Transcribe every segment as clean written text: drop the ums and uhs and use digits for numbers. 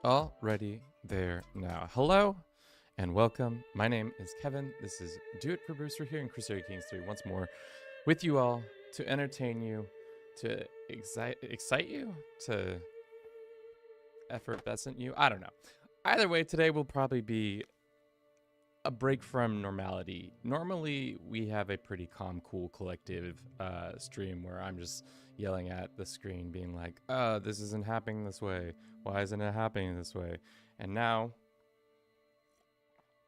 Already there now. Hello and welcome. My name is Kevin. This is Do It for Bruce. We're here in Crusader Kings 3 once more with you all to entertain you, to excite you, to effervescent you. I don't know. Either way, today will probably be a break from normality. Normally, we have a pretty calm, cool, collective stream where I'm just yelling at the screen, being like, this isn't happening this way. Why isn't it happening this way? And now,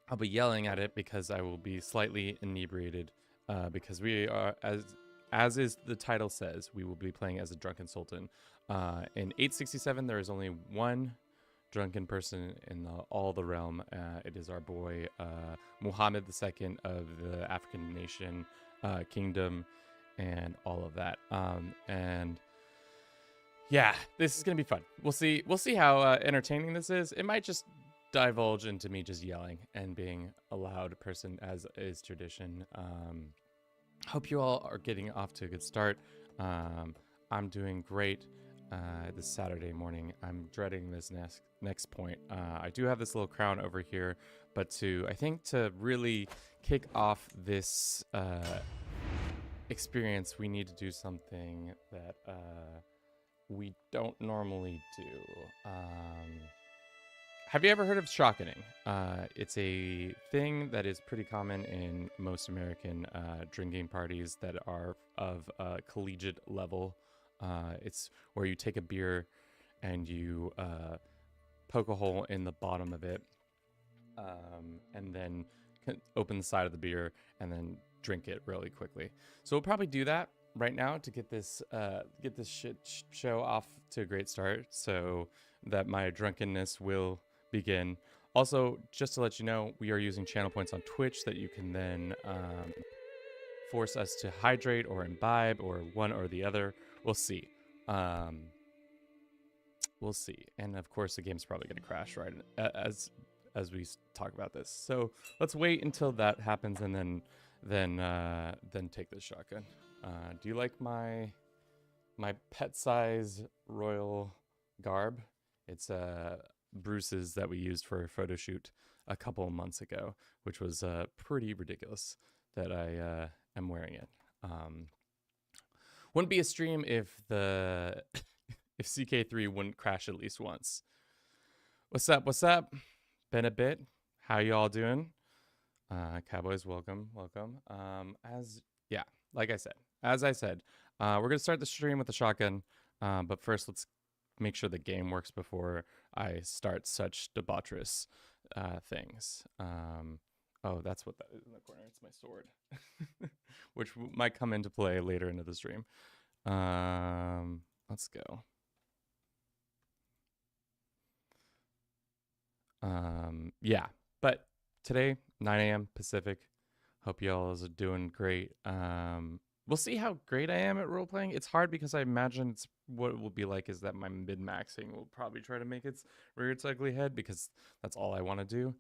I'll be yelling at it because I will be slightly inebriated because we are, as is the title says, we will be playing as a Drunken Sultan. In 867, there is only one drunken person in all the realm. It is our boy Muhammad II of the African nation kingdom and all of that. And yeah, this is gonna be fun. We'll see how entertaining this is. It might just divulge into me just yelling and being a loud person, as is tradition. Hope you all are getting off to a good start. I'm doing great. This Saturday morning. I'm dreading this next point. I do have this little crown over here, but I think to really kick off this experience, we need to do something that we don't normally do. Have you ever heard of shotgunning? It's a thing that is pretty common in most American drinking parties that are of collegiate level. It's where you take a beer and you poke a hole in the bottom of it, and then open the side of the beer and then drink it really quickly. So we'll probably do that right now to get this show off to a great start, so that my drunkenness will begin. Also, just to let you know, we are using channel points on Twitch that you can then force us to hydrate or imbibe or one or the other. We'll see. We'll see. And of course, the game's probably going to crash right as we talk about this. So let's wait until that happens and then take the shotgun. Do you like my pet size royal garb? It's Bruce's that we used for a photo shoot a couple of months ago, which was pretty ridiculous that I am wearing it. Wouldn't be a stream if the if CK3 wouldn't crash at least once. What's up? What's up? Been a bit. How y'all doing? Cowboys, welcome. As I said, we're gonna start the stream with the shotgun. But first, let's make sure the game works before I start such debaucherous things. Oh, that's what that is in the corner. It's my sword, which might come into play later into the stream. Let's go. Yeah, but today, 9 a.m. Pacific. Hope y'all are doing great. We'll see how great I am at role playing. It's hard because I imagine what it will be like is that my mid-maxing will probably try to make its rear its ugly head, because that's all I want to do.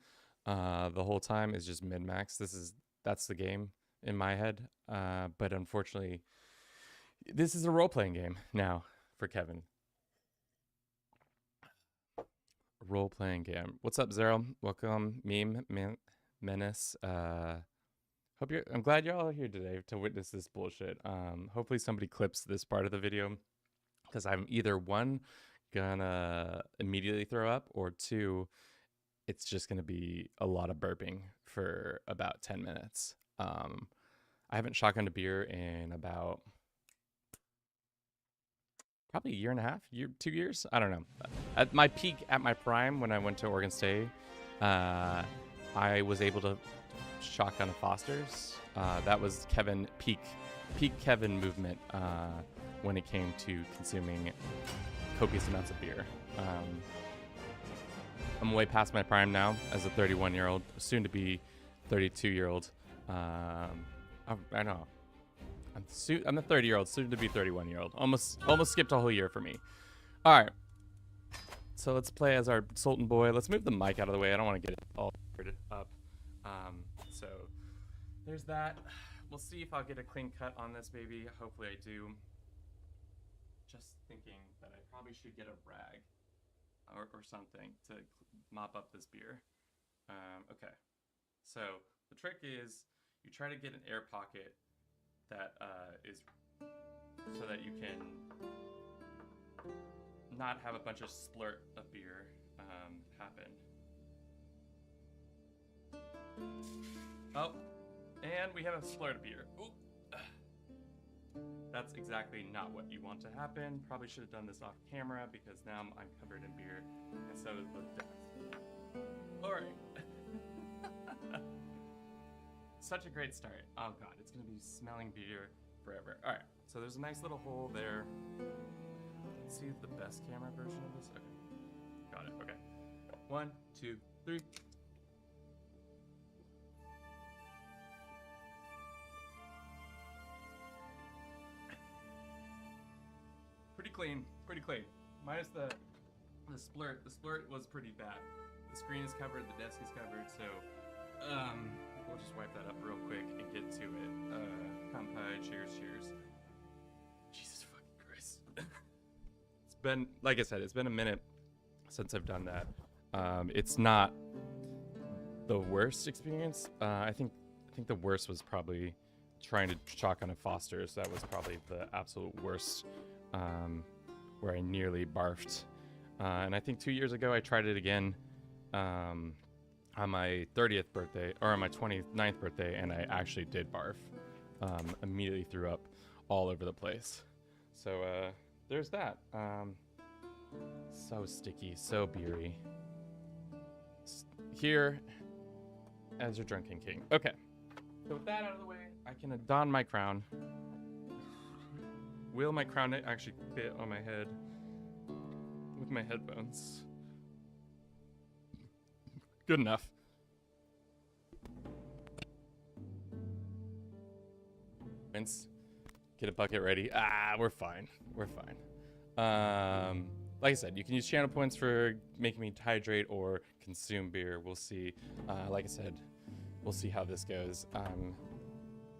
The whole time is just mid-max. That's the game in my head. But unfortunately, this is a role-playing game now for Kevin. Role-playing game. What's up, Zero? Welcome, Menace. I'm glad you're all here today to witness this bullshit. Hopefully somebody clips this part of the video, because I'm either one, gonna immediately throw up, or two, it's just gonna be a lot of burping for about 10 minutes. I haven't shotgunned a beer in about probably a year and a half, 2 years. I don't know. At my peak, at my prime, when I went to Oregon State, I was able to shotgun a Foster's. That was Kevin peak Kevin movement when it came to consuming copious amounts of beer. I'm way past my prime now as a 31-year-old, soon to be 32-year-old. I know. I'm a 30-year-old, soon to be 31-year-old. Almost skipped a whole year for me. All right. So let's play as our Sultan boy. Let's move the mic out of the way. I don't want to get it all up. So there's that. We'll see if I'll get a clean cut on this baby. Hopefully I do. Just thinking that I probably should get a rag. or something to mop up this beer. Okay, so the trick is you try to get an air pocket that is so that you can not have a bunch of splurt of beer happen. Oh, and we have a splurt of beer. Ooh. That's exactly not what you want to happen. Probably should have done this off camera because now I'm covered in beer, and so is the difference. All right. Such a great start. Oh god, it's gonna be smelling beer forever. All right, so there's a nice little hole there. Let's see the best camera version of this. Okay, got it. Okay, 1, 2, 3. Pretty clean. Minus the splurt. The splurt was pretty bad. The screen is covered, the desk is covered, so we'll just wipe that up real quick and get to it. Kampai, cheers. Jesus fucking Christ. It's been, like I said, it's been a minute since I've done that. It's not the worst experience. I think the worst was probably trying to chalk on a Foster's. That was probably the absolute worst. Where I nearly barfed. And I think 2 years ago I tried it again on my 30th birthday, or on my 29th birthday, and I actually did barf. Immediately threw up all over the place. So there's that. So sticky, so beery. Here as your drunken king. Okay, so with that out of the way, I can don my crown. Will my crown actually fit on my head with my headphones? Good enough. Rinse. Get a bucket ready. We're fine. Like I said, you can use channel points for making me hydrate or consume beer. We'll see. Like I said, we'll see how this goes.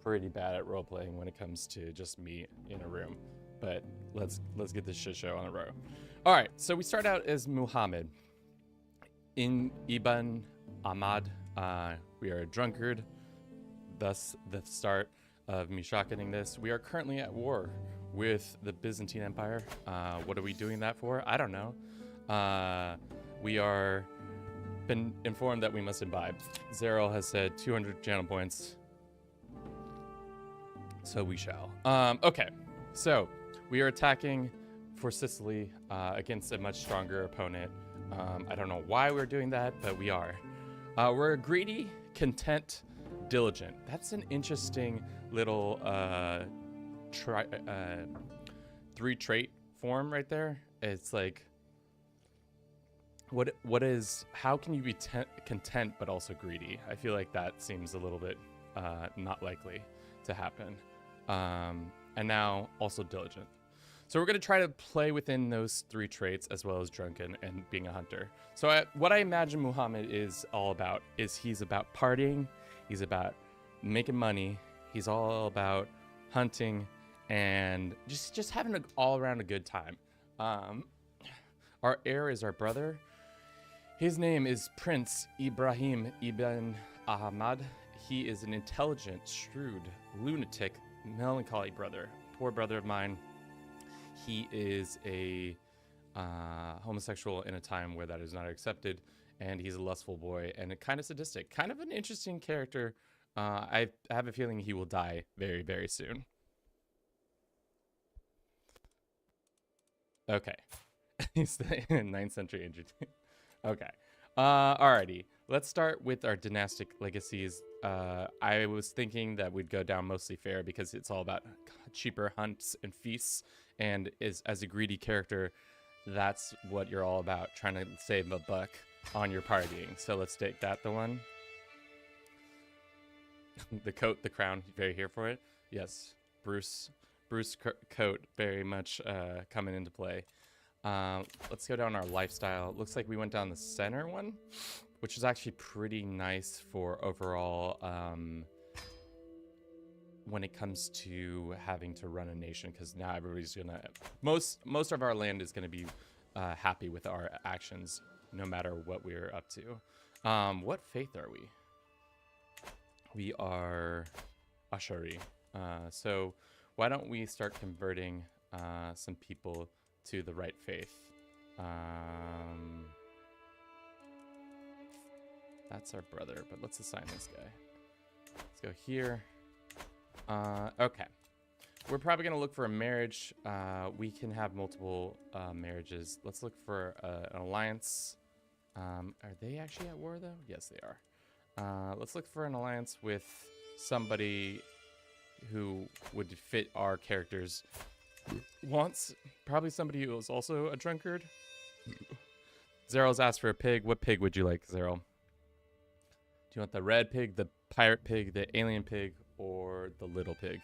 Pretty bad at role playing when it comes to just me in a room, but let's get this shit show on the road. All right, so we start out as Muhammad in Ibn Ahmad. We are a drunkard, thus the start of me shotgunning this. We are currently at war with the Byzantine Empire. What are we doing that for? I don't know. We are been informed that we must imbibe. Zeril has said 200 channel points. So we shall. Okay, so we are attacking for Sicily against a much stronger opponent. I don't know why we're doing that, but we are. We're greedy, content, diligent. That's an interesting little 3-trait form right there. It's like, what is? How can you be content but also greedy? I feel like that seems a little bit not likely to happen. And now also diligent. So we're going to try to play within those 3 traits as well as drunken and being a hunter. So what I imagine Muhammad is all about is he's about partying, he's about making money, he's all about hunting and just having an all around a good time. Our heir is our brother. His name is Prince Ibrahim ibn Ahmad. He is an intelligent, shrewd, lunatic, melancholy brother, poor brother of mine. He is a homosexual in a time where that is not accepted, and he's a lustful boy and a kind of sadistic, kind of an interesting character. I have a feeling he will die very, very soon. Okay. He's the 9th century injured. Okay. Alrighty. Let's start with our dynastic legacies. I was thinking that we'd go down mostly fair because it's all about cheaper hunts and feasts. And as a greedy character, that's what you're all about, trying to save a buck on your partying. So let's take that the one. The coat, the crown, very here for it. Yes, Bruce coat, very much coming into play. Let's go down our lifestyle. Looks like we went down the center one, which is actually pretty nice for overall when it comes to having to run a nation, because now everybody's gonna most of our land is gonna be happy with our actions, no matter what we're up to. What faith are we? We are Ashari. So why don't we start converting some people to the right faith? That's our brother, but let's assign this guy. Let's go here. Okay. We're probably going to look for a marriage. We can have multiple marriages. Let's look for an alliance. Are they actually at war, though? Yes, they are. Let's look for an alliance with somebody who would fit our characters' wants. Probably somebody who is also a drunkard. Zeryl's asked for a pig. What pig would you like, Zeryl? Do you want the red pig, the pirate pig, the alien pig, or the little pig?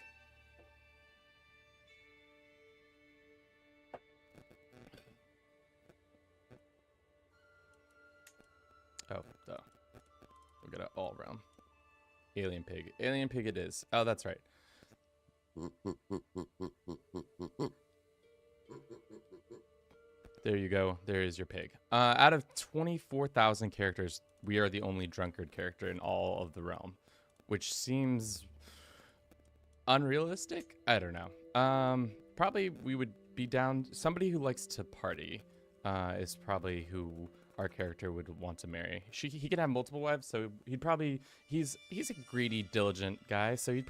Oh, duh. We'll get it all around. Alien pig. Alien pig it is. Oh, that's right. There you go. There is your pig. Out of 24,000 characters, we are the only drunkard character in all of the realm, which seems unrealistic. I don't know. Probably we would be down. Somebody who likes to party is probably who our character would want to marry. He could have multiple wives, so he'd probably he's a greedy, diligent guy, so he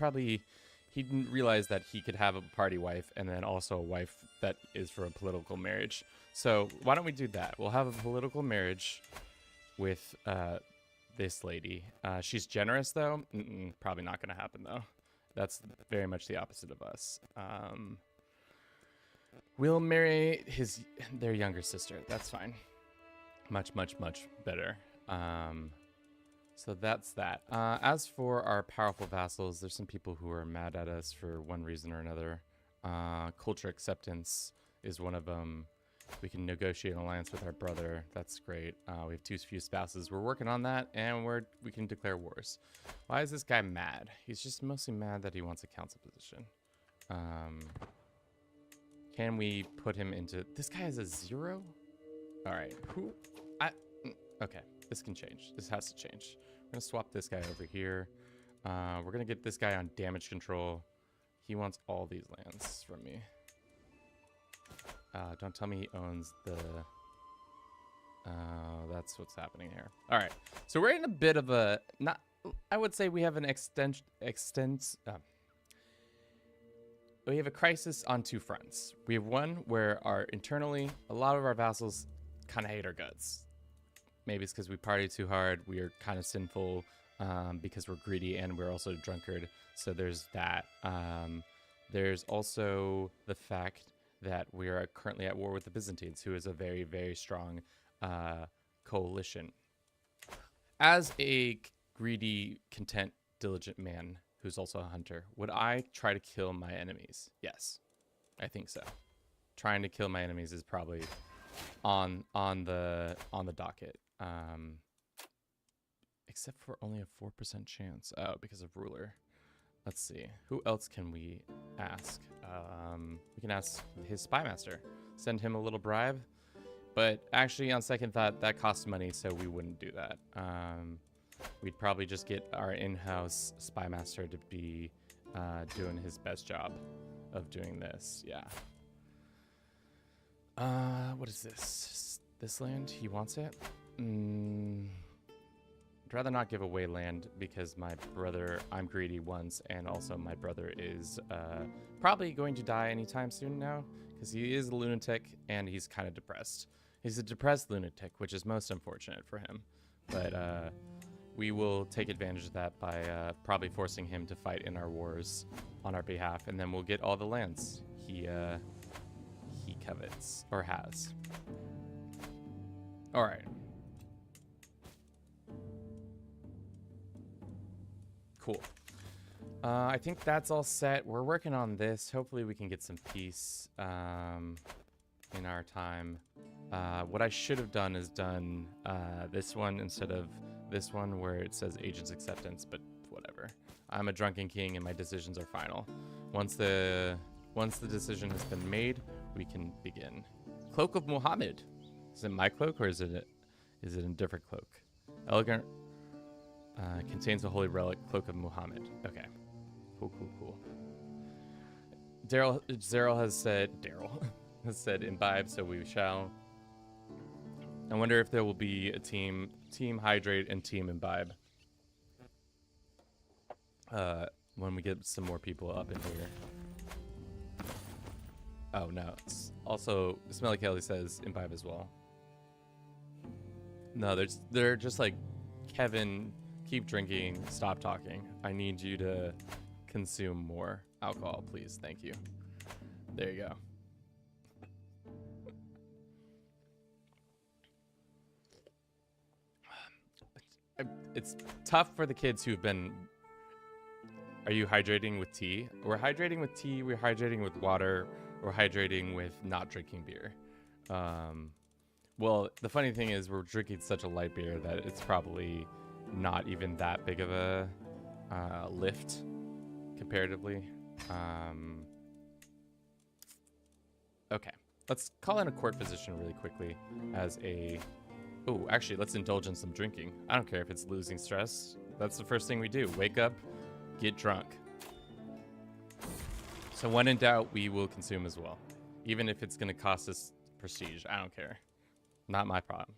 didn't realize that he could have a party wife and then also a wife that is for a political marriage. So why don't we do that? We'll have a political marriage with this lady. She's generous, though. Probably not going to happen, though. That's very much the opposite of us. We'll marry their younger sister. That's fine. Much, much, much better. So that's that. As for our powerful vassals, there's some people who are mad at us for one reason or another. Culture acceptance is one of them. We can negotiate an alliance with our brother. That's great. We have too few spouses. We're working on that, and we can declare wars. Why is this guy mad? He's just mostly mad that he wants a council position. Can we put him into... This guy has a 0? All right. Okay. This can change. This has to change. We're going to swap this guy over here. We're going to get this guy on damage control. He wants all these lands from me. Don't tell me he owns the... that's what's happening here. All right. So we're in a bit of a... I would say we have an we have a crisis on two fronts. We have one where internally, a lot of our vassals kind of hate our guts. Maybe it's because we party too hard. We are kind of sinful because we're greedy and we're also a drunkard. So there's that. There's also the fact that we are currently at war with the Byzantines, who is a very, very strong coalition. As a greedy, content, diligent man who's also a hunter, would I try to kill my enemies? Yes, I think so. Trying to kill my enemies is probably on the docket. Except for only a 4% chance. Oh, because of ruler. Let's see. Who else can we ask? We can ask his spy master. Send him a little bribe. But actually, on second thought, that costs money, so we wouldn't do that. We'd probably just get our in-house spy master to be doing his best job of doing this. Yeah. What is this? This land? He wants it? I'd rather not give away land because my brother, I'm greedy once, and also my brother is probably going to die anytime soon now because he is a lunatic and he's kind of depressed. He's a depressed lunatic, which is most unfortunate for him. But we will take advantage of that by probably forcing him to fight in our wars on our behalf, and then we'll get all the lands he covets or has. All right. Cool. I think that's all set. We're working on this. Hopefully we can get some peace in our time. What I should have done is done this one instead of this one where it says agent's acceptance, but whatever. I'm a drunken king and my decisions are final. Once the decision has been made, we can begin. Cloak of Muhammad. Is it my cloak or is it a different cloak? Elegant. Contains a holy relic. Cloak of Muhammad. Okay. Cool. Daryl has said imbibe, so we shall. I wonder if there will be a team hydrate and team imbibe. When we get some more people up in here. Oh no. It's also, Smelly Kelly says imbibe as well. No, they're just like, Kevin, keep drinking, stop talking. I need you to consume more alcohol, please. Thank you. There you go. It's tough for the kids who've been... Are you hydrating with tea? We're hydrating with tea, we're hydrating with water, we're hydrating with not drinking beer. Well, the funny thing is we're drinking such a light beer that it's probably not even that big of a lift comparatively. Okay, let's call in a court physician really quickly as a... Oh, actually, let's indulge in some drinking. I don't care if it's losing stress. That's the first thing we do. Wake up, get drunk. So when in doubt, we will consume as well. Even if it's going to cost us prestige. I don't care. Not my problem.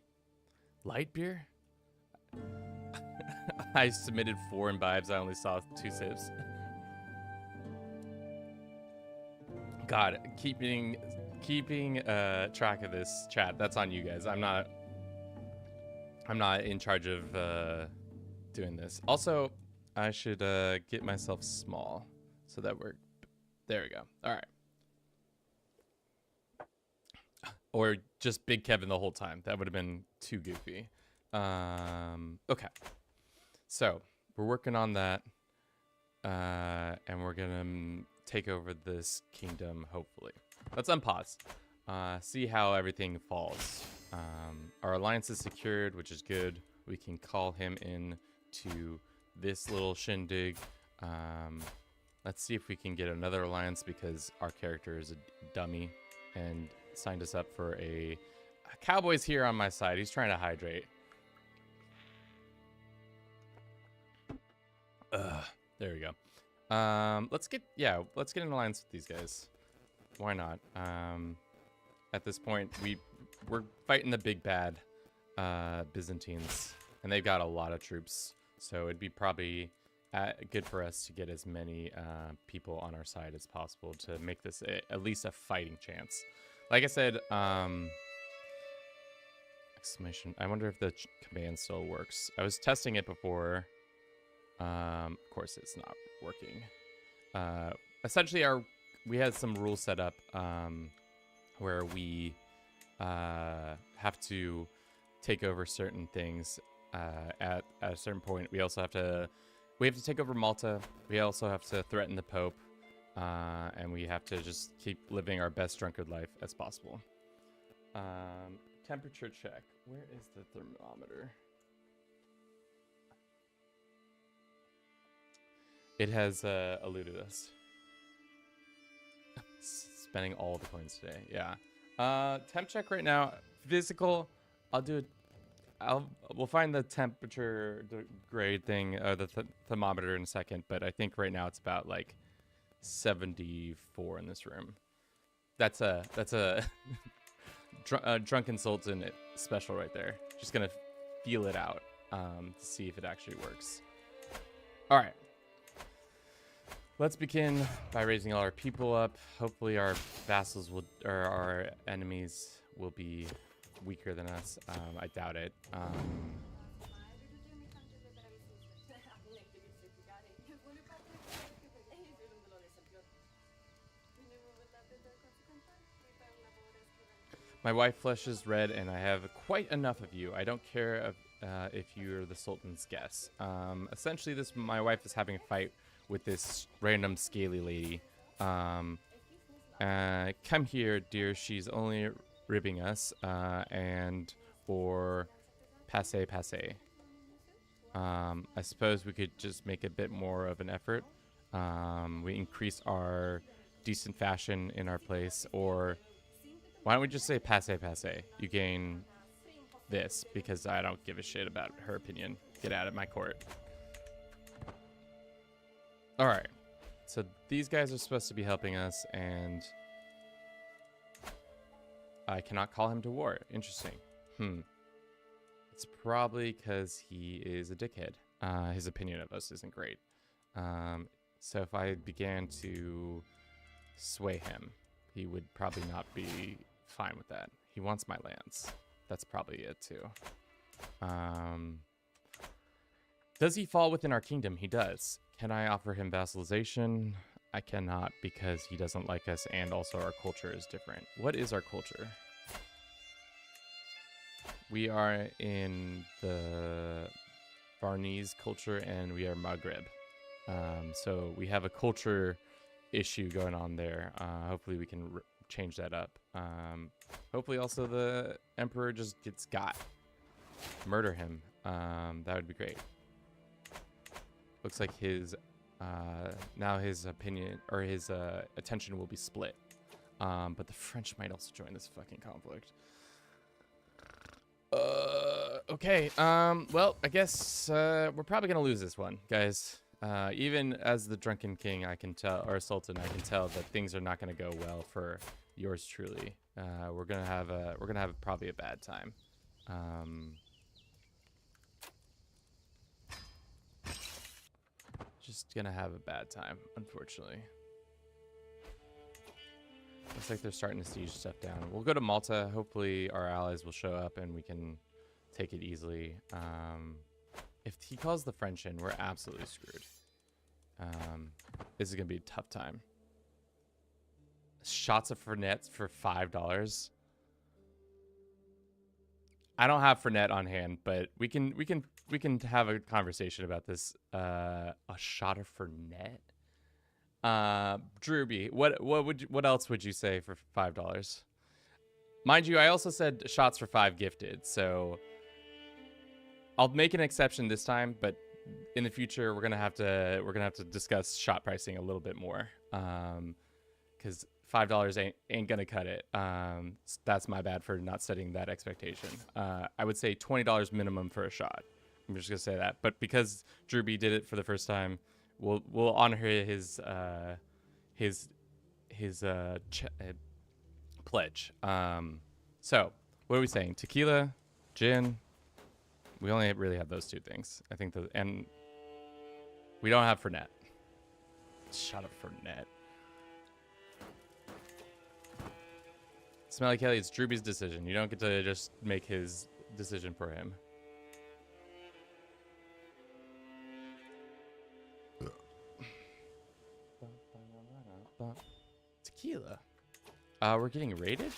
Light beer? I submitted 4 imbibes. I only saw 2 sips. God, keeping track of this chat, that's on you guys. I'm not in charge of doing this. Also, I should get myself small so that we're... There we go. All right. Or just Big Kevin the whole time. That would have been too goofy. Okay. So, we're working on that. And we're going to take over this kingdom, hopefully. Let's unpause. See how everything falls. Our alliance is secured, which is good. We can call him in to this little shindig. Let's see if we can get another alliance because our character is a dummy and signed us up for a cowboy's here on my side. He's trying to hydrate. There we go. Let's get an alliance with these guys. Why not? At this point, we're fighting the big bad Byzantines, and they've got a lot of troops. So it'd be probably good for us to get as many people on our side as possible to make this at least a fighting chance. Like I said, exclamation. I wonder if the command still works. I was testing it before. Of course, it's not working. Essentially, we had some rules set up where we have to take over certain things at a certain point. We also have to take over Malta. We also have to threaten the Pope, and we have to just keep living our best drunkard life as possible. Temperature check. Where is the thermometer? It has eluded us. Spending all the coins today. Yeah. Temp check right now. Physical. I'll do it. We'll find the temperature grade thing, the thermometer in a second. But I think right now it's about like 74 in this room. That's a Drunken Sultan special right there. Just gonna feel it out to see if it actually works. All right. Let's begin by raising all our people up. Hopefully our vassals or our enemies will be weaker than us. I doubt it. My wife flushes red and I have quite enough of you. I don't care if you're the Sultan's guest. Essentially, my wife is having a fight with this random scaly lady. Come here, dear. She's only ribbing us. Or passe. I suppose we could just make a bit more of an effort. We increase our decent fashion in our place, or Why don't we just say passe passe? You gain this because I don't give a shit about her opinion. Get out of my court. All right. So these guys are supposed to be helping us, and I cannot call him to war. Interesting. It's probably because he is a dickhead. His opinion of us isn't great. So if I began to sway him, he would probably not be fine with that. He wants my lands. That's probably it too. Does he fall within our kingdom? He does. Can I offer him vassalization? I cannot because he doesn't like us, and also our culture is different. What is our culture? We are in the Varnese culture, and we are Maghreb. So we have a culture issue going on there. Hopefully we can change that up. Hopefully also the emperor just gets got. Murder him. That would be great. Looks like his now his opinion or his attention will be split. But the French might also join this fucking conflict. Okay. Well, I guess we're probably gonna lose this one, guys. Even as the drunken king, I can tell, or sultan, I can tell that things are not gonna go well for yours truly. We're gonna have probably a bad time. Just gonna have a bad time, unfortunately. Looks like they're starting to siege stuff down. We'll go to Malta. Hopefully our allies will show up and we can take it easily. If he calls the French in, we're absolutely screwed. This is gonna be a tough time. Shots of Fernet for $5. I don't have Fernet on hand, but we can have a conversation about this. A shot of Fernet. Drewby, what else would you say for $5? Mind you, I also said shots for 5 gifted, so I'll make an exception this time, but in the future we're gonna have to discuss shot pricing a little bit more, because $5 ain't gonna cut it. That's my bad for not setting that expectation. I would say $20 minimum for a shot. I'm just gonna say that, but because Drewby did it for the first time, we'll honor his pledge. So what are we saying? Tequila, gin. We only really have those 2 things. I think and we don't have Fernet. Shut up, Fernet. Smelly Kelly, it's Drewby's decision. You don't get to just make his decision for him. Tequila. We're getting raided?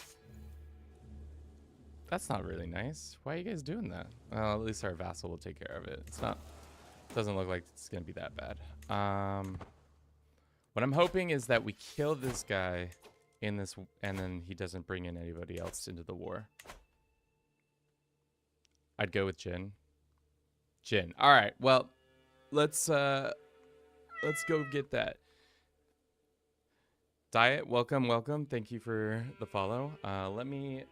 That's not really nice. Why are you guys doing that? Well, at least our vassal will take care of it. Doesn't look like it's gonna be that bad. What I'm hoping is that we kill this guy in this, and then he doesn't bring in anybody else into the war. I'd go with gin. Gin. All right. Well, let's go get that. Diet, welcome. Thank you for the follow. Let me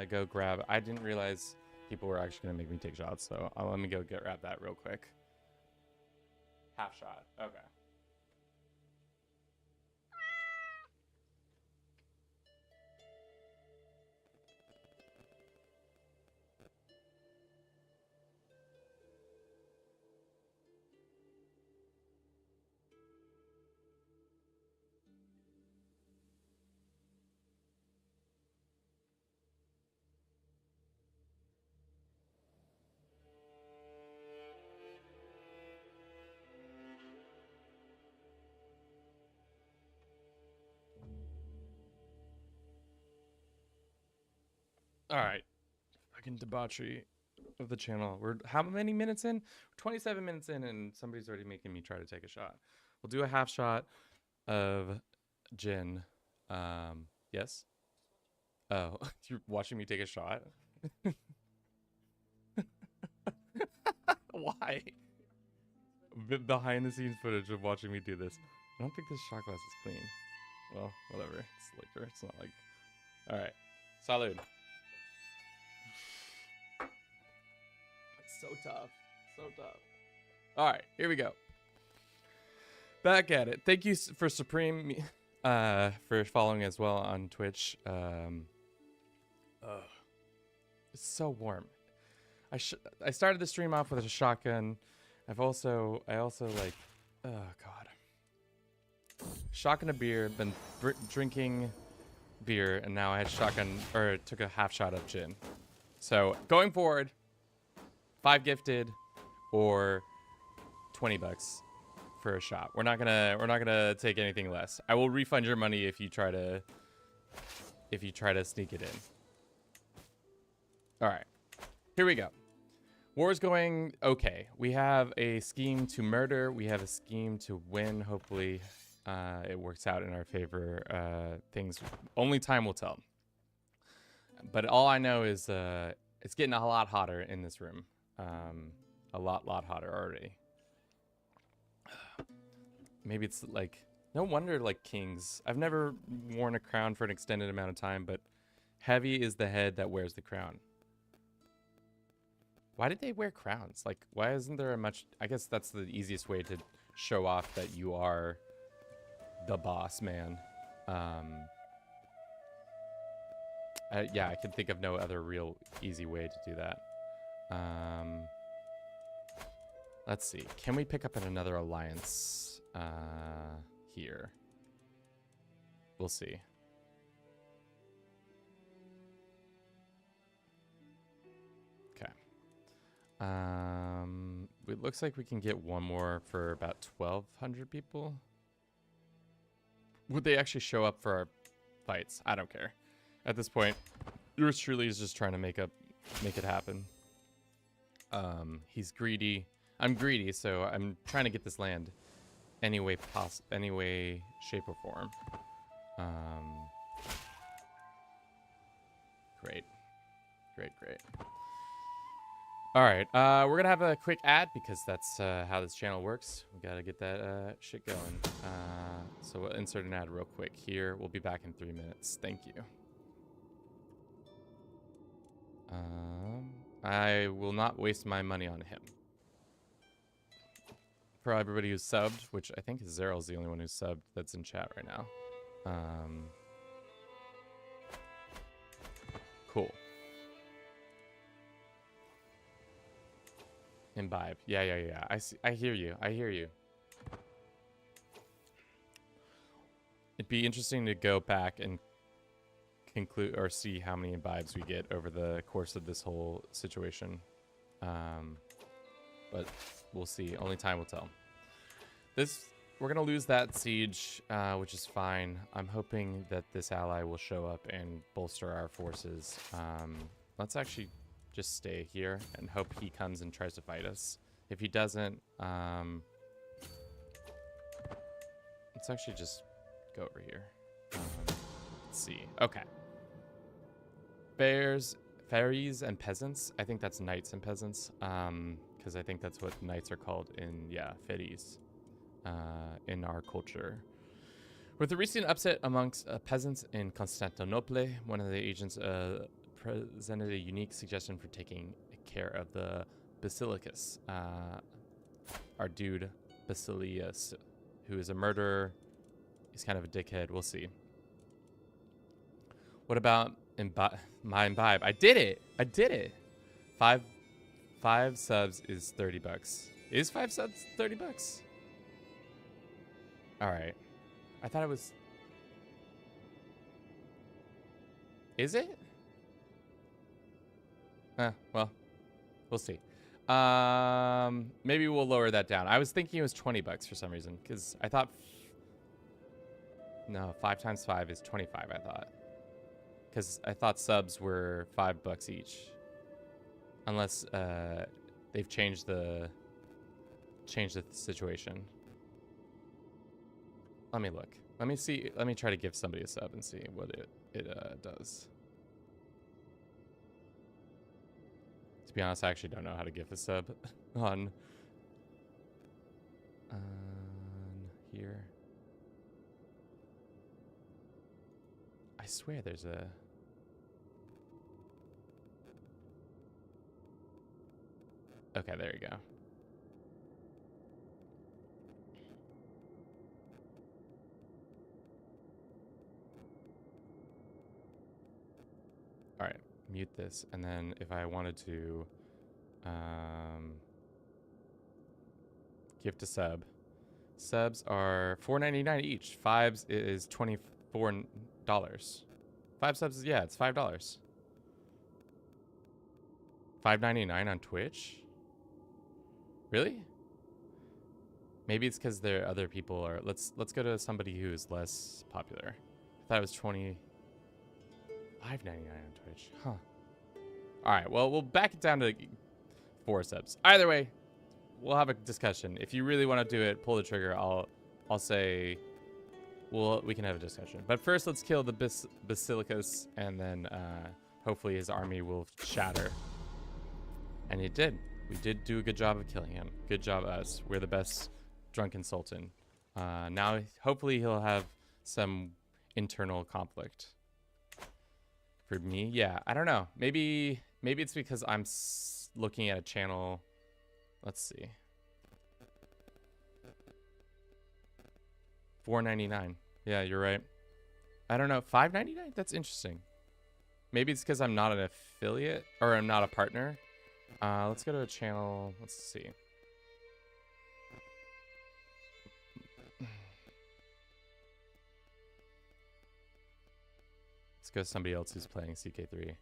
go grab. I didn't realize people were actually gonna make me take shots, so let me go grab that real quick. Half shot. Okay. All right. Fucking debauchery of the channel. We're how many minutes in? 27 minutes in, and somebody's already making me try to take a shot. We'll do a half shot of gin. Yes? Oh, you're watching me take a shot? Why? Behind the scenes footage of watching me do this. I don't think this shot glass is clean. Well, whatever. It's liquor. It's not like... All right. Salud. It's so tough. So tough. All right, here we go. Back at it. Thank you for Supreme for following as well on Twitch. It's so warm. I started the stream off with a shotgun. I also like, oh god, shotgun a beer, been drinking beer, and now I had shotgun or took a half shot of gin. So going forward, 5 gifted or $20 for a shot. We're not gonna take anything less. I will refund your money if you try to sneak it in. All right, here we go. War's going okay. We have a scheme to murder. We have a scheme to win. Hopefully, it works out in our favor. Things only time will tell. But all I know is it's getting a lot hotter in this room. A lot hotter already. Maybe it's like, no wonder like kings. I've never worn a crown for an extended amount of time, but heavy is the head that wears the crown. Why did they wear crowns? Like, why isn't there a much... I guess that's the easiest way to show off that you are the boss man. Yeah, I can think of no other real easy way to do that. Let's see. Can we pick up in another alliance here? We'll see. Okay. It looks like we can get one more for about 1,200 people. Would they actually show up for our fights? I don't care. At this point, yours truly is just trying to make it happen. He's greedy. I'm greedy, so I'm trying to get this land any way, shape, or form. Great. All right, we're gonna have a quick ad because that's how this channel works. We gotta get that shit going. So we'll insert an ad real quick here. We'll be back in 3 minutes. Thank you. I will not waste my money on him. For everybody who's subbed, which I think Zeryl's the only one who's subbed that's in chat right now. Cool. Imbibe. Yeah. I hear you. It'd be interesting to go back and conclude or see how many imbibes we get over the course of this whole situation. But we'll see. Only time will tell. We're gonna lose that siege, which is fine. I'm hoping that this ally will show up and bolster our forces. Let's actually just stay here and hope he comes and tries to fight us. If he doesn't, let's actually just go over here. Let's see. Okay. Fairies and peasants. I think that's knights and peasants. Because I think that's what knights are called in, fairies, in our culture. With the recent upset amongst peasants in Constantinople, one of the agents presented a unique suggestion for taking care of the basilicus. Our dude Basilius, who is a murderer. He's kind of a dickhead. We'll see. What about my imbibe? I did it. Five subs is $30. Is 5 subs $30? All right. I thought it was. Is it? Well, we'll see. Maybe we'll lower that down. I was thinking it was $20 for some reason because I thought. No, 5 times 5 is 25. I thought. Because I thought subs were $5 each. Unless they've changed the situation. Let me look. Let me see. Let me try to give somebody a sub and see what it does. To be honest, I actually don't know how to give a sub on here. I swear there's a. Okay, there you go. All right, mute this. And then if I wanted to gift a sub, subs are $4.99 each. Fives is $24. 5 subs is, yeah, it's $5. $5.99 on Twitch? Really? Maybe it's because there are other people are. Let's go to somebody who is less popular. I thought it was $5.99 on Twitch. Huh. All right. Well, we'll back it down to 4 subs. Either way, we'll have a discussion. If you really want to do it, pull the trigger. I'll say we can have a discussion. But first, let's kill the Basilicus, and then hopefully his army will shatter. And it did. We did do a good job of killing him. Good job, us. We're the best Drunken Sultan. Now, hopefully, he'll have some internal conflict. For me, yeah, I don't know. Maybe it's because I'm looking at a channel. Let's see. $4.99. Yeah, you're right. I don't know. $5.99? That's interesting. Maybe it's because I'm not an affiliate or I'm not a partner. Let's go to a channel. Let's see. Let's go to somebody else who's playing CK3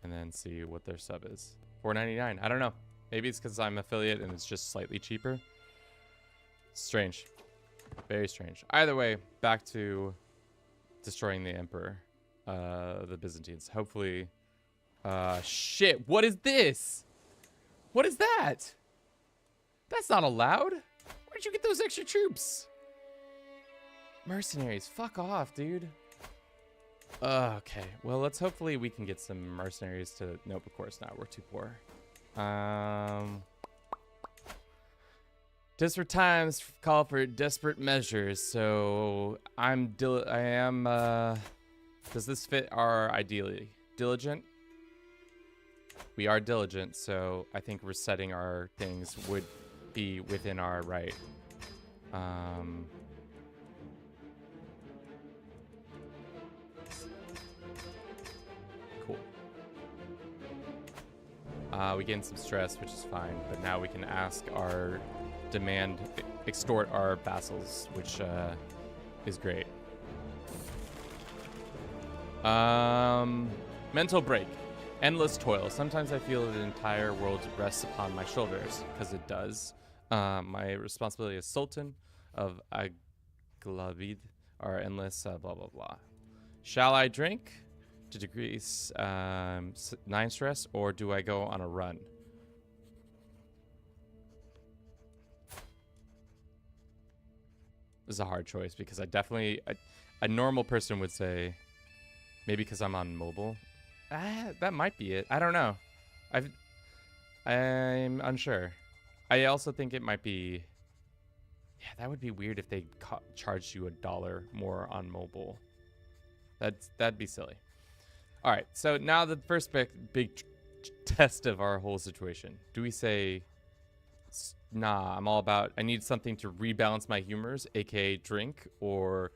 and then see what their sub is. $4.99. I don't know. Maybe it's because I'm affiliate and it's just slightly cheaper. Strange. Very strange. Either way, back to destroying the emperor, the Byzantines. Hopefully, shit. What is this? What is that? That's not allowed. Where'd you get those extra troops? Mercenaries. Fuck off, dude. Okay. Well, hopefully we can get some mercenaries to... Nope, of course not. We're too poor. Desperate times call for desperate measures. So does this fit our ideally? Diligent? We are diligent, so I think resetting our things would be within our right. Cool. We gain some stress, which is fine, but now we can ask our extort our vassals, which is great. Mental break. Endless toil. Sometimes I feel the entire world rests upon my shoulders, because it does. My responsibility as Sultan of Aglavid are endless, blah, blah, blah. Shall I drink to decrease 9 stress, or do I go on a run? This is a hard choice, because I definitely... A normal person would say, maybe because I'm on mobile. That might be it. I don't know. I'm unsure. I also think it might be... Yeah, that would be weird if they charged you $1 more on mobile. That'd be silly. All right, so now the first big test of our whole situation. Do we say, nah, I'm all about... I need something to rebalance my humors, aka drink, or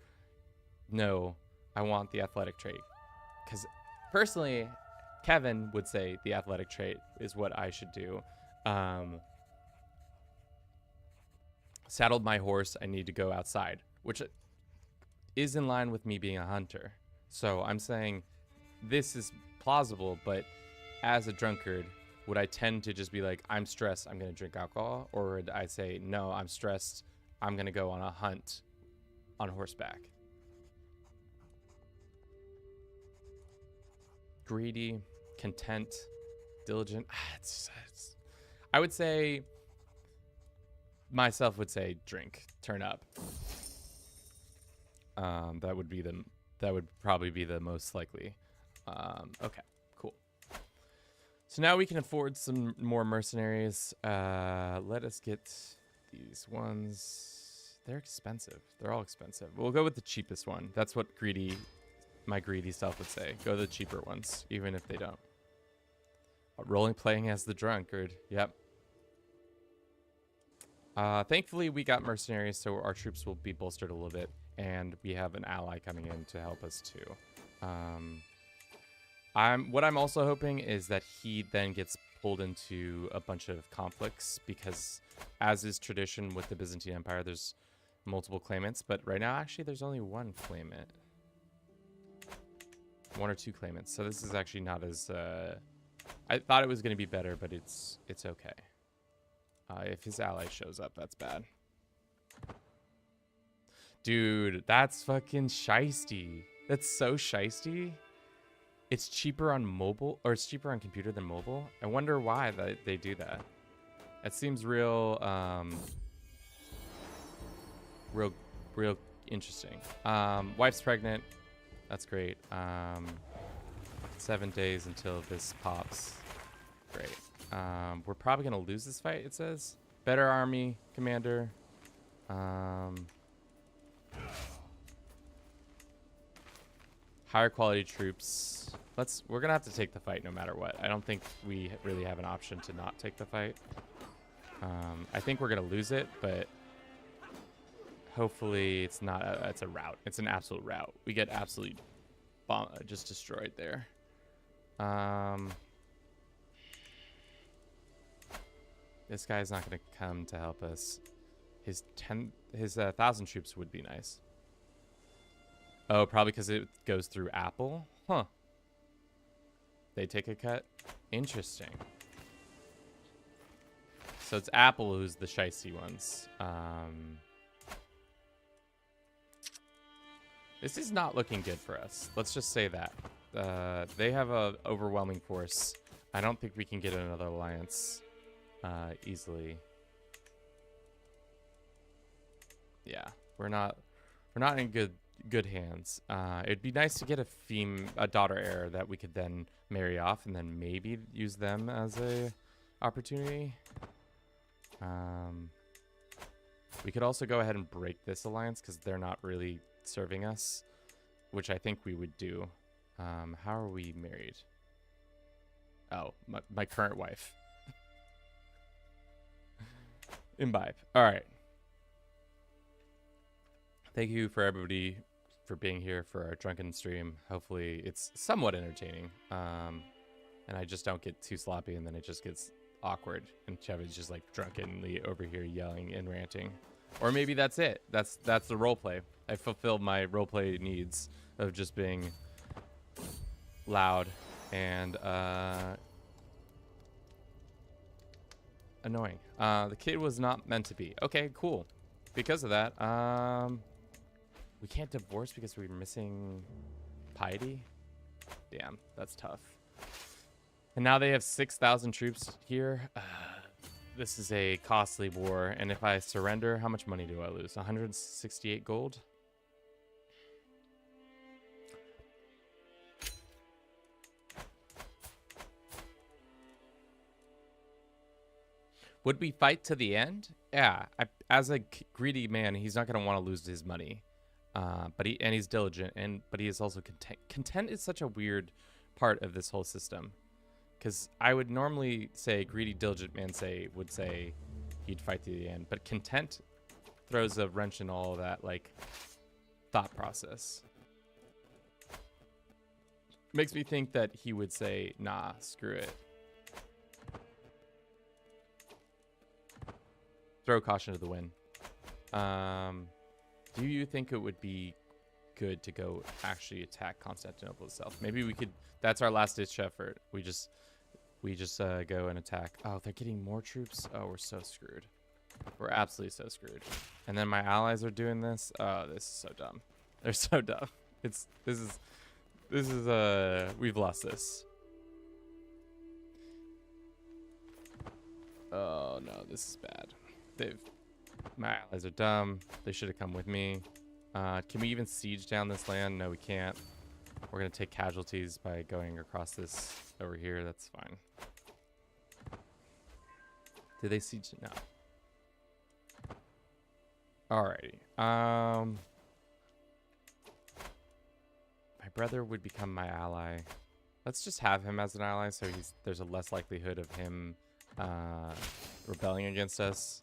no, I want the athletic trait? Because... Personally, Kevin would say the athletic trait is what I should do. Saddled my horse, I need to go outside, which is in line with me being a hunter. So I'm saying this is plausible, but as a drunkard, would I tend to just be like, I'm stressed, I'm going to drink alcohol? Or would I say, no, I'm stressed, I'm going to go on a hunt on horseback? Greedy, content, diligent. I would say, myself would say drink, turn up. That would probably be the most likely. Okay, cool. So now we can afford some more mercenaries. Let us get these ones. They're expensive. They're all expensive. We'll go with the cheapest one. That's what my greedy self would say. Go the cheaper ones, even if they don't. Rolling playing as the drunkard. Yep. Thankfully, we got mercenaries, so our troops will be bolstered a little bit, and we have an ally coming in to help us too. What I'm also hoping is that he then gets pulled into a bunch of conflicts, because as is tradition with the Byzantine Empire, there's multiple claimants, but right now actually there's only one claimant. One or two claimants. So this is actually not as I thought it was going to be better, but it's okay. If his ally shows up, that's bad. Dude, that's fucking shisty. That's so shisty. It's cheaper on mobile, or it's cheaper on computer than mobile. I wonder why they do that. It seems real real interesting. Wife's pregnant. That's great. 7 days until this pops. Great. We're probably gonna lose this fight, it says. Better army, commander. Higher quality troops. We're gonna have to take the fight no matter what. I don't think we really have an option to not take the fight. I think we're gonna lose it, but hopefully it's not. It's a rout. It's an absolute rout. We get absolutely just destroyed there. This guy's not gonna come to help us. His 1,000 troops would be nice. Oh, probably because it goes through Apple? Huh. They take a cut? Interesting. So it's Apple who's the shicey ones. This is not looking good for us. Let's just say that. They have an overwhelming force. I don't think we can get another alliance easily. Yeah, we're not in good hands. It'd be nice to get a daughter heir that we could then marry off and then maybe use them as a opportunity. We could also go ahead and break this alliance because they're not really serving us, which I think we would do. How are we married? Oh, my current wife. Imbibe. All right. Thank you for everybody for being here for our drunken stream. Hopefully it's somewhat entertaining. And I just don't get too sloppy and then it just gets awkward and Chevy's just like drunkenly over here yelling and ranting. Or maybe that's it. That's the role play. I fulfilled my role play needs of just being loud and annoying. The kid was not meant to be. Okay, cool. Because of that, we can't divorce because we're missing piety. Damn, that's tough. And now they have 6,000 troops here. This is a costly war. And if I surrender, how much money do I lose? 168 gold? Would we fight to the end? Yeah. As a greedy man, he's not going to want to lose his money. But he's diligent, but he is also content. Content is such a weird part of this whole system. Because I would normally say greedy, diligent man would say he'd fight to the end. But content throws a wrench in all of that, like, thought process. Makes me think that he would say, nah, screw it. Throw caution to the wind. Do you think it would be good to go actually attack Constantinople itself? Maybe we could. That's our last ditch effort. We just go and attack. Oh, they're getting more troops. Oh, we're so screwed. We're absolutely so screwed. And then my allies are doing this. Oh, this is so dumb. They're so dumb. This is we've lost this. Oh no, this is bad. My allies are dumb. They should have come with me. Can we even siege down this land? No, we can't. We're going to take casualties by going across this over here. That's fine. Did they siege? No. Alrighty. My brother would become my ally. Let's just have him as an ally so there's a less likelihood of him rebelling against us.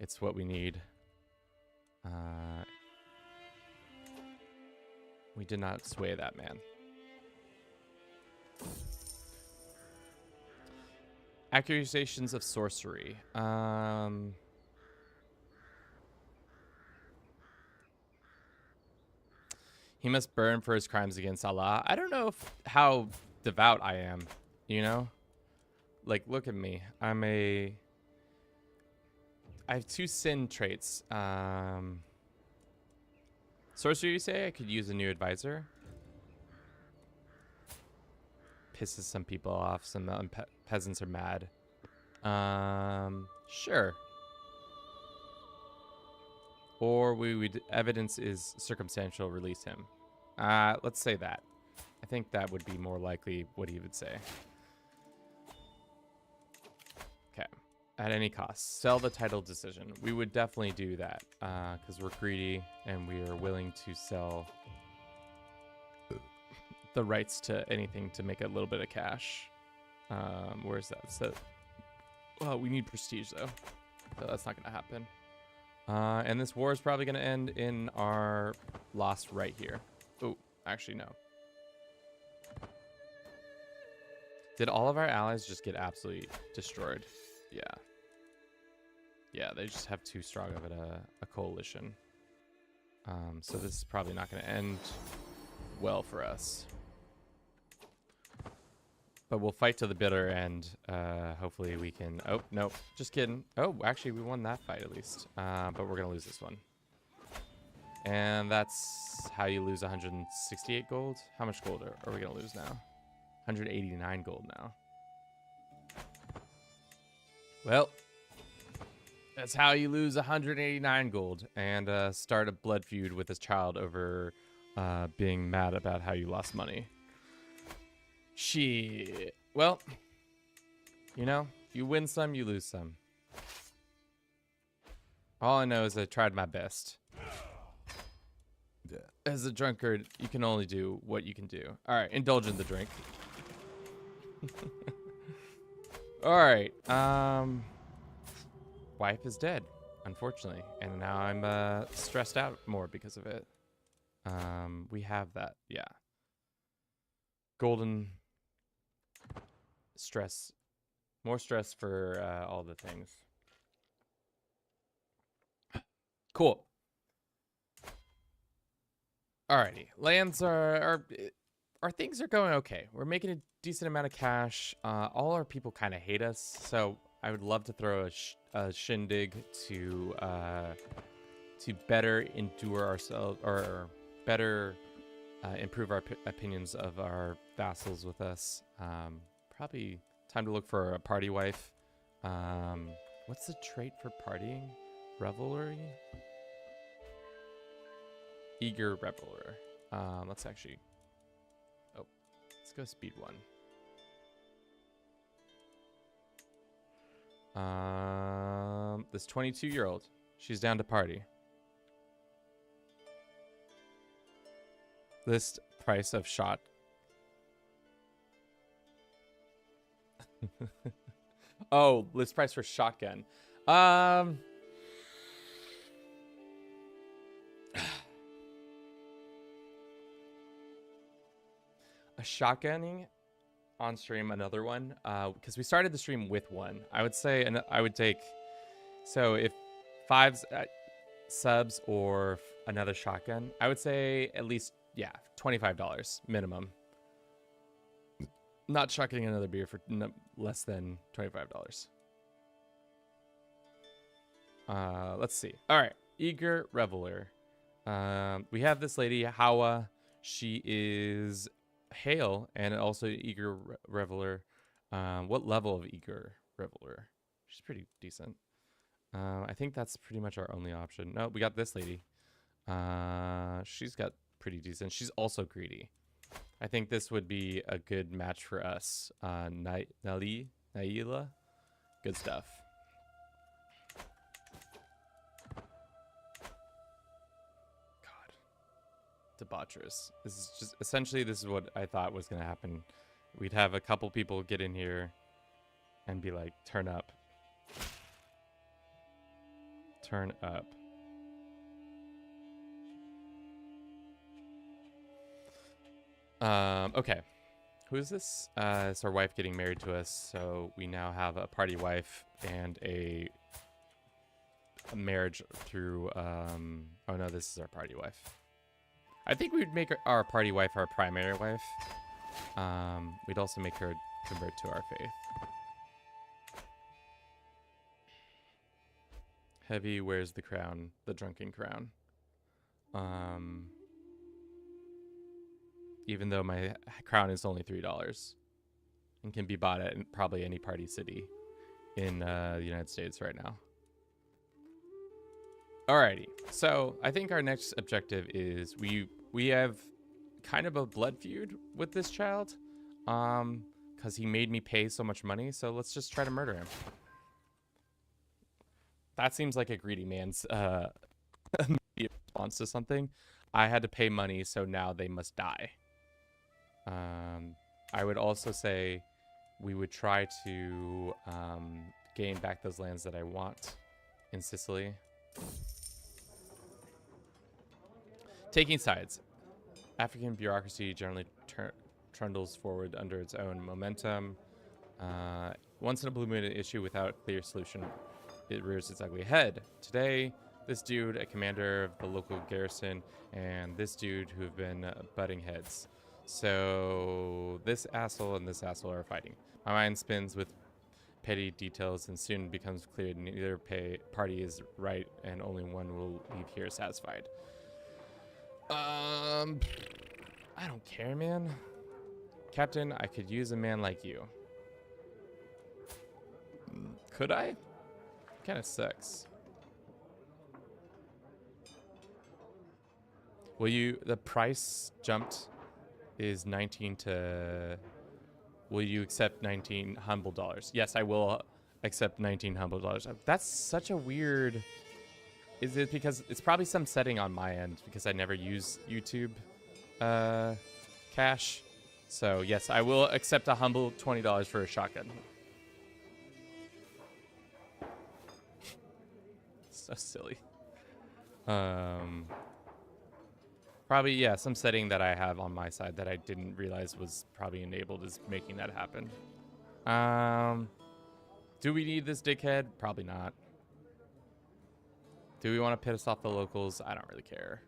It's what we need. We did not sway that man. Accusations of sorcery. He must burn for his crimes against Allah. I don't know how devout I am, you know? Like, look at me. I have 2 sin traits. Sorcery, you say? I could use a new advisor. Pisses some people off. Some peasants are mad. Sure. Or we would evidence is circumstantial, release him. Let's say that. I think that would be more likely what he would say. Okay. At any cost. Sell the title decision. We would definitely do that because we're greedy and we are willing to sell the rights to anything to make a little bit of cash. Where's that? So, well, we need prestige though. So that's not going to happen. And this war is probably going to end in our loss right here. Oh, actually, no. Did all of our allies just get absolutely destroyed? Yeah. Yeah, they just have too strong of a coalition. So this is probably not going to end well for us. But we'll fight to the bitter end. Hopefully we can... Oh, no. Just kidding. Oh, actually, we won that fight at least. But we're going to lose this one. And that's how you lose 168 gold. How much gold are we going to lose now? 189 gold now. Well, that's how you lose 189 gold. And start a blood feud with this child over being mad about how you lost money. Shit. Well, you know, you win some, you lose some. All I know is I tried my best. As a drunkard, you can only do what you can do. All right, indulge in the drink. All right. Wife is dead, unfortunately, and now I'm stressed out more because of it. We have that, yeah. Golden stress, more stress for all the things. Cool. Alrighty, lands our things are going okay. We're making a decent amount of cash. All our people kind of hate us, so I would love to throw a shindig to better endure ourselves, or better improve our opinions of our vassals with us. Probably time to look for a party wife. What's the trait for partying? Revelry? Eager reveler. Let's actually... Oh, let's go speed 1. This 22-year-old. She's down to party. List price of shot. Oh, list price for shotgun. A shotgunning on stream, another one, because we started the stream with one. I would say, and I would take, so if 5 subs or another shotgun, I would say at least, yeah, $25 minimum. Not shotgunning another beer for less than $25. Let's see. All right, eager reveler. We have this lady Hawa. She is Hale and also eager reveler. What level of eager reveler? She's pretty decent. I think that's pretty much our only option. No, we got this lady. She's got pretty decent. She's also greedy. I think this would be a good match for us. Naila, good stuff. Debaucherous. This is just essentially, this is what I thought was going to happen. We'd have a couple people get in here and be like, turn up. turn up. Okay. Who is this? It's our wife getting married to us, so we now have a party wife and a marriage through, oh no, this is our party wife. I think we'd make our party wife our primary wife. We'd also make her convert to our faith. Heavy wears the crown, the drunken crown. Even though my crown is only $3 and can be bought at probably any party city in the United States right now. Alrighty, so I think our next objective is we have kind of a blood feud with this child, because he made me pay so much money. So let's just try to murder him. That seems like a greedy man's immediate response to something. I had to pay money, so now they must die. I would also say we would try to gain back those lands that I want in Sicily. Taking sides. African bureaucracy generally trundles forward under its own momentum. Once in a blue moon issue without clear solution, it rears its ugly head. Today, this dude, a commander of the local garrison, and this dude who have been butting heads. So this asshole and this asshole are fighting. My mind spins with petty details and soon becomes clear neither party is right and only one will leave here satisfied. I don't care, man. Captain, I could use a man like you. Could I? Kind of sucks. Will you, the price jumped is 19 to, will you accept 19 humble dollars? Yes, I will accept 19 humble dollars. That's such a weird, is it because, it's probably some setting on my end because I never use YouTube cash. So yes, I will accept a humble $20 for a shotgun. So silly. Probably, yeah, some setting that I have on my side that I didn't realize was probably enabled is making that happen. Do we need this dickhead? Probably not. Do we want to piss off the locals? I don't really care.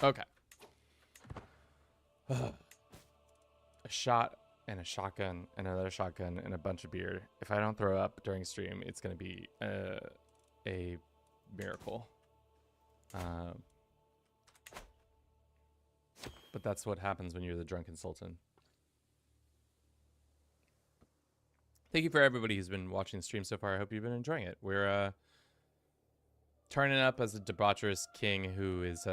Okay. A shot and a shotgun and another shotgun and a bunch of beer. If I don't throw up during stream, it's going to be a miracle. But that's what happens when you're the Drunken Sultan. Thank you for everybody who's been watching the stream so far. I hope you've been enjoying it. We're turning up as a debaucherous king who is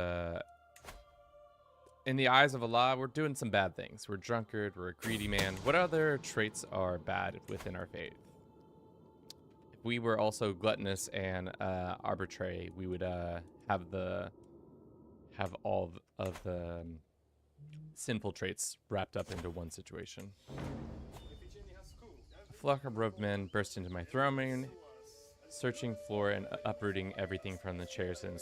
in the eyes of Allah, we're doing some bad things. We're drunkard, we're a greedy man. What other traits are bad within our faith? If we were also gluttonous and arbitrary, we would have all of the sinful traits wrapped up into one situation. A flock of robed men burst into my throne room, searching floor and uprooting everything from the chairs and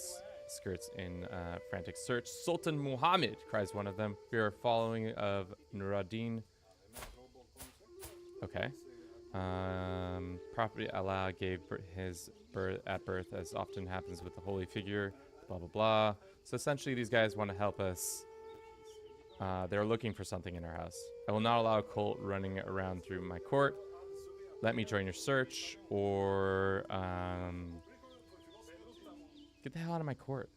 skirts in frantic search. Sultan Muhammad, cries one of them. We are following of Nuruddin. Okay. Prophet Allah gave his birth at birth, as often happens with the holy figure. Blah blah blah. So essentially, these guys want to help us. They're looking for something in our house. I will not allow a cult running around through my court. Let me join your search, or get the hell out of my court.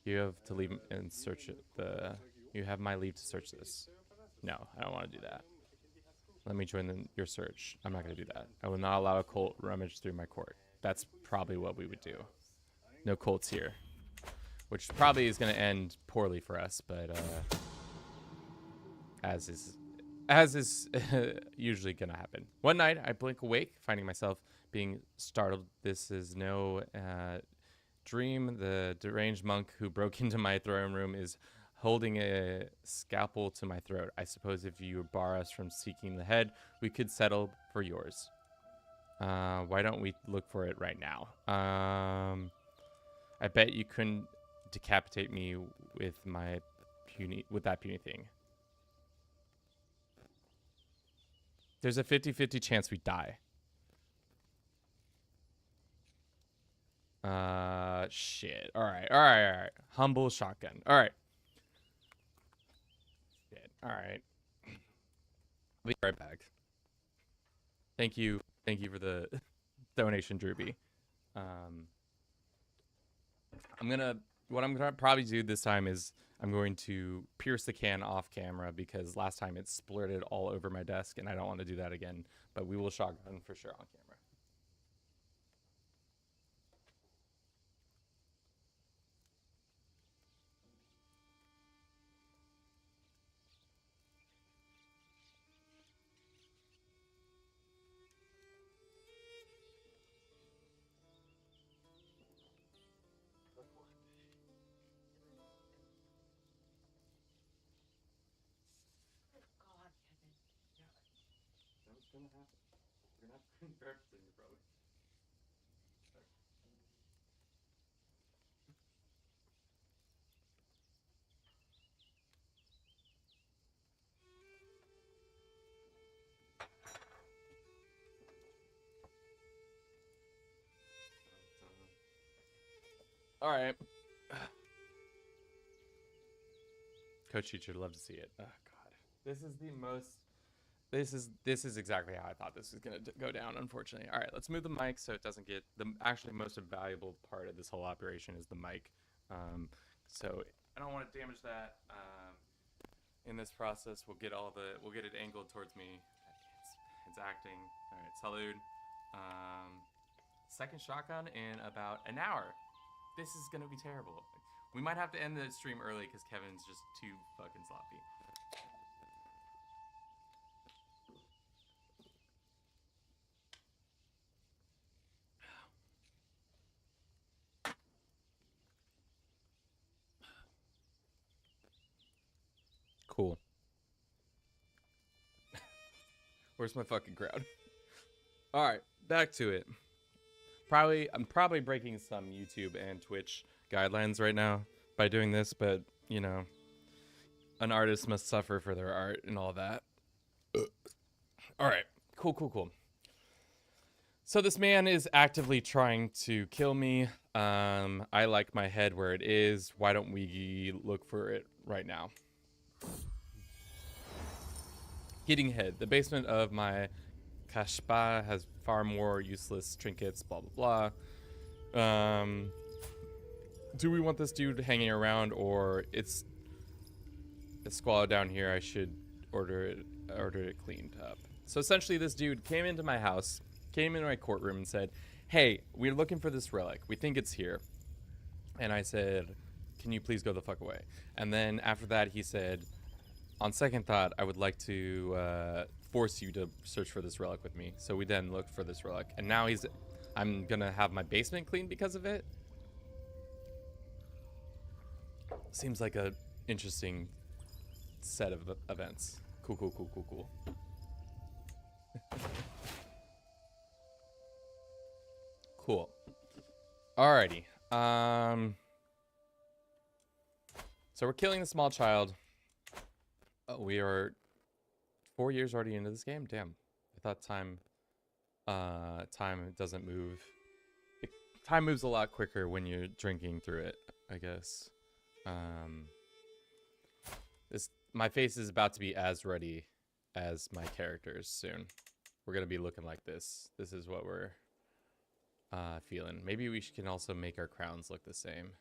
You have to leave and search it. You have my leave to search this. No, I don't want to do that. Let me join your search. I'm not going to do that. I will not allow a cult rummage through my court. That's probably what we would do. No cults here. Which probably is going to end poorly for us, but as is usually going to happen. One night, I blink awake, finding myself being startled. This is no dream. The deranged monk who broke into my throne room is holding a scalpel to my throat. I suppose if you bar us from seeking the head, we could settle for yours. Why don't we look for it right now? I bet you couldn't decapitate me with my that puny thing. There's a 50-50 chance we die. Shit. All right. Humble shotgun. All right. Shit. All right. Be right back. Thank you for the donation, Drewby. What I'm gonna probably do this time is I'm going to pierce the can off camera because last time it splurted all over my desk and I don't want to do that again. But we will shotgun for sure on camera. Gonna happen. We're gonna have to convert to you, probably. All right. Coach teacher, love to see it. Oh God, this is the most. This is exactly how I thought this was gonna go down. Unfortunately, all right. Let's move the mic so it doesn't get the actually most valuable part of this whole operation is the mic. So I don't want to damage that. In this process, we'll get it angled towards me. It's acting. All right, salud. Second shotgun in about an hour. This is gonna be terrible. We might have to end the stream early because Kevin's just too fucking sloppy. Cool. Where's my fucking crowd? All right, back to it. I'm probably breaking some YouTube and Twitch guidelines right now by doing this, but you know, an artist must suffer for their art and all that. All right, cool. So this man is actively trying to kill me. I like my head where it is. Why don't we look for it right now? Getting head. The basement of my kashpa has far more useless trinkets, blah, blah, blah. Do we want this dude hanging around, or it's squalid down here? I should order it cleaned up. So essentially this dude came into my house, came into my courtroom and said, hey, we're looking for this relic. We think it's here. And I said, can you please go the fuck away? And then after that, he said, on second thought, I would like to force you to search for this relic with me. So we then looked for this relic. And now I'm going to have my basement cleaned because of it. Seems like a interesting set of events. Cool. Cool. Alrighty. So we're killing the small child. Oh, we are 4 years already into this game. Damn. I thought time doesn't move. Time moves a lot quicker when you're drinking through it, I guess. My face is about to be as ready as my characters soon. We're gonna be looking like this. This is what we're feeling. Maybe we can also make our crowns look the same.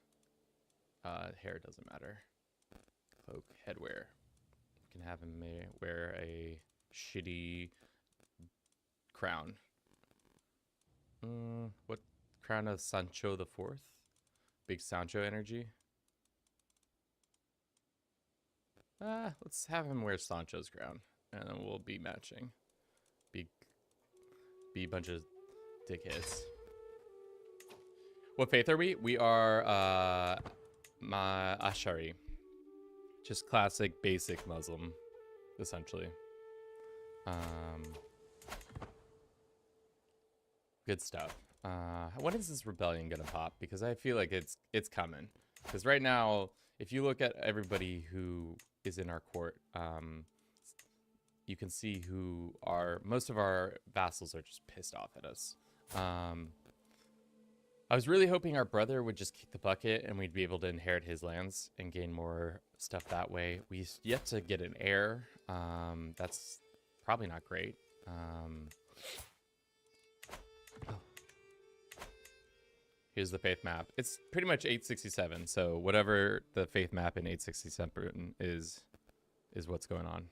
Hair doesn't matter. Cloak, headwear. We can have him wear a shitty crown. What crown of Sancho the Fourth? Big Sancho energy. Let's have him wear Sancho's crown, and then we'll be matching. Be a bunch of dickheads. What faith are we? We are Ashari. Just classic, basic Muslim, essentially. Good stuff. When is this rebellion gonna pop? Because I feel like it's coming. Because right now, if you look at everybody who is in our court, you can see who most of our vassals are just pissed off at us. I was really hoping our brother would just kick the bucket and we'd be able to inherit his lands and gain more stuff that way. We've yet to get an heir. That's probably not great. Here's the faith map. It's pretty much 867. So whatever the faith map in 867 is what's going on.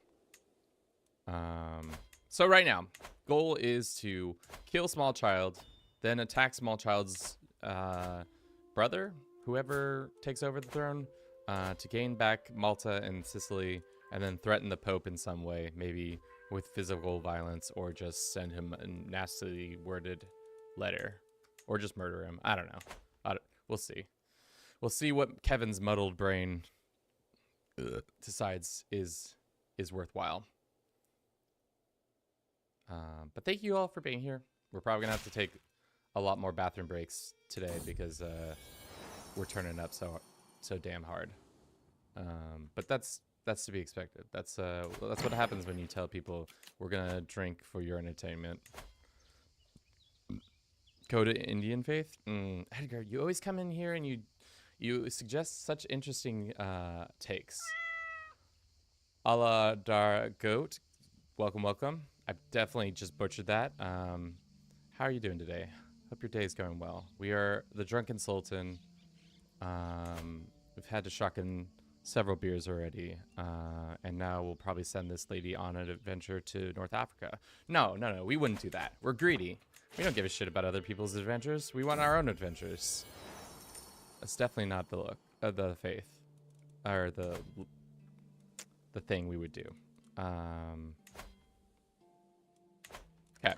So right now, goal is to kill small child, then attack small child's brother, whoever takes over the throne, to gain back Malta and Sicily, and then threaten the Pope in some way, maybe with physical violence, or just send him a nastily worded letter, or just murder him. I don't know. We'll see. We'll see what Kevin's muddled brain decides is worthwhile. But thank you all for being here. We're probably gonna have to take a lot more bathroom breaks today because we're turning up so damn hard. But that's to be expected. That's what happens when you tell people we're gonna drink for your entertainment. Go to Indian faith. Edgar, you always come in here and you suggest such interesting takes. Allah Dar Goat, welcome. I've definitely just butchered that. How are you doing today? Hope your day is going well. We are the Drunken Sultan. We've had to shotgun several beers already, and now we'll probably send this lady on an adventure to North Africa. No, we wouldn't do that. We're greedy. We don't give a shit about other people's adventures. We want our own adventures. That's definitely not the look of the faith, or the thing we would do. Okay.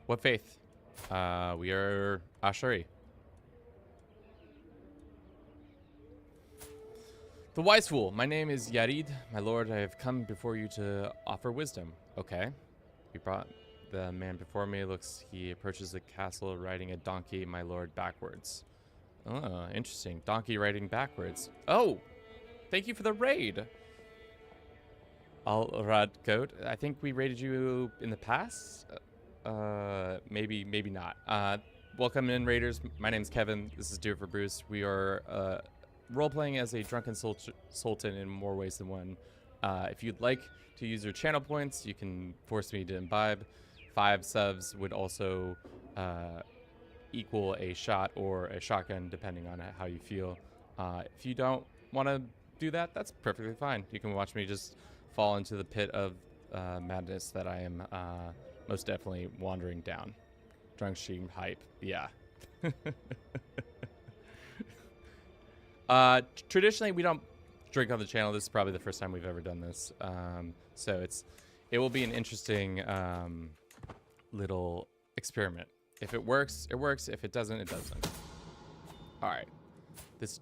What faith? We are Ashari. The wise fool. My name is Yarid. My lord, I have come before you to offer wisdom. Okay. You brought the man before me. Looks he approaches the castle riding a donkey, my lord, backwards. Oh, interesting. Donkey riding backwards. Oh! Thank you for the raid. Al-Rad Goat. I think we raided you in the past. Maybe not. Welcome in, raiders. My name's Kevin. This is Do It for Bruce. We are role-playing as a Drunken Sultan in more ways than one. If you'd like to use your channel points, you can force me to imbibe. 5 subs would also equal a shot or a shotgun, depending on how you feel. If you don't want to do that, that's perfectly fine. You can watch me just fall into the pit of madness that I am most definitely wandering down. Drunk stream hype. Yeah. Traditionally, we don't drink on the channel. This is probably the first time we've ever done this. So it will be an interesting little experiment. If it works, it works. If it doesn't, it doesn't. All right. This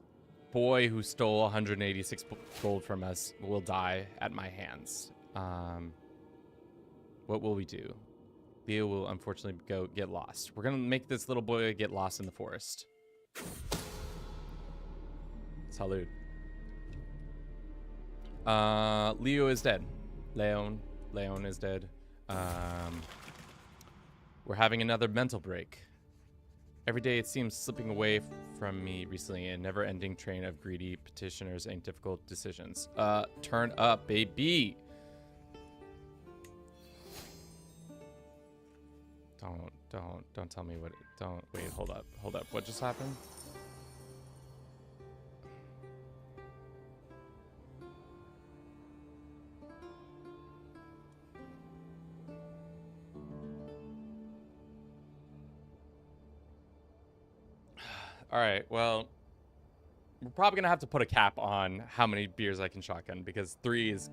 boy who stole 186 gold from us will die at my hands. What will we do? Leo will unfortunately get lost. We're gonna make this little boy get lost in the forest. Salud. Leo is dead. Leon is dead. We're having another mental break. Every day it seems slipping away from me recently, a never-ending train of greedy petitioners and difficult decisions. Turn up, baby. Don't tell me what. Wait, hold up. What just happened? All right, well, we're probably gonna have to put a cap on how many beers I can shotgun, because 3 is,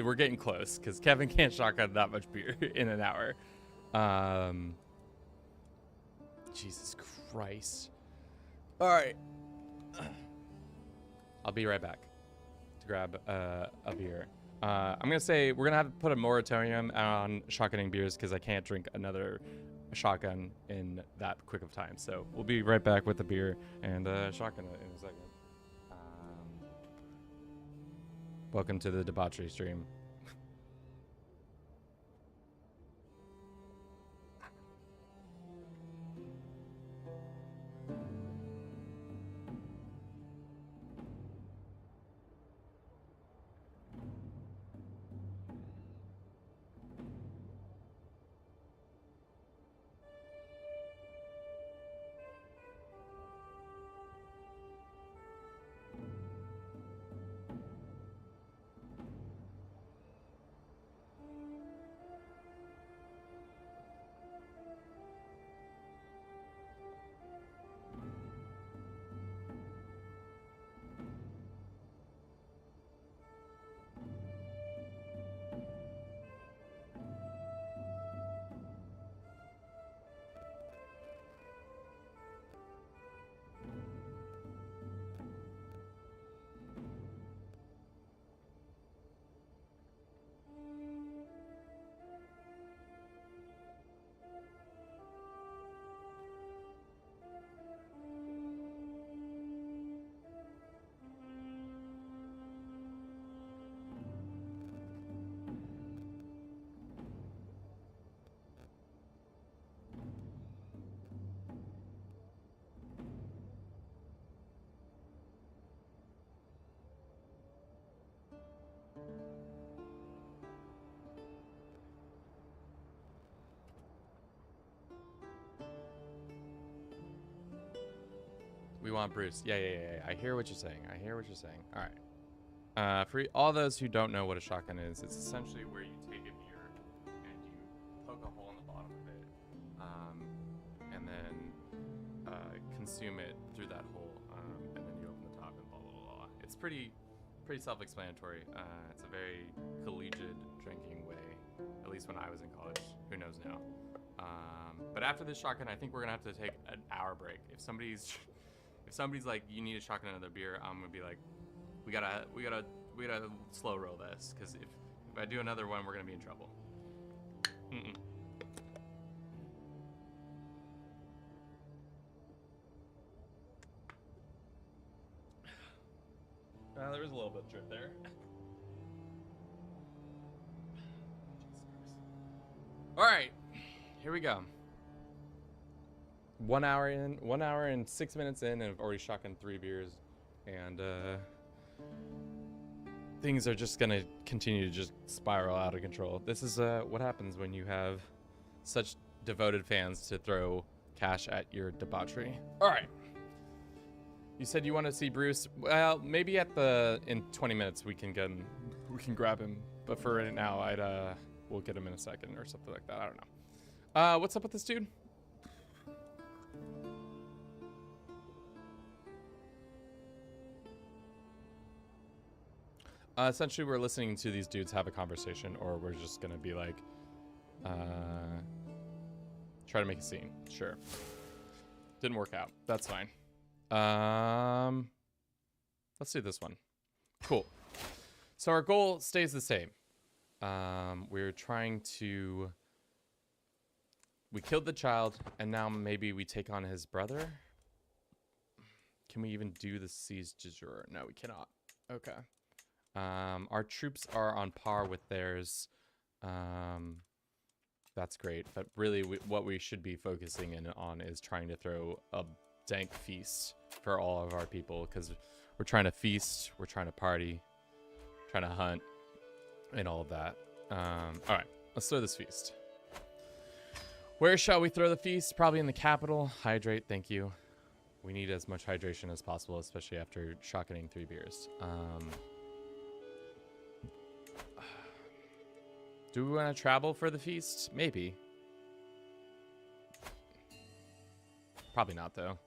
we're getting close, because Kevin can't shotgun that much beer in an hour. Jesus Christ. All right. I'll be right back to grab a beer. I'm gonna say we're gonna have to put a moratorium on shotgunning beers because I can't drink another shotgun in that quick of time. So we'll be right back with the beer and shotgun in a second. Welcome to the debauchery stream. We want Bruce. Yeah. I hear what you're saying. All right. For all those who don't know what a shotgun is, it's essentially where you take a beer and you poke a hole in the bottom of it, and then consume it through that hole, and then you open the top and blah blah blah. It's pretty self-explanatory. It's a very collegiate drinking way, at least when I was in college. Who knows now? But after this shotgun, I think we're gonna have to take an hour break. If somebody's like, you need a shotgun another beer, I'm gonna be like, we gotta slow roll this, because if I do another one, we're gonna be in trouble. There was a little bit of drip there. All right, here we go. 1 hour in, 1 hour and 6 minutes in, and I've already shotgunned 3 beers, and things are just gonna continue to just spiral out of control. This is what happens when you have such devoted fans to throw cash at your debauchery. All right. You said you want to see Bruce. Well, maybe in 20 minutes we can grab him. But for right now, we'll get him in a second or something like that. I don't know. What's up with this dude? Essentially, we're listening to these dudes have a conversation, or we're just gonna be like, try to make a scene. Sure. Didn't work out. That's fine. Let's do this one. Cool. So our goal stays the same. We're trying to... We killed the child, and now maybe we take on his brother? Can we even do the siege du jour? No, we cannot. Okay. Our troops are on par with theirs. That's great. But really, what we should be focusing in on is trying to throw a dank feast for all of our people, because we're trying to feast, we're trying to party, trying to hunt, and all of that. All right, let's throw this feast. Where shall we throw the feast? Probably in the capital. Hydrate, thank you. We need as much hydration as possible, especially after shotgunning 3 beers. Do we want to travel for the feast? Maybe. Probably not, though.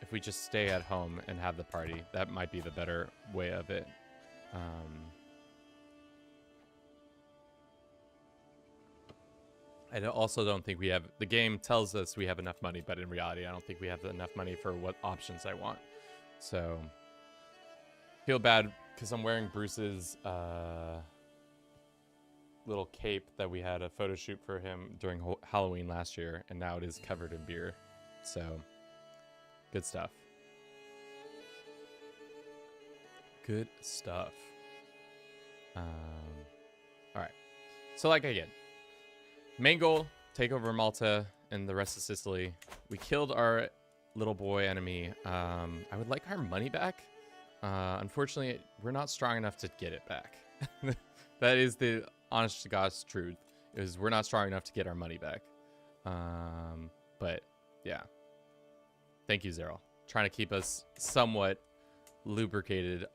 If we just stay at home and have the party, that might be the better way of it. I also don't think we have... The game tells us we have enough money, but in reality, I don't think we have enough money for what options I want. So... Feel bad because I'm wearing Bruce's little cape that we had a photo shoot for him during Halloween last year, and now it is covered in beer. So, good stuff. Good stuff. All right. So, like again, main goal: take over Malta and the rest of Sicily. We killed our little boy enemy. I would like our money back. Unfortunately, we're not strong enough to get it back. That is the honest to God's truth. Is we're not strong enough to get our money back. But yeah. Thank you, Zeril. Trying to keep us somewhat lubricated.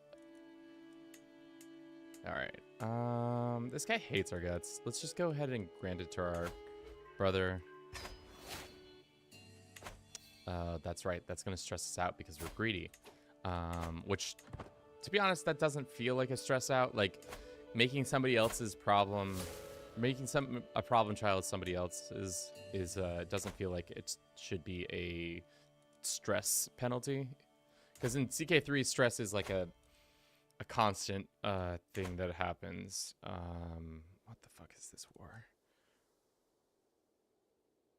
All right. This guy hates our guts. Let's just go ahead and grant it to our brother. That's right. That's going to stress us out because we're greedy. Which, to be honest, that doesn't feel like a stress out. Like, making somebody else's problem, making a problem child of somebody else's doesn't feel like it should be a stress penalty. Because in CK3, stress is like a constant thing that happens. What the fuck is this war?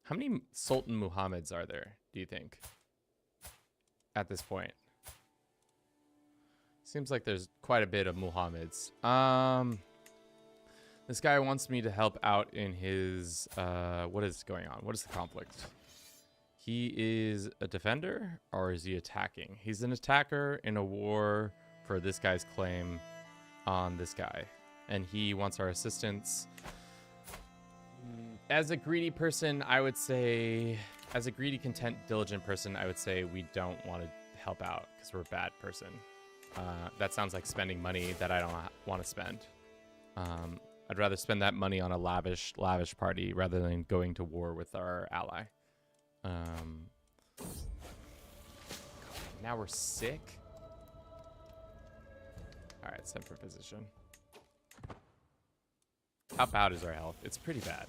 How many Sultan Muhammads are there, do you think, at this point? Seems like there's quite a bit of Muhammads. This guy wants me to help out in his... what is going on? What is the conflict? He is a defender, or is he attacking? He's an attacker in a war for this guy's claim on this guy. And he wants our assistance. As a greedy person, I would say... As a greedy, content, diligent person, I would say we don't want to help out because we're a bad person. That sounds like spending money that I don't want to spend. I'd rather spend that money on a lavish party rather than going to war with our ally. Now we're sick. All right, set for position. How bad is our health? It's pretty bad.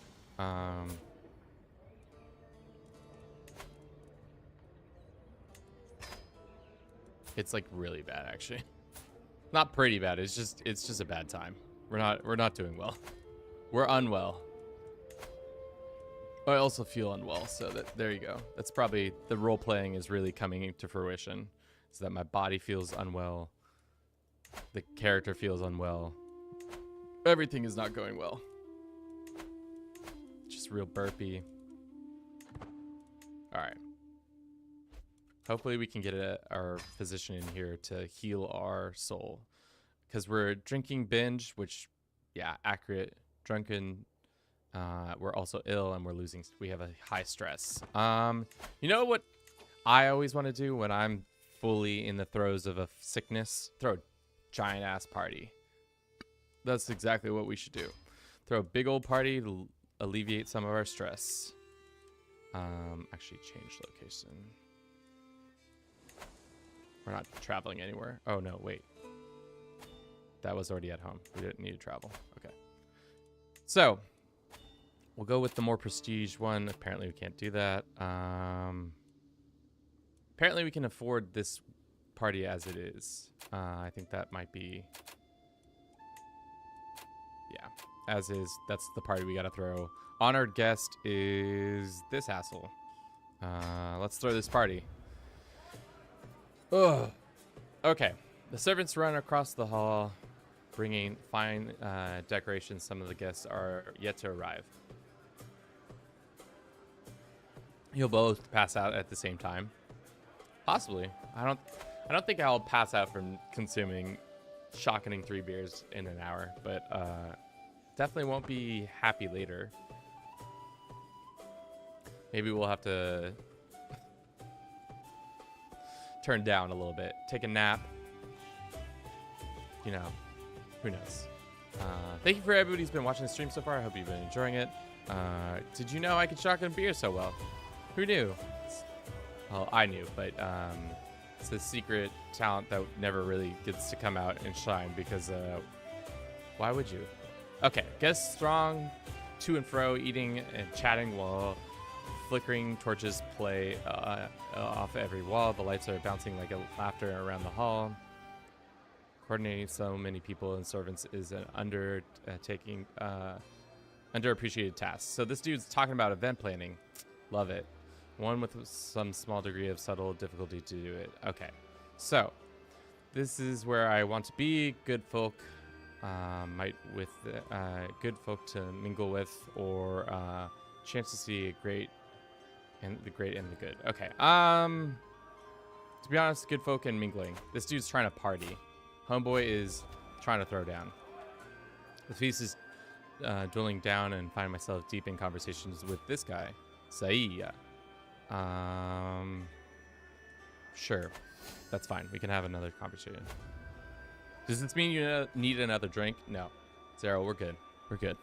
It's like really bad, actually. Not pretty bad. It's just a bad time. We're not doing well. We're unwell. I also feel unwell, so there you go. That's probably the role playing is really coming to fruition. So that my body feels unwell. The character feels unwell. Everything is not going well. Just real burpy. All right. Hopefully we can get our physician in here to heal our soul. Because we're drinking binge, which, yeah, accurate. Drunken. We're also ill and we're losing. We have a high stress. You know what I always want to do when I'm fully in the throes of a sickness? Throw a giant ass party. That's exactly what we should do. Throw a big old party to alleviate some of our stress. Actually change location. We're not traveling anywhere. Oh, no, wait. That was already at home. We didn't need to travel. Okay. So, we'll go with the more prestige one. Apparently, we can't do that. Apparently, we can afford this party as it is. I think that might be... Yeah, as is. That's the party we got to throw. Honored guest is this asshole. Let's throw this party. Ugh. Okay. The servants run across the hall, bringing fine decorations. Some of the guests are yet to arrive. You'll both pass out at the same time. Possibly. I don't think I'll pass out from consuming shocking 3 beers in an hour, but definitely won't be happy later. Maybe we'll have to turn down a little bit, take a nap. You know, who knows? Thank you for everybody who's been watching the stream so far. I hope you've been enjoying it. Did you know I could shotgun beer so well? Who knew? Well, I knew, but it's a secret talent that never really gets to come out and shine because why would you? Okay, guests strong, to and fro, eating and chatting while flickering torches play off every wall. The lights are bouncing like a laughter around the hall. Coordinating so many people and servants is an underappreciated task. So this dude's talking about event planning. Love it. One with some small degree of subtle difficulty to do it. Okay, so this is where I want to be. Good folk, good folk to mingle with, or chance to see a great and the great and the good. Okay. To be honest, good folk and mingling. This dude's trying to party. Homeboy is trying to throw down. The feast is dwindling down, and find myself deep in conversations with this guy, Saiya. Sure, that's fine. We can have another conversation. Does this mean you need another drink? No, Zero, we're good. We're good.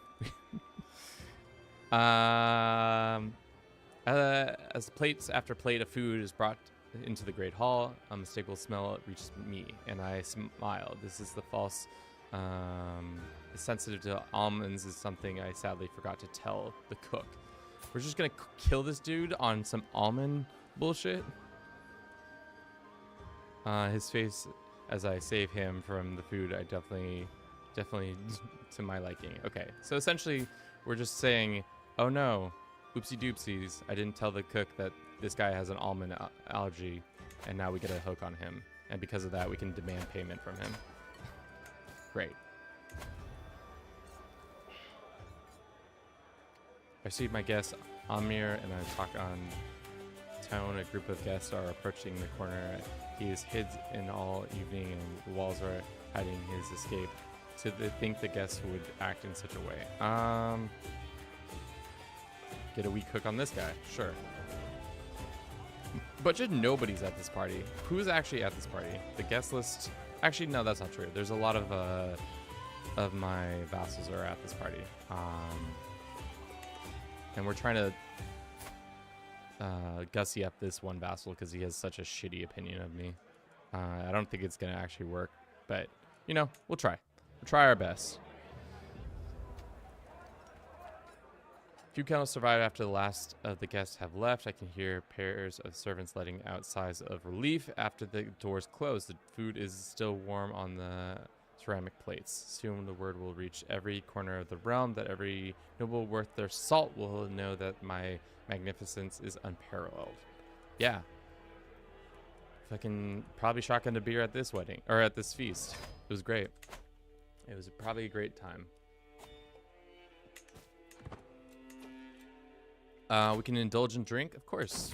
As plates after plate of food is brought into the great hall, a unmistakable smell reaches me, and I smile. This is the false. Sensitive to almonds is something I sadly forgot to tell the cook. We're just gonna kill this dude on some almond bullshit. His face as I save him from the food, I definitely to my liking. Okay, so essentially we're just saying, oh no, oopsie doopsies, I didn't tell the cook that this guy has an almond allergy, and now we get a hook on him, and because of that we can demand payment from him. Great. I receive my guest Amir, and I talk on tone. A group of guests are approaching the corner. He is hid in all evening, and the walls are hiding his escape. So they think the guests would act in such a way. Get a weak hook on this guy, sure. But just nobody's at this party. Who's actually at this party? The guest list. Actually, no, that's not true. There's a lot of my vassals are at this party. And we're trying to gussy up this one vassal because he has such a shitty opinion of me. I don't think it's going to actually work, but, you know, we'll try. We'll try our best. Few kennels survive after the last of the guests have left. I can hear pairs of servants letting out sighs of relief after the doors close. The food is still warm on the ceramic plates. Soon the word will reach every corner of the realm that every noble worth their salt will know that my magnificence is unparalleled. Yeah. Fucking probably shotgunned a beer at this wedding, or at this feast. It was great. It was probably a great time. We can indulge in drink, of course.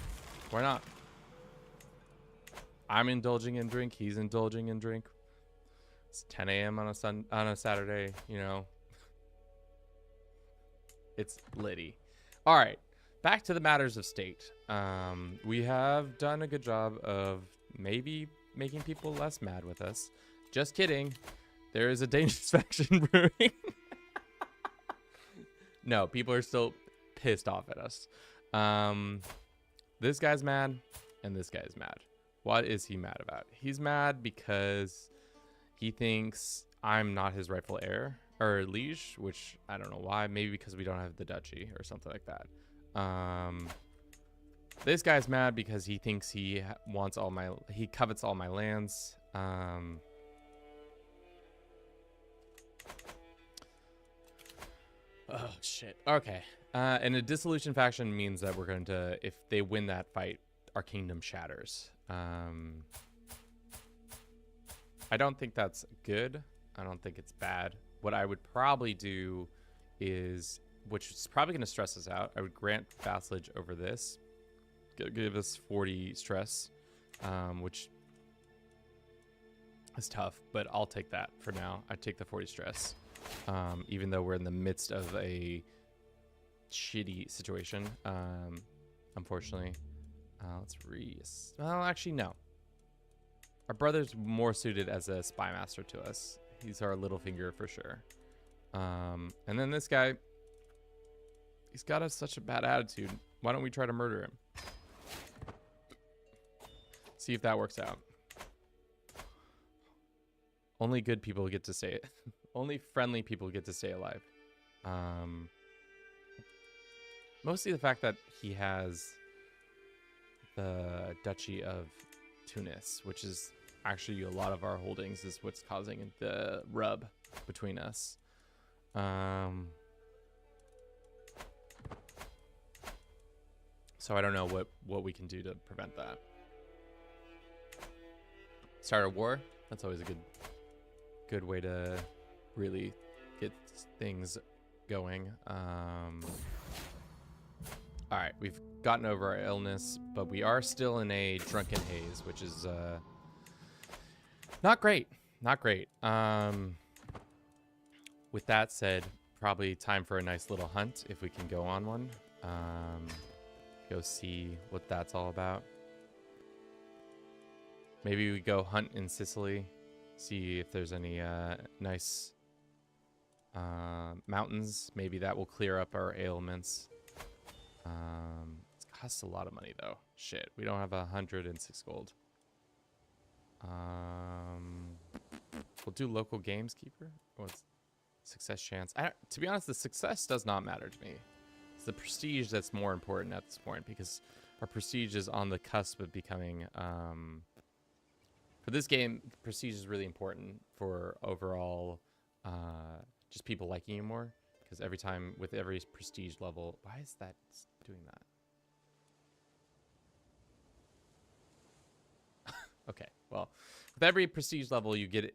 Why not? I'm indulging in drink. He's indulging in drink. It's 10 a.m. on a Saturday. You know, it's litty. All right, back to the matters of state. We have done a good job of maybe making people less mad with us. Just kidding. There is a dangerous faction brewing. No, people are still pissed off at us. This guy's mad and this guy's mad. What is he mad about? He's mad because he thinks I'm not his rightful heir or liege, which I don't know why. Maybe because we don't have the duchy or something like that. This guy's mad because he thinks he covets all my lands. Oh shit. Okay. And a dissolution faction means that we're going to, if they win that fight, our kingdom shatters. I don't think that's good. I don't think it's bad. What I would probably do is, which is probably going to stress us out, I would grant vassalage over this. Give us 40 stress, which is tough, but I'll take that for now. I take the 40 stress, even though we're in the midst of a shitty situation, unfortunately. Well, actually, no. Our brother's more suited as a spy master to us. He's our little finger for sure. And then this guy, he's got such a bad attitude. Why don't we try to murder him? See if that works out. Only good people get to stay it. Only friendly people get to stay alive. Mostly the fact that he has the Duchy of Tunis, which is, actually a lot of our holdings is what's causing the rub between us. So I don't know what we can do to prevent that. Start a war? That's always a good way to really get things going. All right, we've gotten over our illness, but we are still in a drunken haze, which is not great. Not great. With that said, probably time for a nice little hunt if we can go on one. Go see what that's all about. Maybe we go hunt in Sicily, see if there's any nice mountains. Maybe that will clear up our ailments. It costs a lot of money though. Shit, we don't have 106 gold. We'll do local gameskeeper. What's success chance? To be honest, the success does not matter to me. It's the prestige that's more important at this point, because our prestige is on the cusp of becoming. For this game, prestige is really important for overall, just people liking you more. Because every time, with every prestige level, why is that doing that? Okay, well, with every prestige level you get,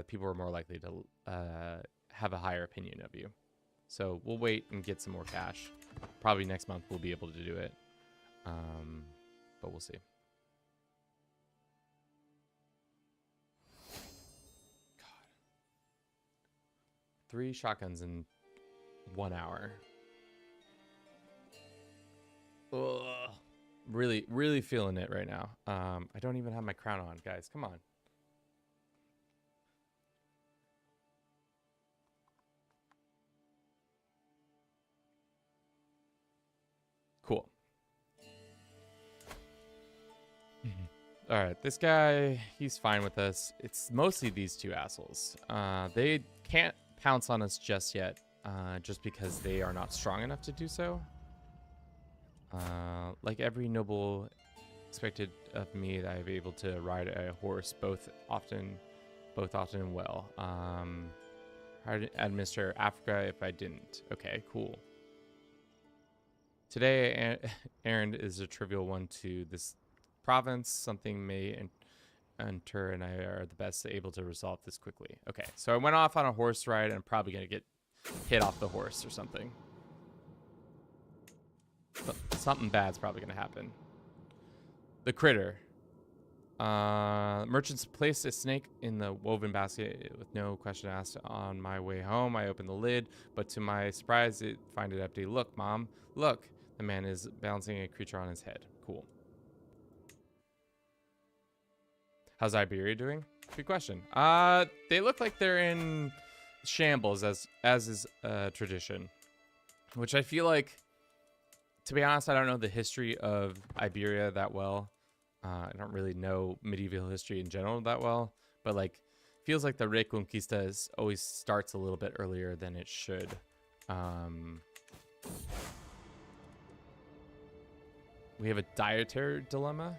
people are more likely to have a higher opinion of you. So we'll wait and get some more cash. Probably next month we'll be able to do it, but we'll see. God, 3 shotguns in 1 hour. Ugh. Really feeling it right now. I don't even have my crown on, guys. Come on. Cool. All right, this guy, he's fine with us. It's mostly these two assholes. They can't pounce on us just yet, just because they are not strong enough to do so. Like every noble expected of me, that I be able to ride a horse both often and well. How to administer Africa if I didn't? Okay, cool. Today, errand is a trivial one to this province. Something may enter, and I are the best able to resolve this quickly. Okay, so I went off on a horse ride, and I'm probably gonna get hit off the horse or something. Something bad's probably gonna happen. The critter. Merchants placed a snake in the woven basket with no question asked. On my way home, I opened the lid, but to my surprise, find it empty. Look, Mom, look. The man is balancing a creature on his head. Cool. How's Iberia doing? Good question. They look like they're in shambles, as is tradition, which I feel like, to be honest, I don't know the history of Iberia that well. I don't really know medieval history in general that well, but like, feels like the Reconquista always starts a little bit earlier than it should. We have a dietary dilemma.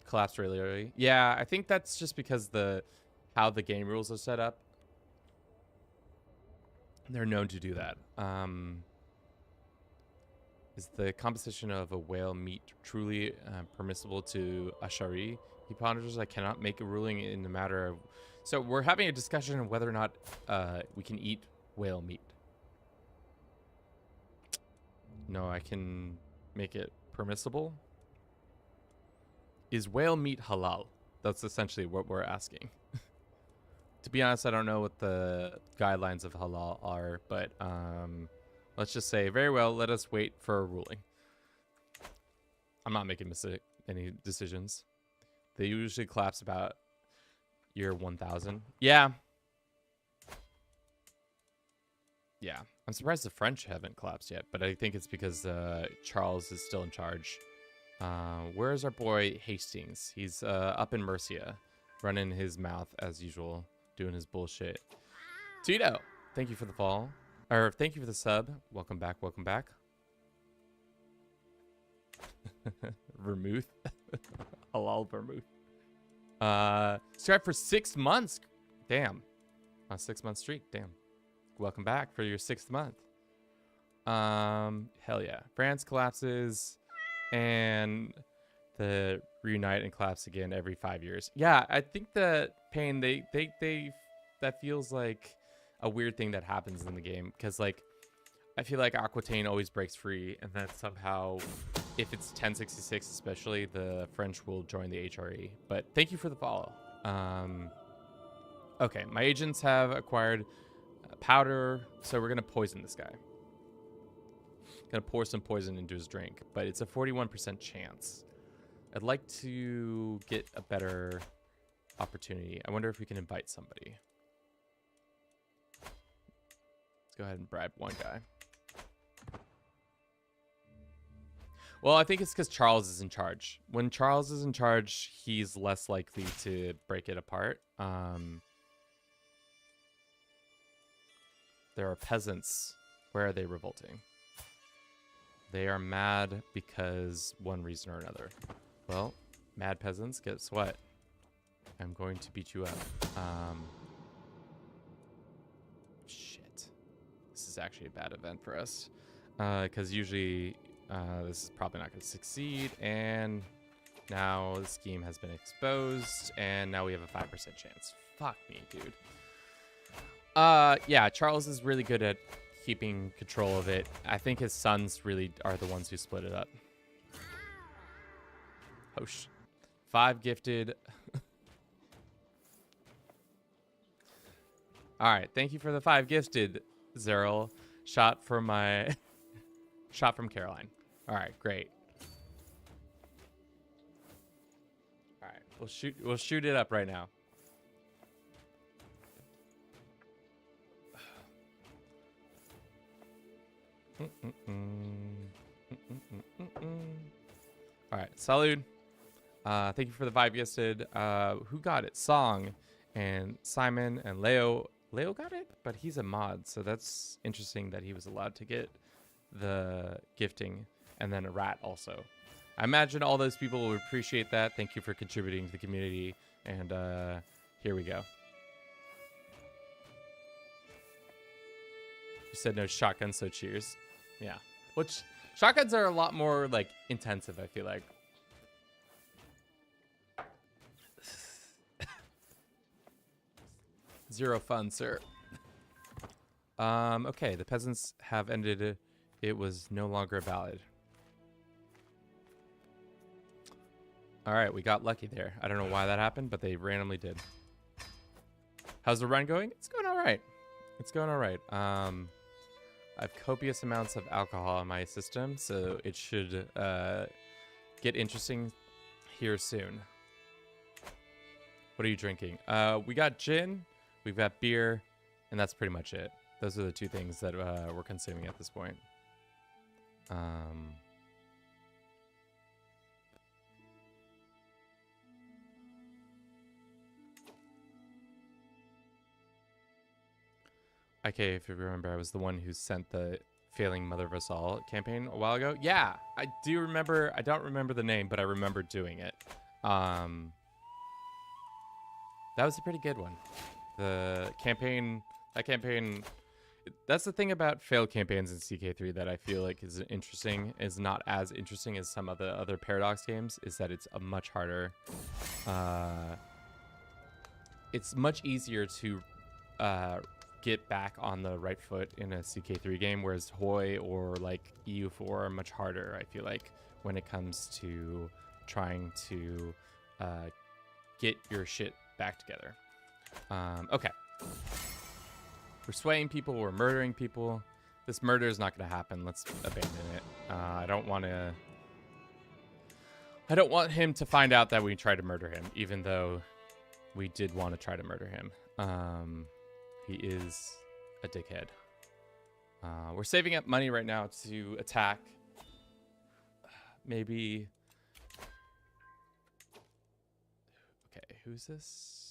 Collapsed really early. Yeah, I think that's just because how the game rules are set up. They're known to do that. Is the composition of a whale meat truly permissible to Ashari? He ponders. I cannot make a ruling in the matter of... So we're having a discussion of whether or not we can eat whale meat. No, I can make it permissible. Is whale meat halal? That's essentially what we're asking. To be honest, I don't know what the guidelines of halal are, but let's just say, very well, let us wait for a ruling. I'm not making any decisions. They usually collapse about year 1000. Yeah. Yeah. I'm surprised the French haven't collapsed yet, but I think it's because Charles is still in charge. Where's our boy Hastings? He's up in Mercia, running his mouth as usual, doing his bullshit. Tito, thank you for the follow. Or thank you for the sub. Welcome back. Welcome back. Vermouth. Halal vermouth. Strive for 6 months. Damn. On a 6-month streak. Damn. Welcome back for your 6th month. Hell yeah. France collapses and the reunite and collapse again every 5 years. Yeah, I think that Pain, they that feels like a weird thing that happens in the game, because like I feel like Aquitaine always breaks free, and then somehow, if it's 1066 especially, the French will join the HRE. But thank you for the follow. Okay, my agents have acquired powder, so we're gonna poison this guy. Gonna pour some poison into his drink, but it's a 41% chance. I'd like to get a better opportunity. I wonder if we can invite somebody. Let's go ahead and bribe one guy. Well, I think it's because Charles is in charge. When Charles is in charge, he's less likely to break it apart. There are peasants. Where are they revolting? They are mad because one reason or another. Well, mad peasants, guess what? I'm going to beat you up. Shit. This is actually a bad event for us. Because usually this is probably not going to succeed. And now the scheme has been exposed. And now we have a 5% chance. Fuck me, dude. Yeah, Charles is really good at keeping control of it. I think his sons really are the ones who split it up. Oh, 5 gifted. All right, thank you for the 5 gifted, Zeril. Shot from Caroline. All right, great. All right, we'll shoot it up right now. All right, salud. Thank you for the 5 gifted. Who got it? Song and Simon and Leo. Leo got it, but he's a mod, so that's interesting that he was allowed to get the gifting, and then a rat also. I imagine all those people will appreciate that. Thank you for contributing to the community, and here we go. You said no shotgun, so cheers. Yeah, which shotguns are a lot more like intensive, I feel like. Zero fun, sir. Okay, the peasants have ended it. It was no longer valid. All right, we got lucky there. I don't know why that happened, but they randomly did. How's the run going? It's going all right. It's going all right. I have copious amounts of alcohol in my system, so it should get interesting here soon. What are you drinking? We got gin, we've got beer, and that's pretty much it. Those are the 2 things that we're consuming at this point. Okay, if you remember, I was the one who sent the Failing Mother of Us All campaign a while ago. Yeah, I do remember. I don't remember the name, but I remember doing it. That was a pretty good one. The campaign, that's the thing about failed campaigns in CK3 that I feel like is interesting, is not as interesting as some of the other Paradox games, is that it's a much harder, it's much easier to get back on the right foot in a CK3 game, whereas Hoi or like EU4 are much harder, I feel like, when it comes to trying to get your shit back together. Okay. We're swaying people, we're murdering people. This murder is not going to happen. Let's abandon it. I don't want him to find out that we tried to murder him, even though we did want to try to murder him. He is a dickhead. We're saving up money right now to attack. Maybe. Okay, who's this?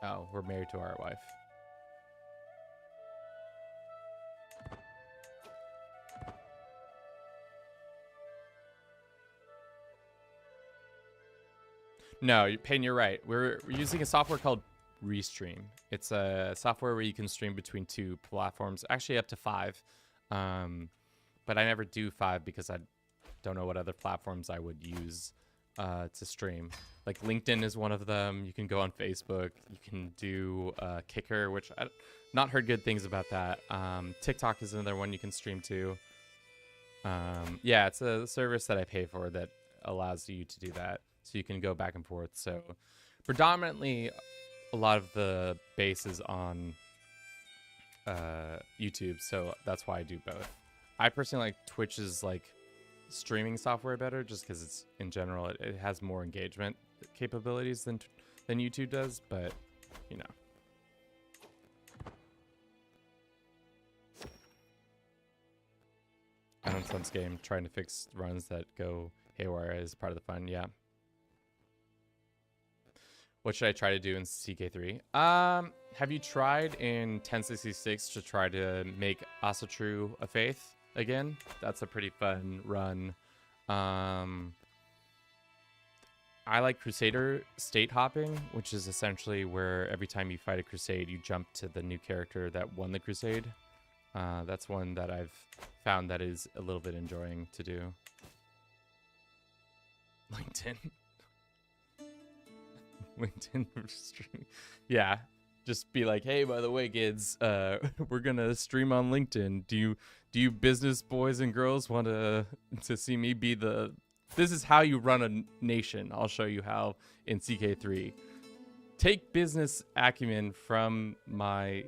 Oh, we're married to our wife. No, Payne, you're right. We're using a software called Restream. It's a software where you can stream between 2 platforms, actually up to 5. But I never do 5 because I don't know what other platforms I would use to stream. Like LinkedIn is one of them. You can go on Facebook. You can do Kicker, which I've not heard good things about that. TikTok is another one you can stream to. Yeah, it's a service that I pay for that allows you to do that. So you can go back and forth. So predominantly a lot of the base is on YouTube. So that's why I do both. I personally like Twitch's like streaming software better just because it's in general it has more engagement capabilities than YouTube does, but you know. Sun's game trying to fix runs that go haywire is part of the fun. Yeah. What should I try to do in CK3? Have you tried in 1066 to try to make Asatru a faith again? That's a pretty fun run. I like Crusader state hopping, which is essentially where every time you fight a crusade, you jump to the new character that won the crusade. That's one that I've found that is a little bit enjoying to do. LinkedIn. LinkedIn stream. Yeah. Just be like, hey, by the way, kids, we're gonna stream on LinkedIn. Do you business boys and girls want to see me be the... This is how you run a nation. I'll show you how in CK3. Take business acumen from my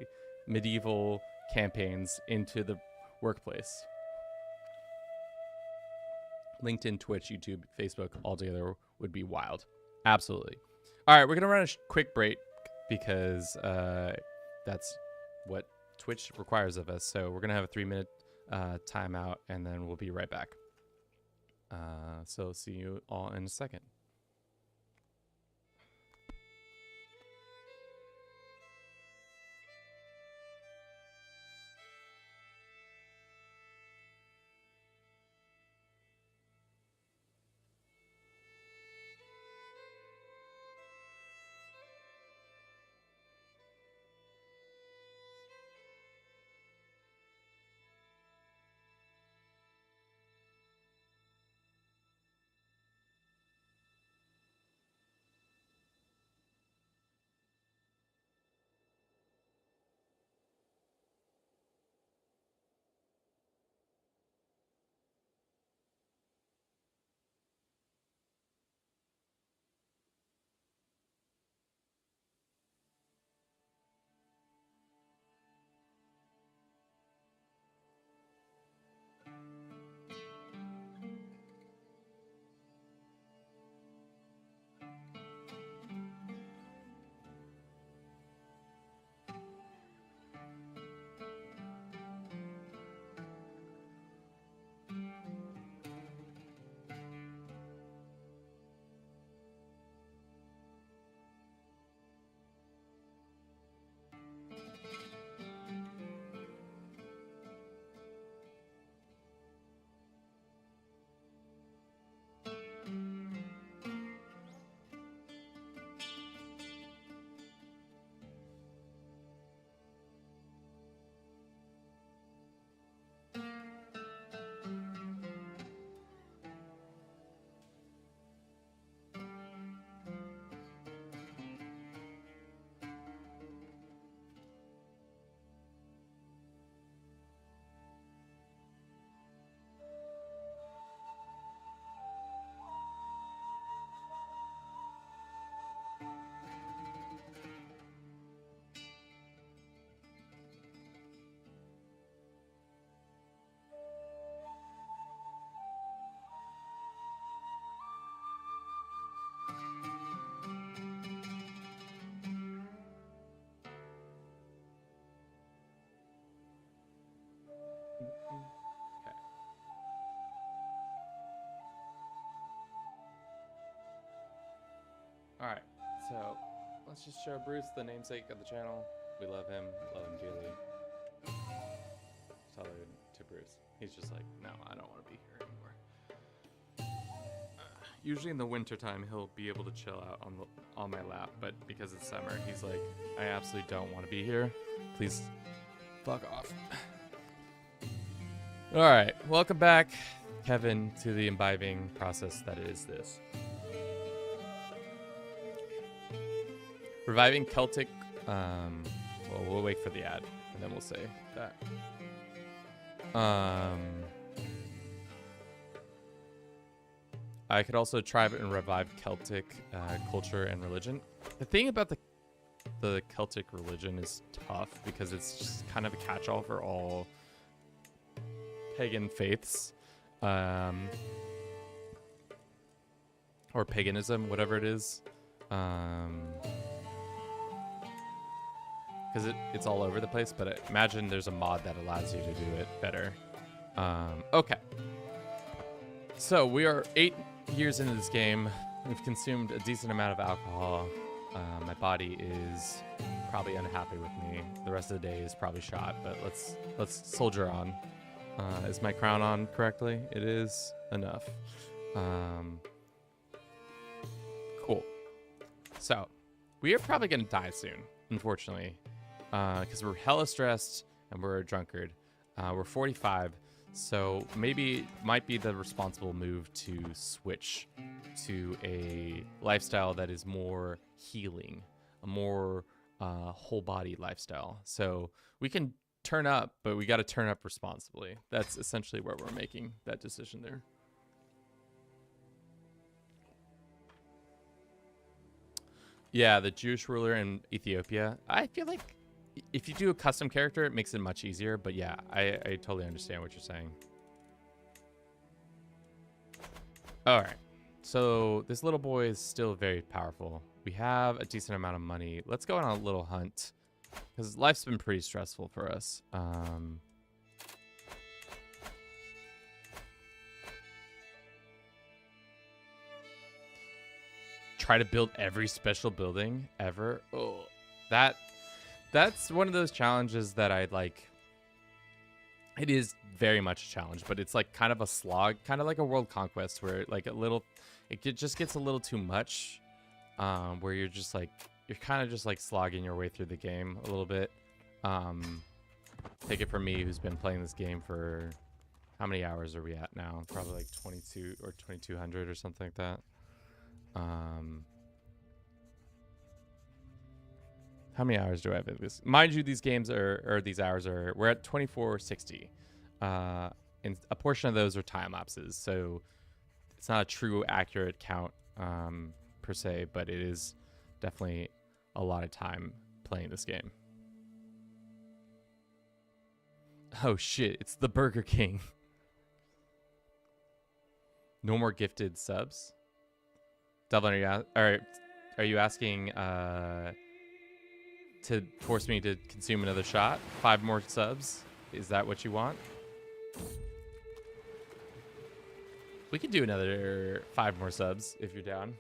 medieval campaigns into the workplace. LinkedIn, Twitch, YouTube, Facebook, all together would be wild. Absolutely. All right, we're going to run a quick break because that's what Twitch requires of us. So we're going to have a 3-minute timeout, and then we'll be right back. So see you all in a second. All right, so let's just show Bruce the namesake of the channel. We love him dearly. Tell it to Bruce. He's just like, no, I don't want to be here anymore. Usually in the wintertime, he'll be able to chill out on my lap, but because it's summer, he's like, I absolutely don't want to be here. Please fuck off. All right, welcome back, Kevin, to the imbibing process that is this. Reviving Celtic, well, we'll wait for the ad, and then we'll say that. I could also try and revive Celtic culture and religion. The thing about the Celtic religion is tough because it's just kind of a catch-all for all pagan faiths, or paganism, whatever it is, because it's all over the place. But I imagine there's a mod that allows you to do it better. Okay, so we are 8 years into this game. We've consumed a decent amount of alcohol. My body is probably unhappy with me. The rest of the day is probably shot, but let's soldier on. Is my crown on correctly? It is enough. Cool. So we are probably gonna die soon, unfortunately, because we're hella stressed and we're a drunkard. We're 45. So maybe might be the responsible move to switch to a lifestyle that is more healing, a more whole body lifestyle. So we can turn up, but we got to turn up responsibly. That's essentially where we're making that decision there. Yeah, the Jewish ruler in Ethiopia. I feel like if you do a custom character, it makes it much easier. But yeah, I totally understand what you're saying. All right. So this little boy is still very powerful. We have a decent amount of money. Let's go on a little hunt because life's been pretty stressful for us. Try to build every special building ever. Oh, that's one of those challenges that I like. It is very much a challenge, but it's like kind of a slog, kind of like a world conquest where like it just gets a little too much, where you're kind of just like slogging your way through the game a little bit. Take it from me, who's been playing this game for, how many hours are we at now? Probably like 22 or 2200 or something like that. How many hours do I have in this? Mind you, these games or these hours we're at 2460. And a portion of those are time lapses. So it's not a true accurate count per se, but it is definitely a lot of time playing this game. Oh shit, it's the Burger King. No more gifted subs. Devlin, are you asking to force me to consume another shot? 5 more subs? Is that what you want? We could do another 5 more subs if you're down.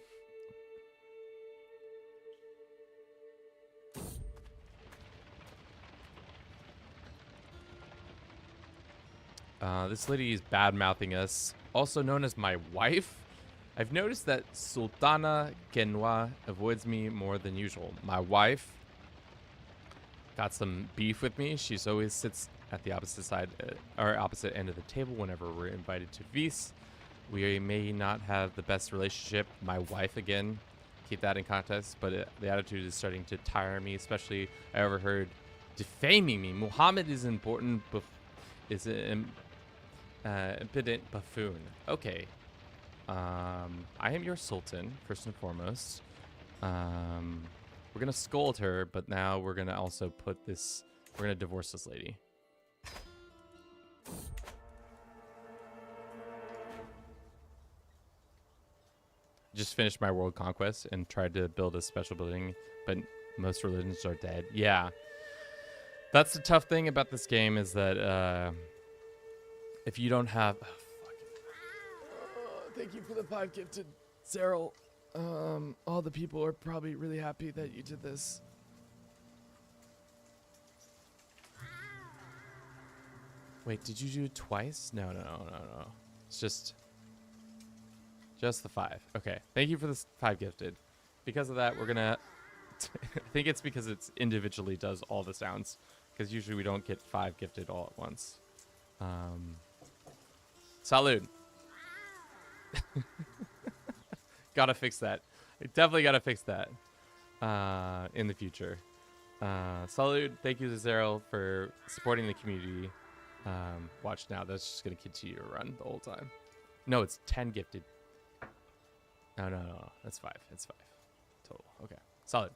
This lady is bad-mouthing us, also known as my wife. I've noticed that Sultana Genwa avoids me more than usual. My wife got some beef with me. She's always sits at the opposite side or opposite end of the table whenever we're invited to feasts. We may not have the best relationship. My wife, again, keep that in context, but the attitude is starting to tire me, especially I overheard defaming me. Muhammad is important, is an impudent buffoon. Okay. I am your sultan, first and foremost. We're going to scold her, but now we're going to also we're going to divorce this lady. Just finished my world conquest and tried to build a special building, but most religions are dead. Yeah. That's the tough thing about this game is that if you don't have... thank you for the 5 gifted, Cyril. All the people are probably really happy that you did this. Wait, did you do it twice? No. It's just Just the 5. Okay. Thank you for this 5 gifted. Because of that, we're gonna. I think it's because it's individually does all the sounds. Because usually we don't get 5 gifted all at once. Salud. Gotta fix that. I definitely gotta fix that in the future. Salud. Thank you to Zero for supporting the community. Watch now. That's just gonna continue to run the whole time. No, it's 10 gifted. No. That's 5. It's 5 total. Okay. Solid.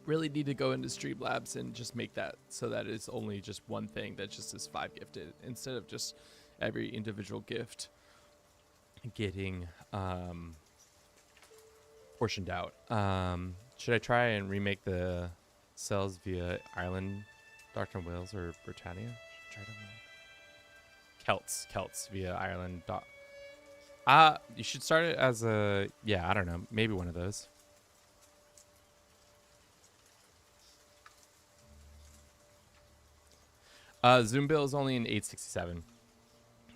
Really need to go into Streamlabs and just make that so that it's only just one thing that just is 5 gifted instead of just every individual gift getting portioned out. Should I try and remake the cells via Ireland, Dr. Wales, or Britannia? Should I try to Celts via Ireland. You should start it as a, yeah, I don't know, maybe one of those. Zoom bill is only in 867.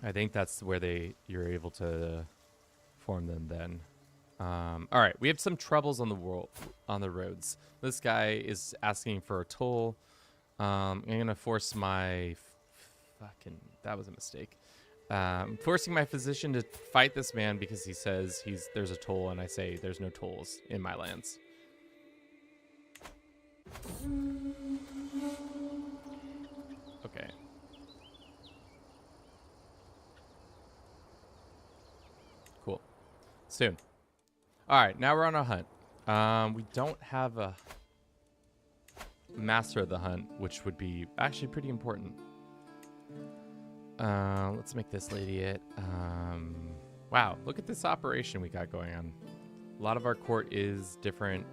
I think that's where you're able to form them then. All right, we have some troubles on the roads. This guy is asking for a toll. I'm gonna force my that was a mistake. Forcing my physician to fight this man because he says there's a toll, and I say there's no tolls in my lands. Okay. Cool. Soon. All right, now we're on a hunt. We don't have a master of the hunt, which would be actually pretty important. Let's make this lady it. Wow, look at this operation we got going on. A lot of our court is different.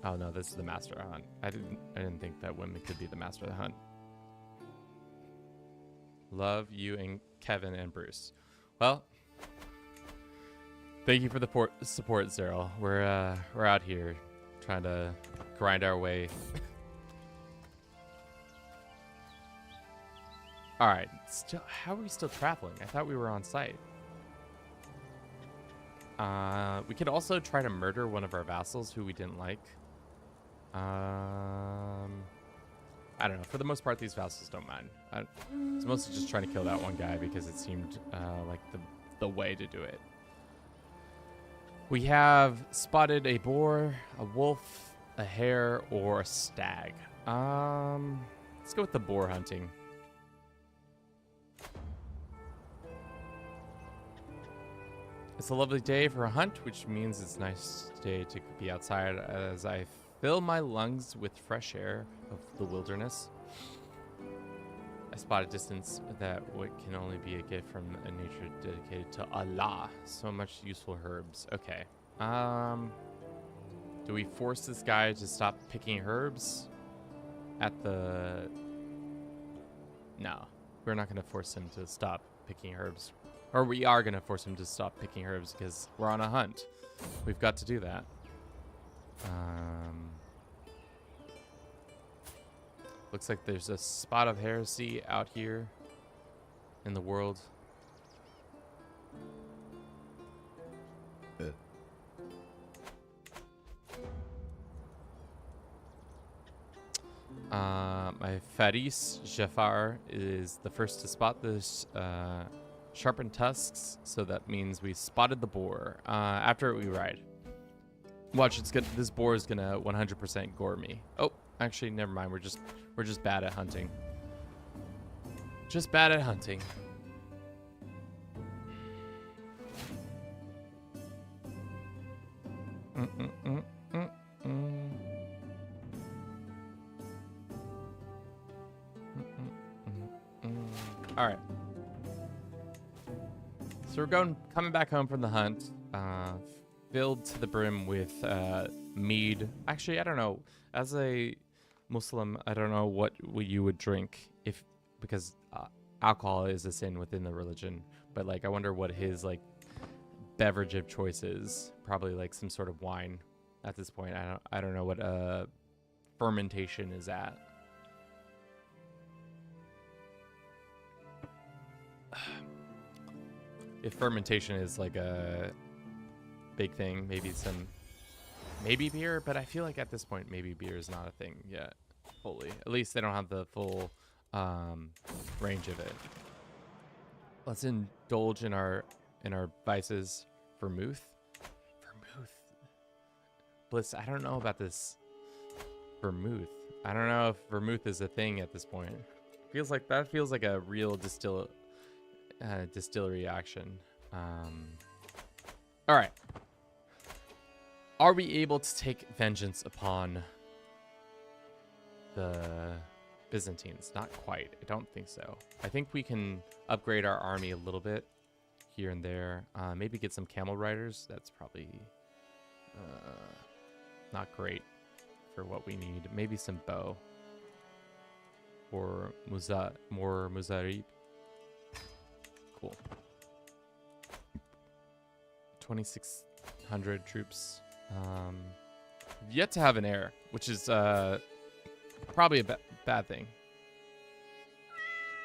Oh no, this is the master of the hunt. I didn't think that women could be the master of the hunt. Love you and Kevin and Bruce. Well, thank you for the support, Zero. We're out here trying to grind our way. All right, how are we still traveling? I thought we were on site. We could also try to murder one of our vassals who we didn't like. I don't know. For the most part, these vassals don't mind. I was mostly just trying to kill that one guy because it seemed like the way to do it. We have spotted a boar, a wolf, a hare, or a stag. Let's go with the boar hunting. It's a lovely day for a hunt, which means it's a nice day to be outside as I fill my lungs with fresh air of the wilderness. I spot a distance that what can only be a gift from a nature dedicated to Allah. So much useful herbs. Okay. Do we force this guy to stop picking herbs at the... No, we're not going to force him to stop picking herbs. Or we are going to force him to stop picking herbs because we're on a hunt. We've got to do that. Looks like there's a spot of heresy out here in the world. My Faris Jafar is the first to spot this sharpened tusks, so that means we spotted the boar. After we ride. Watch, it's good. This boar is gonna 100% gore me. Oh, actually, never mind. We're just bad at hunting. Just bad at hunting. All right. So we're coming back home from the hunt, filled to the brim with mead. Actually, I don't know. As a Muslim, I don't know what you would drink because alcohol is a sin within the religion. But like, I wonder what his like beverage of choice is. Probably like some sort of wine at this point. I don't know what fermentation is at. if fermentation is like a big thing, maybe beer, but I feel like at this point maybe beer is not a thing yet fully. At least they don't have the full range of it. Let's indulge in our vices. Vermouth. Bliss, I don't know about this vermouth. I don't know if vermouth is a thing at this point. Feels like a real distillery action. All right. Are we able to take vengeance upon the Byzantines? Not quite. I don't think so. I think we can upgrade our army a little bit here and there. Maybe get some camel riders. That's probably not great for what we need. Maybe some bow or more muzarib. Cool. 2,600 troops. Yet to have an heir, which is probably a bad thing.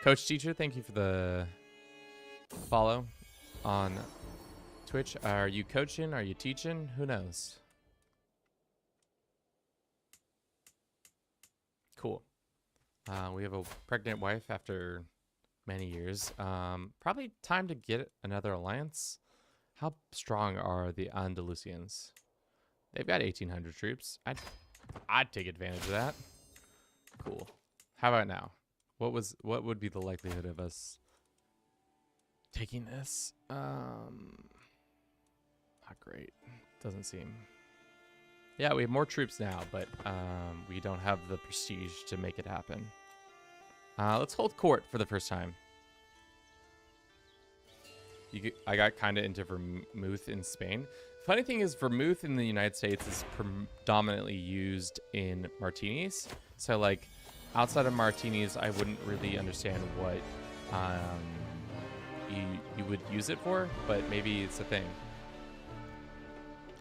Coach Teacher, thank you for the follow on Twitch. Are you coaching? Are you teaching? Who knows? Cool. We have a pregnant wife after many years. Probably time to get another alliance. How strong are the Andalusians? They've got 1,800 troops. I'd take advantage of that. Cool. How about now? What would be the likelihood of us taking this? Not great. Doesn't seem. Yeah, we have more troops now, but we don't have the prestige to make it happen. Let's hold court for the first time. I got kind of into vermouth in Spain. Funny thing is, vermouth in the United States is predominantly used in martinis. So, like, outside of martinis, I wouldn't really understand what you would use it for, but maybe it's a thing.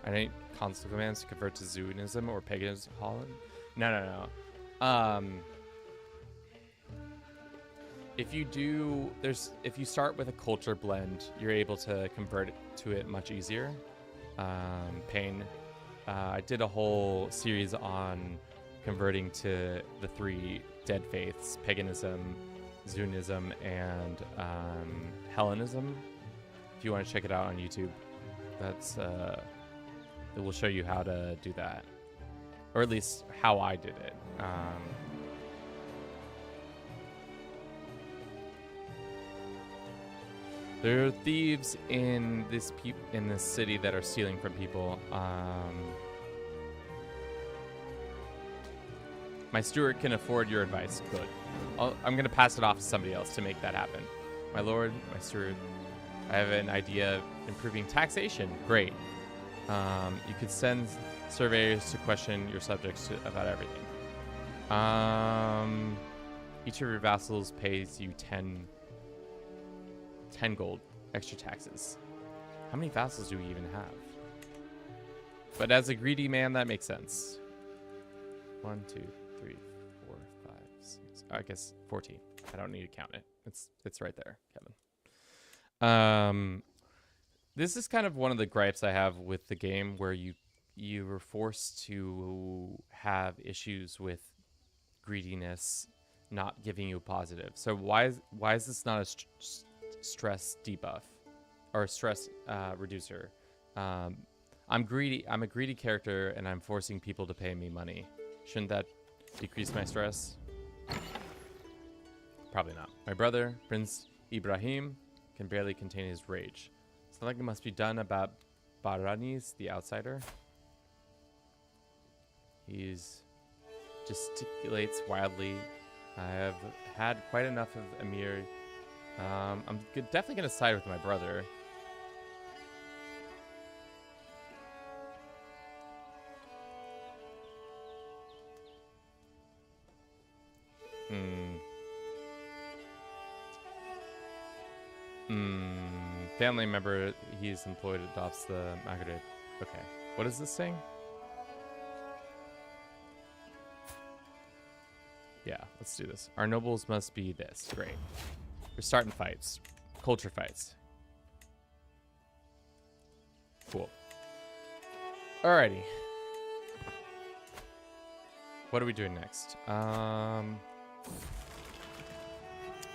I think constant commands to convert to Zionism or paganism. Holland? No. If you start with a culture blend, you're able to convert it to it much easier. Pain. I did a whole series on converting to the 3 dead faiths: paganism, Zionism, and Hellenism. If you want to check it out on YouTube, that's it will show you how to do that, or at least how I did it. There are thieves in this city that are stealing from people. My steward can afford your advice. Good. I'm going to pass it off to somebody else to make that happen. My lord, my steward, I have an idea of improving taxation. Great. You could send surveyors to question your subjects about everything. Each of your vassals pays you 10 gold extra taxes. How many vassals do we even have? But as a greedy man, that makes sense. 1, 2, 3, 4, 5, 6. I guess 14. I don't need to count it. It's right there, Kevin. This is kind of one of the gripes I have with the game, where you were forced to have issues with greediness not giving you a positive. So why is this not a stress debuff or stress reducer? I'm greedy. I'm a greedy character, and I'm forcing people to pay me money. Shouldn't that decrease my stress? Probably not. My brother, Prince Ibrahim, can barely contain his rage. Something must be done about Baranis, the outsider. He gesticulates wildly. I have had quite enough of Emir. I'm definitely going to side with my brother. Family member he's employed adopts the Maghreb. Okay. What is this saying? Yeah, let's do this. Our nobles must be this. Great. We're starting fights. Culture fights. Alrighty. What are we doing next?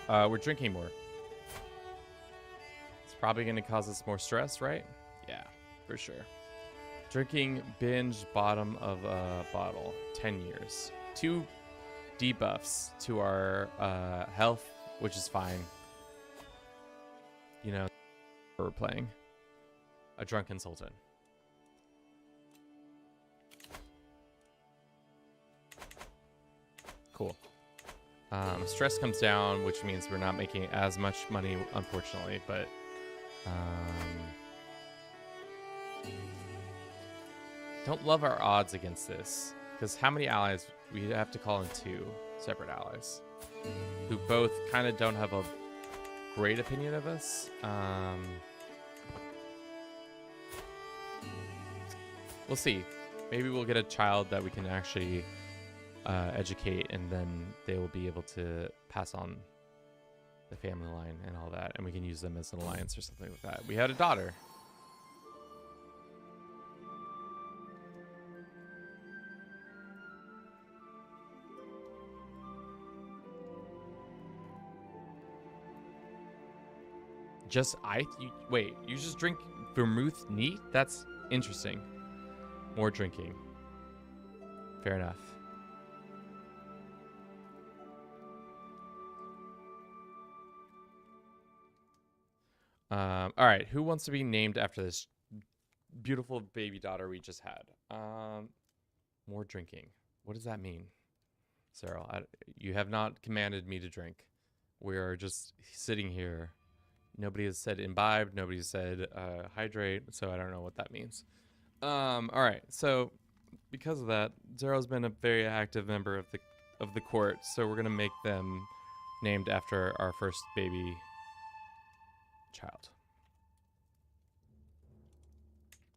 We're drinking more. It's probably going to cause us more stress, right? Yeah, for sure. Drinking binge bottom of a bottle. 10 years. 2 debuffs to our health, which is fine. You know, we're playing a Drunken Sultan. Cool. Stress comes down, which means we're not making as much money, unfortunately, but don't love our odds against this, because how many allies? We have to call in 2 separate allies who both kind of don't have a great opinion of us. We'll see. Maybe we'll get a child that we can actually educate, and then they will be able to pass on the family line and all that, and we can use them as an alliance or something like that. We had a daughter. Wait, you just drink vermouth neat? That's interesting. More drinking. Fair enough. All right, who wants to be named after this beautiful baby daughter we just had? More drinking. What does that mean? Cyril, you have not commanded me to drink. We are just sitting here. Nobody has said imbibe. Nobody has said hydrate. So I don't know what that means. All right. So because of that, Zero's been a very active member of the court. So we're gonna make them named after our first baby child.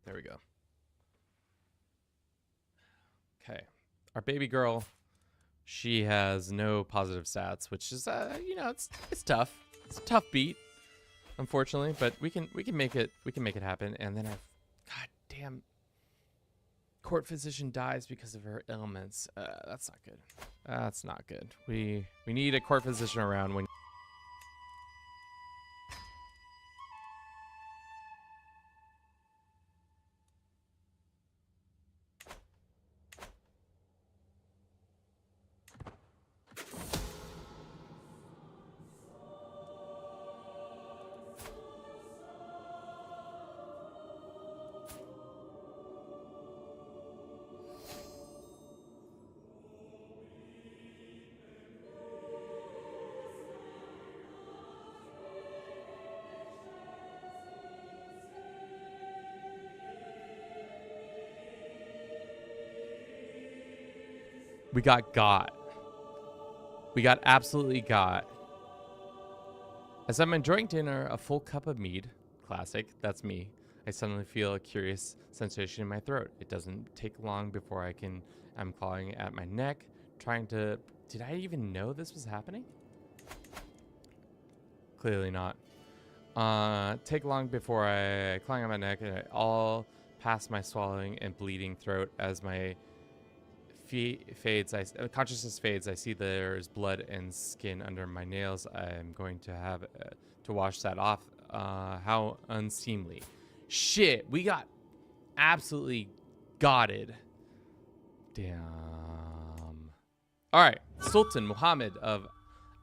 There we go. Okay. Our baby girl, she has no positive stats, which is you know, it's tough. It's a tough beat, unfortunately, but we can make it happen. And then god damn, court physician dies because of her ailments. That's not good. That's not good. We need a court physician around when we got. We got absolutely got. As I'm enjoying dinner, a full cup of mead, classic, that's me, I suddenly feel a curious sensation in my throat. It doesn't take long before I'm clawing at my neck, trying to... Did I even know this was happening? Clearly not. Take long before I clawing at my neck, and all past my swallowing and bleeding throat as my... consciousness fades. I see there's blood and skin under my nails. I'm going to have to wash that off. How unseemly. Shit, we got absolutely gotted. Damn. All right, Sultan Muhammad of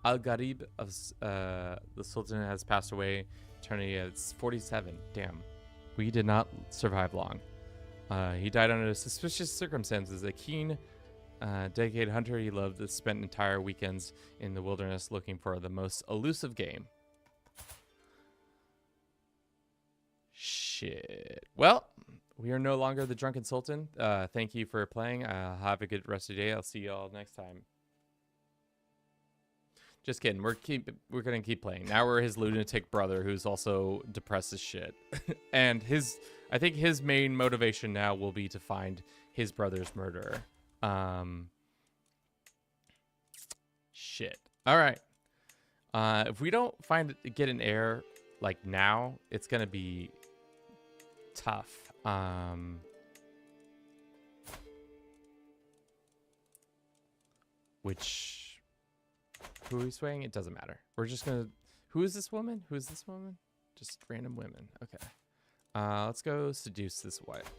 Al-Gharib of the Sultan has passed away. Eternity at 47. Damn, we did not survive long. He died under suspicious circumstances. A keen, dedicated hunter, he loved to spend entire weekends in the wilderness looking for the most elusive game. Shit. Well, we are no longer the Drunken Sultan. Thank you for playing. Have a good rest of your day. I'll see y'all next time. Just kidding. We're gonna keep playing. Now we're his lunatic brother, who's also depressed as shit. And I think his main motivation now will be to find his brother's murderer. Shit. All right. If we don't get an heir like now, it's gonna be tough. Which, who are we swaying? It doesn't matter. We're just gonna, who is this woman? Who is this woman? Just random women. Okay. Let's go seduce this wife.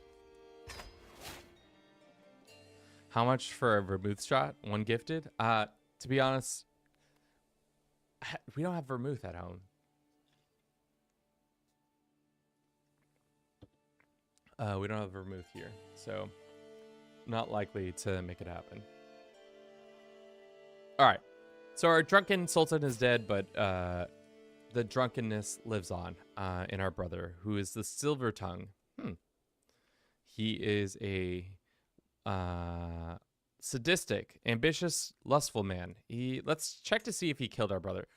How much for a vermouth shot? One gifted? To be honest, we don't have vermouth at home. We don't have vermouth here, so not likely to make it happen. All right, so our drunken sultan is dead, but the drunkenness lives on in our brother, who is the silver tongue. He is a sadistic, ambitious, lustful man. Let's check to see if he killed our brother.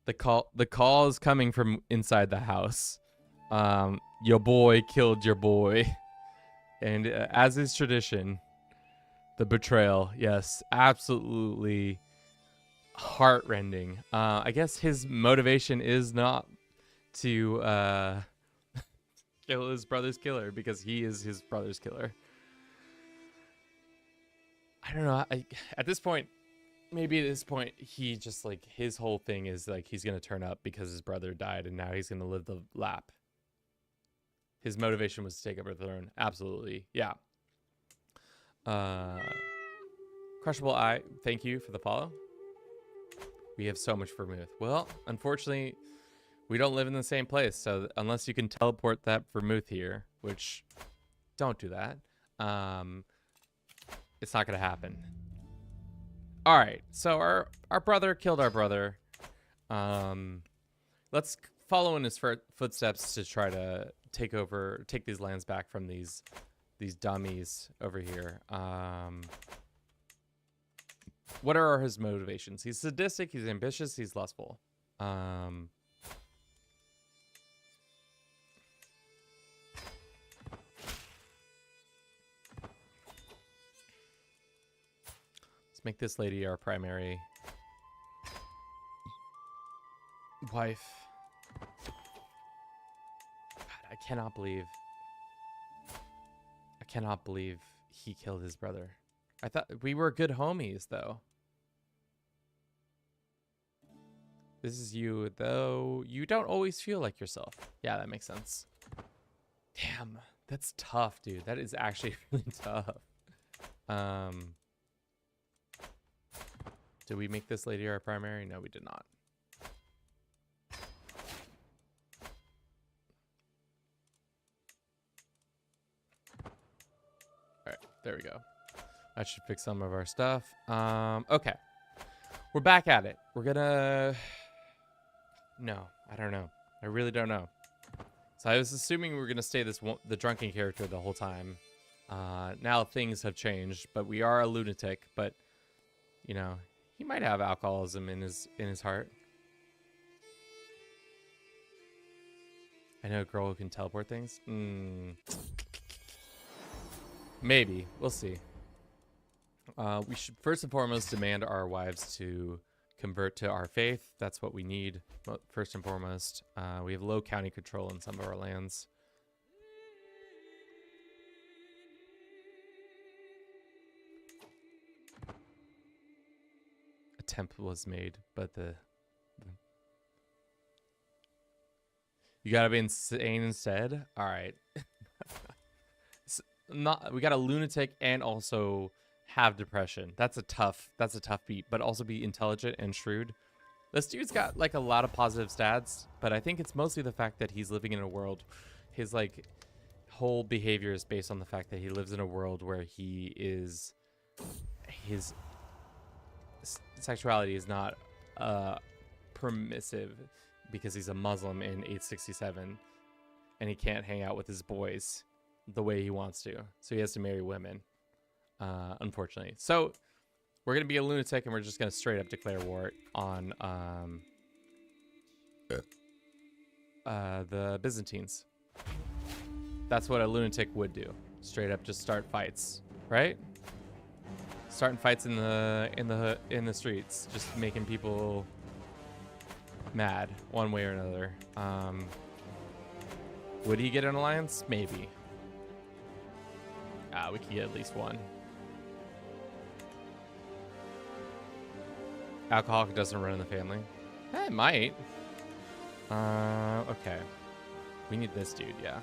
The call is coming from inside the house. Your boy killed your boy. And as is tradition, the betrayal. Yes, absolutely heartrending. I guess his motivation is not to kill his brother's killer, because he is his brother's killer. I don't know. At this point, maybe at this point, he just, like, his whole thing is, like, he's going to turn up because his brother died, and now he's going to live the lap. His motivation was to take over the throne. Absolutely. Yeah. Crushable Eye, thank you for the follow. We have so much vermouth. Well, unfortunately, we don't live in the same place, so unless you can teleport that vermouth here, which, don't do that, it's not going to happen. All right, so our brother killed our brother. Let's follow in his footsteps to try to take these lands back from these dummies over here. What are his motivations? He's sadistic, he's ambitious, he's lustful. Let's make this lady our primary wife. God, I cannot believe he killed his brother. I thought we were good homies, though. This is you, though you don't always feel like yourself. Yeah, that makes sense. Damn, that's tough, dude. That is actually really tough. Did we make this lady our primary? No, we did not. All right, there we go. That should fix some of our stuff. Okay. We're back at it. We're gonna... No, I don't know. I really don't know. So I was assuming we were gonna stay the drunken character the whole time. Now things have changed, but we are a lunatic. But, you know, he might have alcoholism in his heart. I know a girl who can teleport things. Maybe. We'll see. We should first and foremost demand our wives to convert to our faith. That's what we need first and foremost. We have low county control in some of our lands. Attempt was made, but you gotta be insane instead. All right. We got a lunatic and also have depression. That's a tough beat, but also be intelligent and shrewd. This dude's got like a lot of positive stats, but I think it's mostly the fact that he's living in a world, his like whole behavior is based on the fact that he lives in a world where his sexuality is not permissive because he's a Muslim in 867 and he can't hang out with his boys the way he wants to, so he has to marry women. Unfortunately. So we're going to be a lunatic and we're just going to straight up declare war on the Byzantines. That's what a lunatic would do. Straight up just start fights, right? Starting fights in the streets, just making people mad one way or another. Would he get an alliance? Maybe. We could get at least one. Alcoholic doesn't run in the family. It might. Okay. We need this dude, yeah.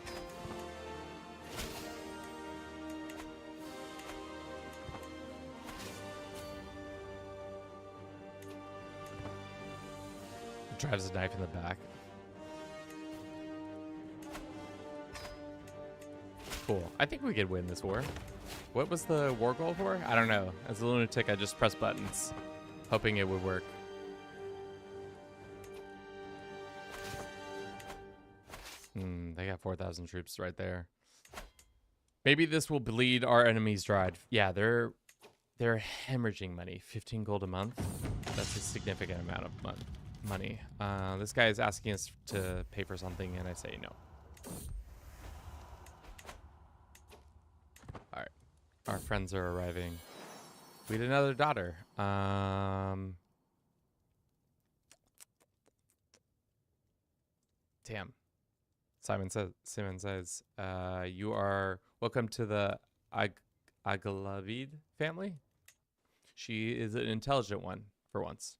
Drives a knife in the back. Cool. I think we could win this war. What was the war goal for? I don't know. As a lunatic, I just pressed buttons, hoping it would work. They got 4,000 troops right there. Maybe this will bleed our enemies dry. Yeah, they're hemorrhaging money. 15 gold a month. That's a significant amount of money. This guy is asking us to pay for something, and I say no. All right, our friends are arriving. We had another daughter. Damn. Simon says, you are welcome to the Agalavid family. She is an intelligent one for once.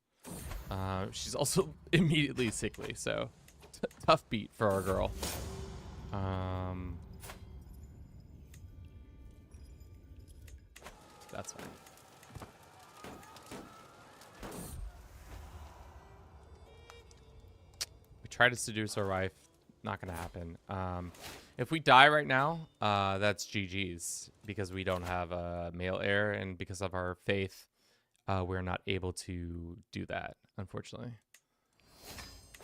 She's also immediately sickly, so tough beat for our girl. That's fine. We tried to seduce our wife. Not gonna happen. If we die right now, that's GG's, because we don't have a male heir, and because of our faith, we're not able to do that, unfortunately.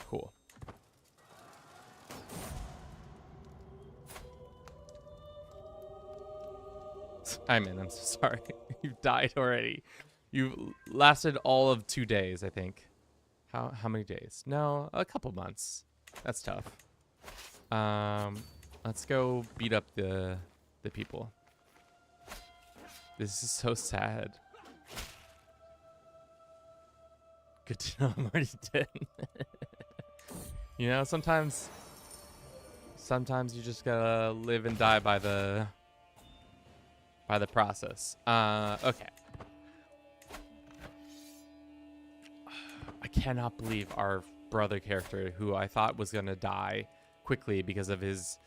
Cool. I'm so sorry. You've died already. You lasted all of 2 days, I think. How many days? No, a couple months. That's tough. Let's go beat up the people. This is so sad. Good to know I'm already dead. You know, sometimes you just gotta live and die by the process. Okay. I cannot believe our brother character, who I thought was gonna die quickly because of his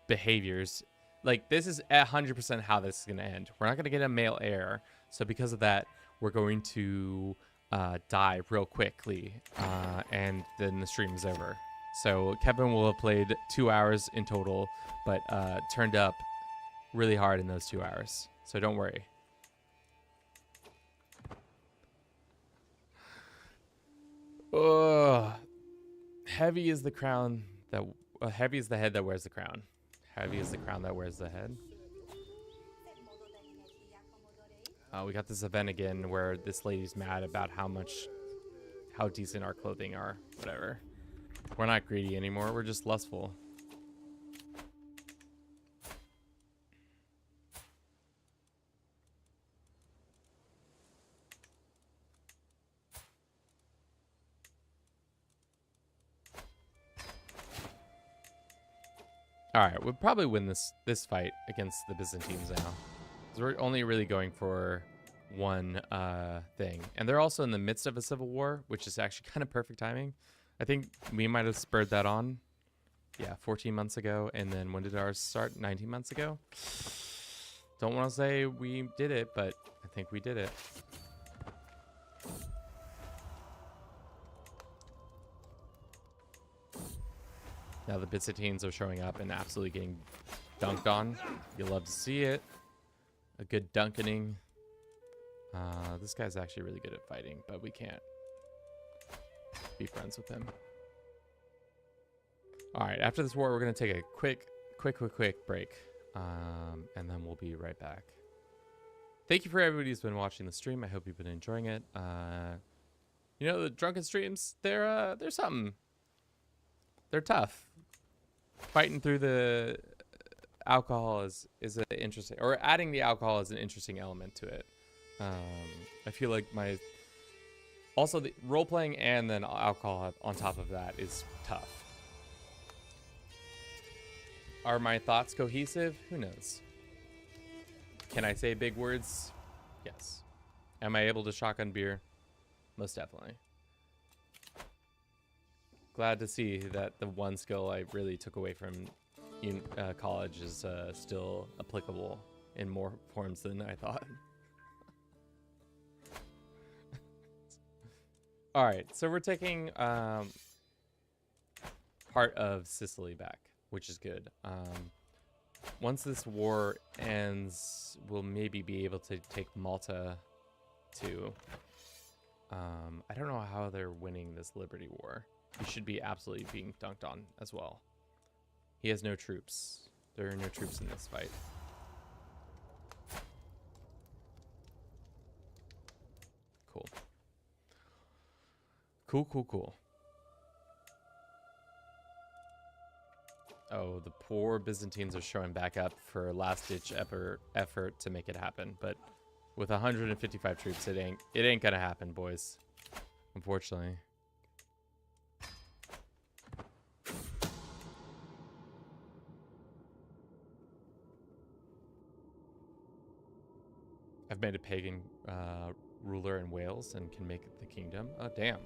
behaviors. Like, this is 100% how this is gonna end. We're not gonna get a male heir, so because of that, we're going to die real quickly, and then the stream is over. So Kevin will have played 2 hours in total, but turned up really hard in those 2 hours. So don't worry. Oh, heavy is the crown that heavy is the head that wears the crown. Heavy is the crown that wears the head. We got this event again where this lady's mad about how decent our clothing are. Whatever. We're not greedy anymore. We're just lustful. All right, we'll probably win this fight against the Byzantines now, because we're only really going for one thing, and they're also in the midst of a civil war, which is actually kind of perfect timing. I think we might have spurred that on, yeah, 14 months ago, and then when did ours start? 19 months ago. Don't want to say we did it, but I think we did it. Now the Byzantines are showing up and absolutely getting dunked on. You'll love to see it. A good dunkening. This guy's actually really good at fighting, but we can't be friends with him. All right, after this war, we're going to take a quick break, and then we'll be right back. Thank you for everybody who's been watching the stream. I hope you've been enjoying it. You know, the drunken streams, they're something. They're tough. Fighting through the alcohol is an interesting, or adding the alcohol is an interesting element to it. I feel like also the role playing and then alcohol on top of that is tough. Are my thoughts cohesive? Who knows? Can I say big words? Yes. Am I able to shotgun beer? Most definitely. Glad to see that the one skill I really took away from college is still applicable in more forms than I thought. All right, so we're taking part of Sicily back, which is good. Once this war ends, we'll maybe be able to take Malta too. I don't know how they're winning this Liberty War. He should be absolutely being dunked on as well. He has no troops. There are no troops in this fight. Cool. Cool. Oh, the poor Byzantines are showing back up for a last-ditch effort to make it happen, but with 155 troops, it ain't gonna happen, boys. Unfortunately. I've made a pagan ruler in Wales and can make it the kingdom. Oh, damn.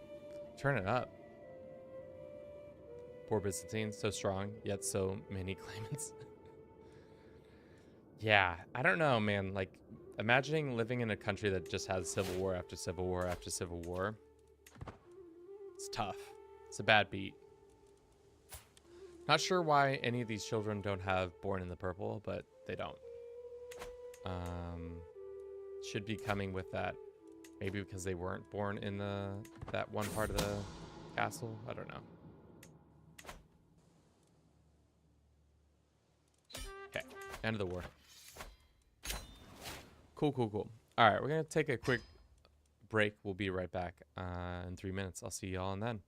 Turn it up. Poor Byzantines, so strong, yet so many claimants. Yeah, I don't know, man. Like, imagining living in a country that just has civil war after civil war after civil war. It's tough. It's a bad beat. Not sure why any of these children don't have Born in the Purple, but they don't. Should be coming with that. Maybe because they weren't born in that one part of the castle. I don't know. Okay, end of the war. Cool. All right, we're gonna take a quick break. We'll be right back in 3 minutes. I'll see y'all and then.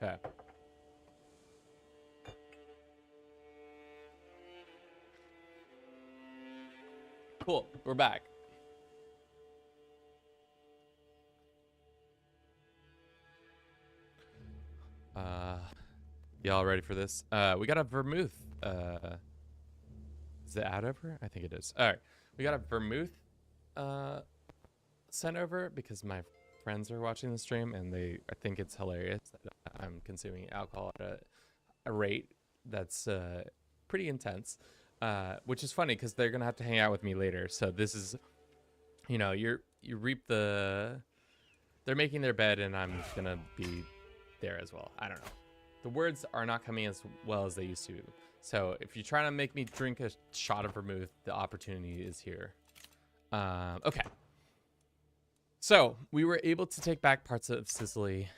Okay. Cool. We're back. Y'all ready for this? We got a vermouth. Is it out over? I think it is. All right. We got a vermouth sent over because my friends are watching the stream and I think it's hilarious that I'm consuming alcohol at a rate that's pretty intense, which is funny because they're gonna have to hang out with me later. So this is, you reap the. They're making their bed and I'm gonna be there as well. I don't know. The words are not coming as well as they used to. So if you're trying to make me drink a shot of vermouth, the opportunity is here. Okay. So we were able to take back parts of Sicily,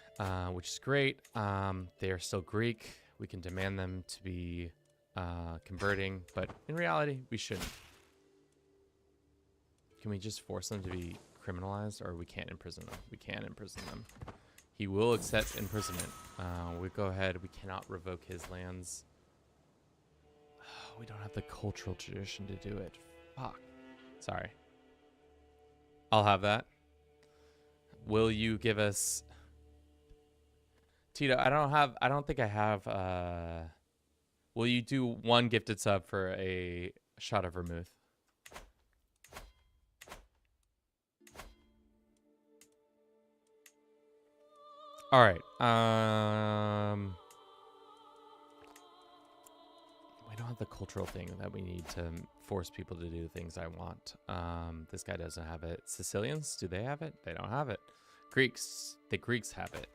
which is great. They are still Greek. We can demand them to be converting, but in reality, we shouldn't. Can we just force them to be criminalized, or we can't imprison them? We can imprison them. He will accept imprisonment. We go ahead. We cannot revoke his lands. We don't have the cultural tradition to do it. Fuck. Sorry. I'll have that. Will you give us... Tito, I don't think I have... Will you do one gifted sub for a shot of vermouth? All right. We don't have the cultural thing that we need to force people to do things I want. This guy doesn't have it. Sicilians, do they have it? They don't have it. Greeks, the Greeks have it.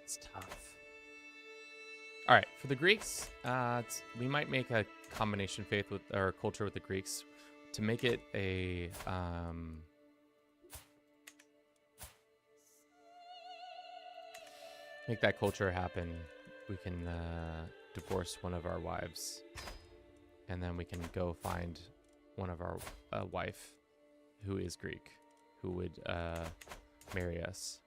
It's tough. All right, for the Greeks, we might make a combination faith with our culture with the Greeks to make it a make that culture happen. We can divorce one of our wives, and then we can go find one of our wife who is Greek, who would marry us.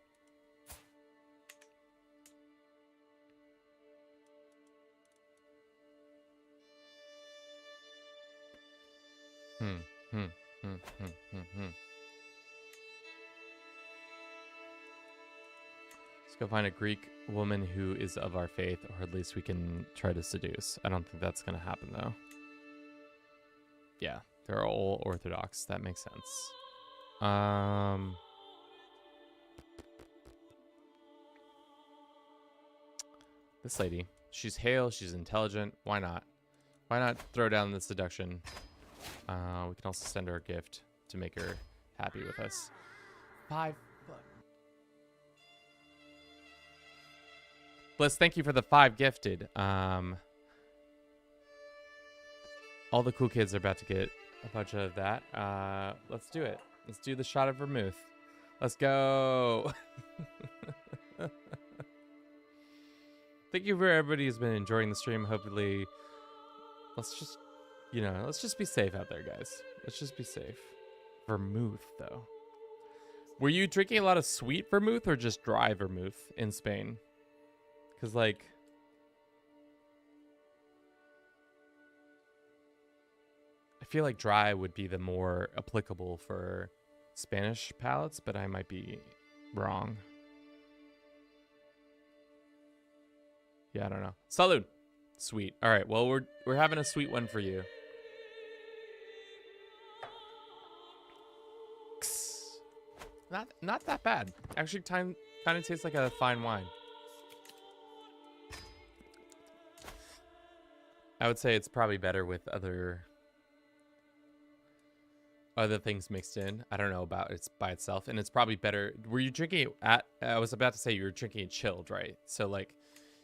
Let's go find a Greek woman who is of our faith, or at least we can try to seduce. I don't think that's going to happen, though. Yeah, they're all Orthodox. That makes sense. This lady, she's hale, she's intelligent. Why not? Why not throw down the seduction? We can also send her a gift to make her happy with us. 5 foot. Bliss, thank you for the 5 gifted. All the cool kids are about to get a bunch of that. Let's do it. Let's do the shot of vermouth. Let's go. Thank you for everybody who's been enjoying the stream. Hopefully, let's just be safe out there, guys. Let's just be safe. Vermouth, though. Were you drinking a lot of sweet vermouth or just dry vermouth in Spain? Because, like, I feel like dry would be the more applicable for Spanish palates, but I might be wrong. Yeah, I don't know. Salud. Sweet. All right. Well, we're having a sweet one for you. Not that bad. Actually, kind of tastes like a fine wine. I would say it's probably better with other things mixed in. I don't know about it by itself, and it's probably better. Were you drinking it at? I was about to say you were drinking it chilled, right? So like,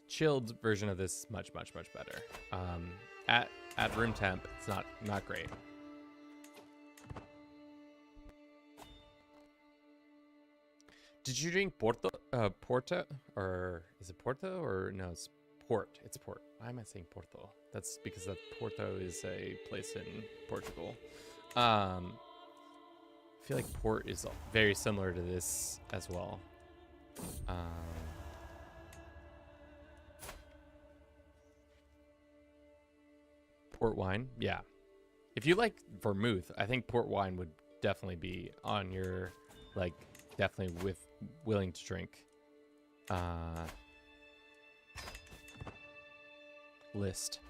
chilled version of this is much better. At room temp, it's not great. Did you drink Porto, or is it Porto, or no, it's Port. It's Port. Why am I saying Porto? That's because that Porto is a place in Portugal. I feel like Port is very similar to this as well. Port wine, yeah. If you like vermouth, I think port wine would definitely be on your, like, definitely willing to drink. List.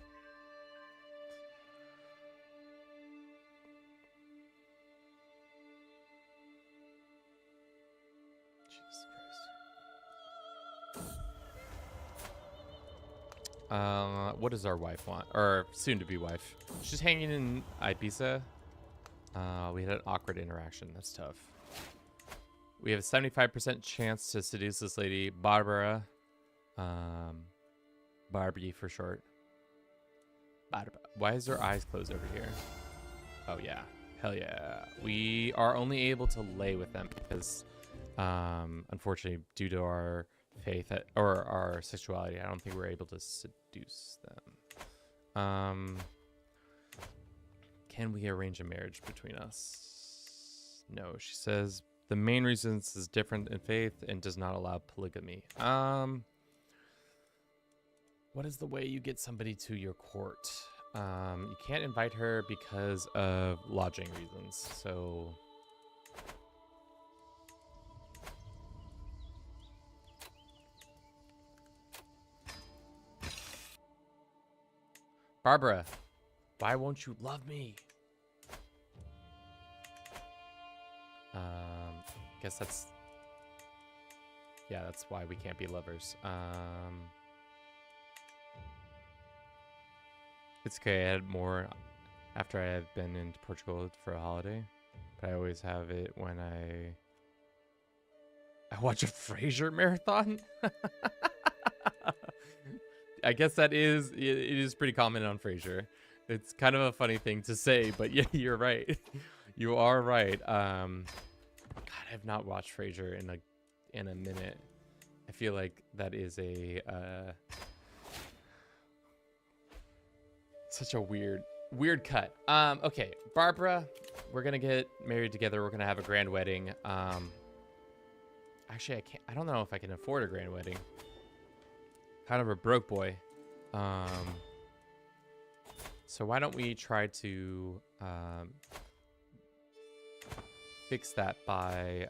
Jesus Christ. What does our wife want? Or soon-to-be wife? She's hanging in Ibiza. We had an awkward interaction. That's tough. We have a 75% chance to seduce this lady, Barbara. Barbie for short. Why is her eyes closed over here? Oh, yeah. Hell yeah. We are only able to lay with them because, unfortunately, due to our faith or our sexuality, I don't think we're able to seduce them. Can we arrange a marriage between us? No, she says the main reason is different in faith and does not allow polygamy. What is the way you get somebody to your court? You can't invite her because of lodging reasons. So Barbara, why won't you love me? Guess that's why we can't be lovers. It's okay. I had more after I had been into Portugal for a holiday, but I always have it when I watch a Frasier marathon. I guess it is pretty common on Frasier. It's kind of a funny thing to say, but yeah, you're right. You are right. God, I have not watched Frasier in a minute. I feel like that is such a weird cut. Okay, Barbara, we're gonna get married together. We're gonna have a grand wedding. Actually, I don't know if I can afford a grand wedding. Kind of a broke boy. So why don't we try to fix that by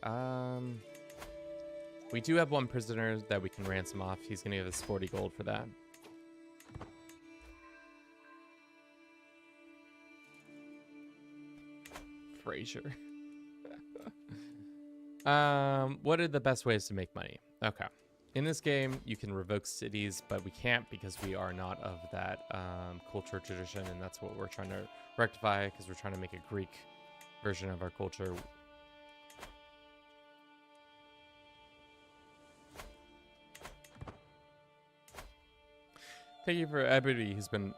we do have one prisoner that we can ransom off. He's gonna give us 40 gold for that. Frasier. What are the best ways to make money? Okay. In this game, you can revoke cities, but we can't because we are not of that culture tradition, and that's what we're trying to rectify because we're trying to make a Greek version of our culture. Thank you for everybody who's been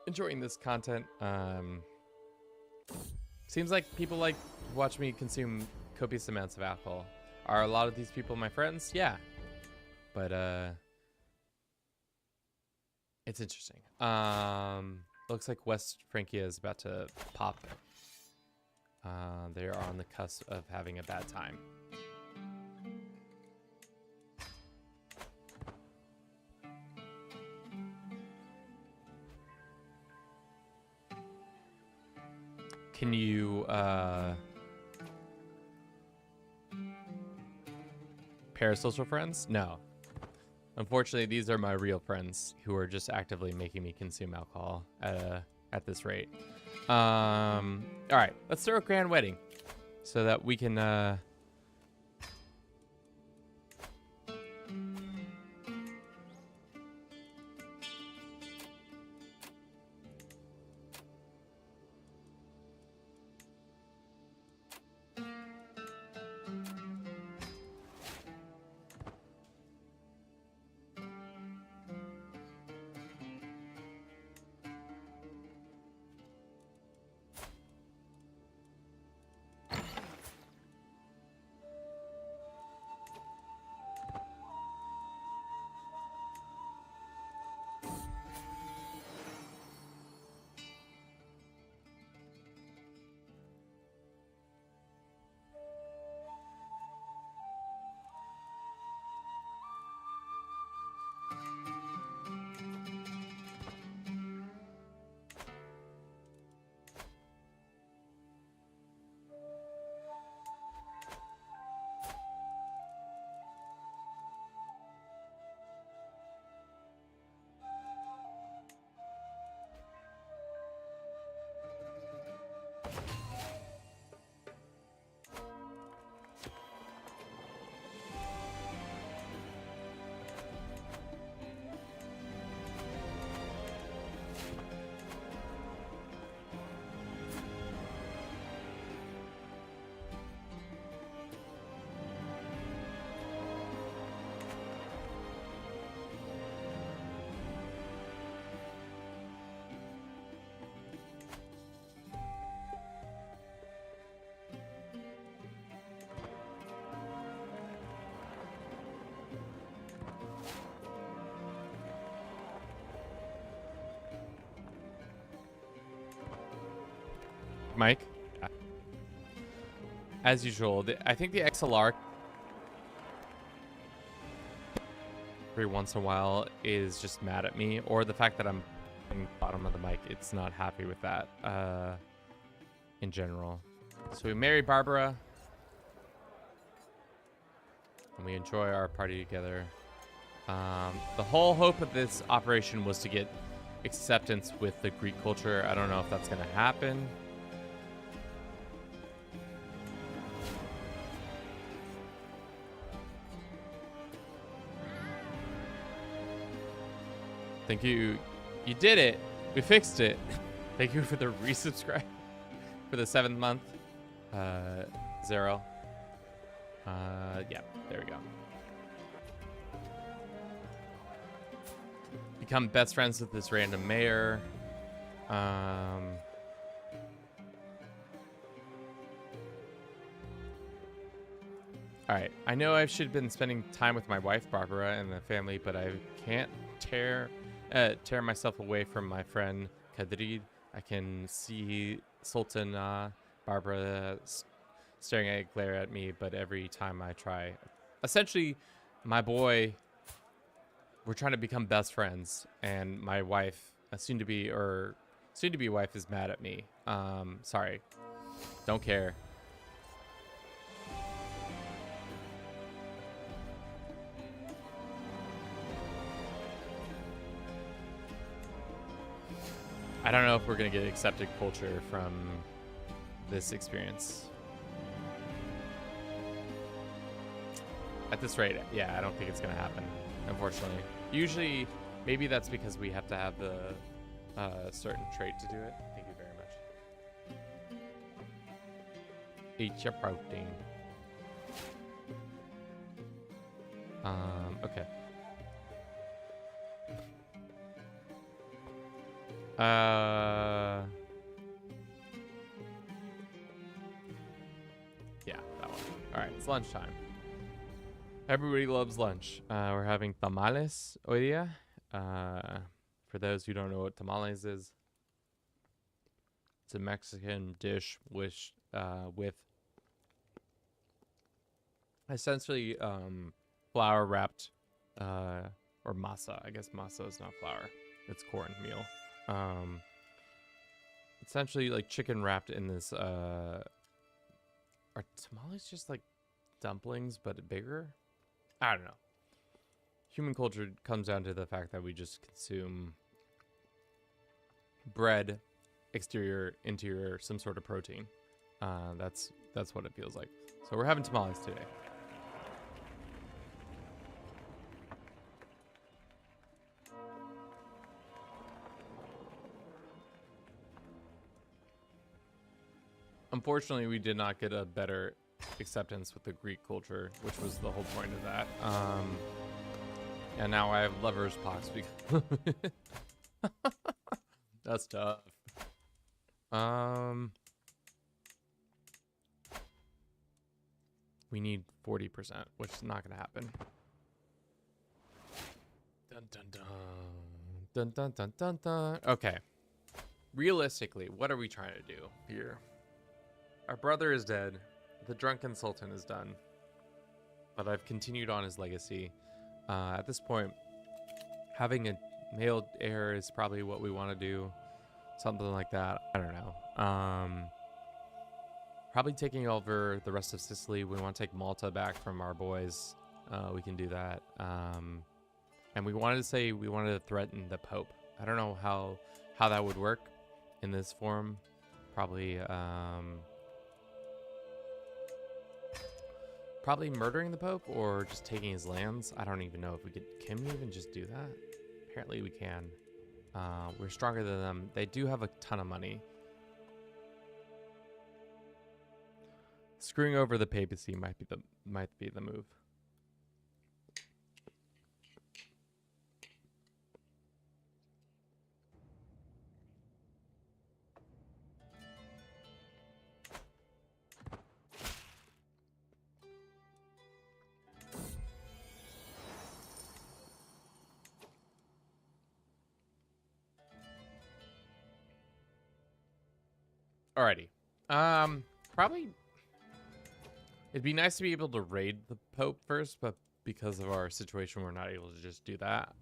enjoying this content. Seems like people like to watch me consume copious amounts of alcohol. Are a lot of these people my friends? Yeah. But it's interesting. Looks like West Francia is about to pop. They are on the cusp of having a bad time. Can you parasocial friends? No. Unfortunately, these are my real friends who are just actively making me consume alcohol at this rate. All right, let's throw a grand wedding so that we can Mike. As usual, I think the XLR every once in a while is just mad at me, or the fact that I'm in the bottom of the mic, it's not happy with that in general. So we marry Barbara, and we enjoy our party together. The whole hope of this operation was to get acceptance with the Greek culture. I don't know if that's going to happen. Thank you. You did it. We fixed it. Thank you for the resubscribe for the 7th month. Zero. Yeah, there we go. Become best friends with this random mayor. All right. I know I should have been spending time with my wife, Barbara, and the family, but I can't tear myself away from my friend Kadrid. I can see Sultan Barbara staring at glare at me, but every time I try, essentially, my boy, we're trying to become best friends, and my wife, soon-to-be wife, is mad at me. Sorry, don't care. I don't know if we're gonna get accepted culture from this experience. At this rate, yeah, I don't think it's gonna happen, unfortunately. Usually, maybe that's because we have to have the certain trait to do it. Thank you very much. Eat your protein. Okay. Yeah, that one. All right, it's lunchtime. Everybody loves lunch. We're having tamales hoy día. For those who don't know what tamales is, it's a Mexican dish with essentially flour wrapped or masa. I guess masa is not flour; it's cornmeal. Essentially like chicken wrapped in this. Are tamales just like dumplings but bigger? I don't know. Human culture comes down to the fact that we just consume bread, exterior, interior, some sort of protein. That's what it feels like. So we're having tamales today. Unfortunately, we did not get a better acceptance with the Greek culture, which was the whole point of that. And now I have lover's pox because that's tough. We need 40%, which is not gonna happen. Dun dun dun dun dun dun dun dun. Okay. Realistically, what are we trying to do here? Our brother is dead. The Drunken Sultan is done. But I've continued on his legacy. At this point, having a male heir is probably what we want to do. Something like that. I don't know. Probably taking over the rest of Sicily. We want to take Malta back from our boys. We can do that. And we wanted to say we wanted to threaten the Pope. I don't know how that would work in this form. Probably murdering the Pope or just taking his lands. I don't even know if we could. Can we even just do that? Apparently we can. We're stronger than them. They do have a ton of money. Screwing over the papacy might be the move. Alrighty, Probably it'd be nice to be able to raid the Pope first, but because of our situation, we're not able to just do that.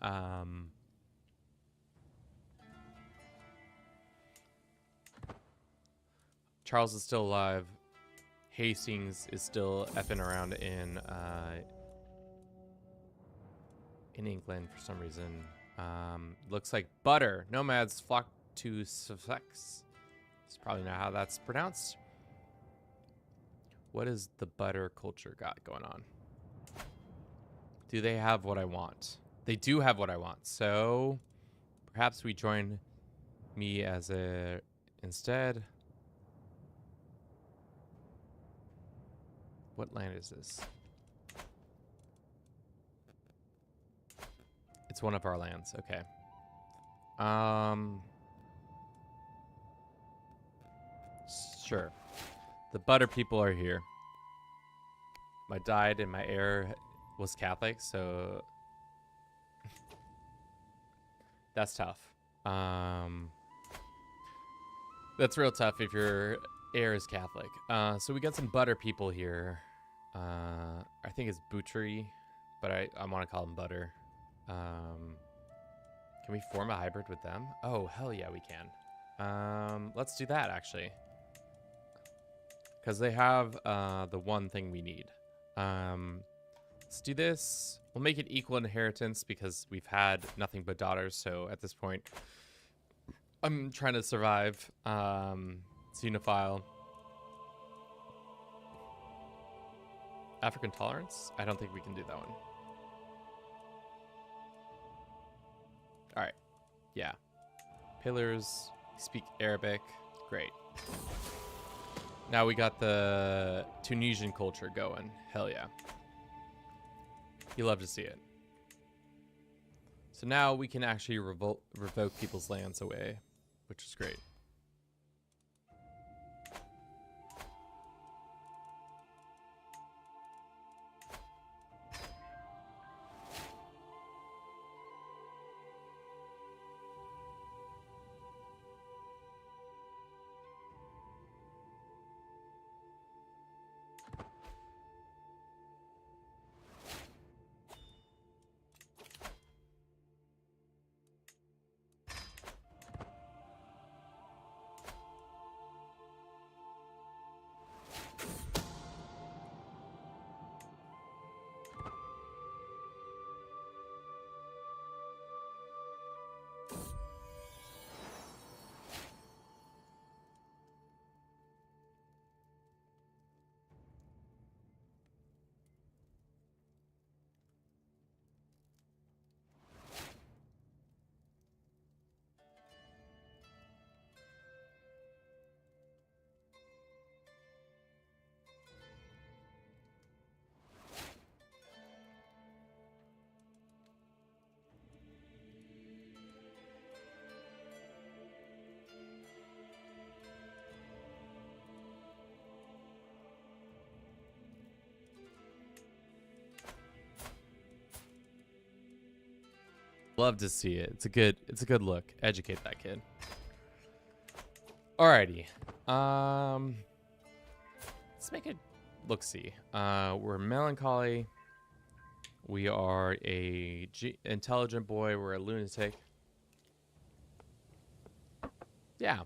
Charles is still alive. Hastings is still effing around in England for some reason. Looks like butter. Nomads flock to Sussex. It's probably not how that's pronounced. What is the butter culture got going on? Do they have what I want? They do have what I want. So perhaps we join me as a instead. What land is this? It's one of our lands. Okay. Sure. The butter people are here. My dad and my heir was Catholic, so that's tough. That's real tough if your heir is Catholic. So we got some butter people here. I think it's butchery, but I want to call them butter. Can we form a hybrid with them? Oh, hell yeah, we can. Let's do that, actually. Because they have the one thing we need. Let's do this. We'll make it equal inheritance because we've had nothing but daughters. So at this point, I'm trying to survive. Xenophile. African tolerance? I don't think we can do that one. All right. Yeah. Pillars. Speak Arabic. Great. Now we got the Tunisian culture going. Hell yeah. You love to see it. So now we can actually revoke people's lands away, which is great. Love to see it. It's a good look. Educate that kid. Alrighty. Let's make it look-see. We're melancholy. We are a intelligent boy. We're a lunatic. Yeah.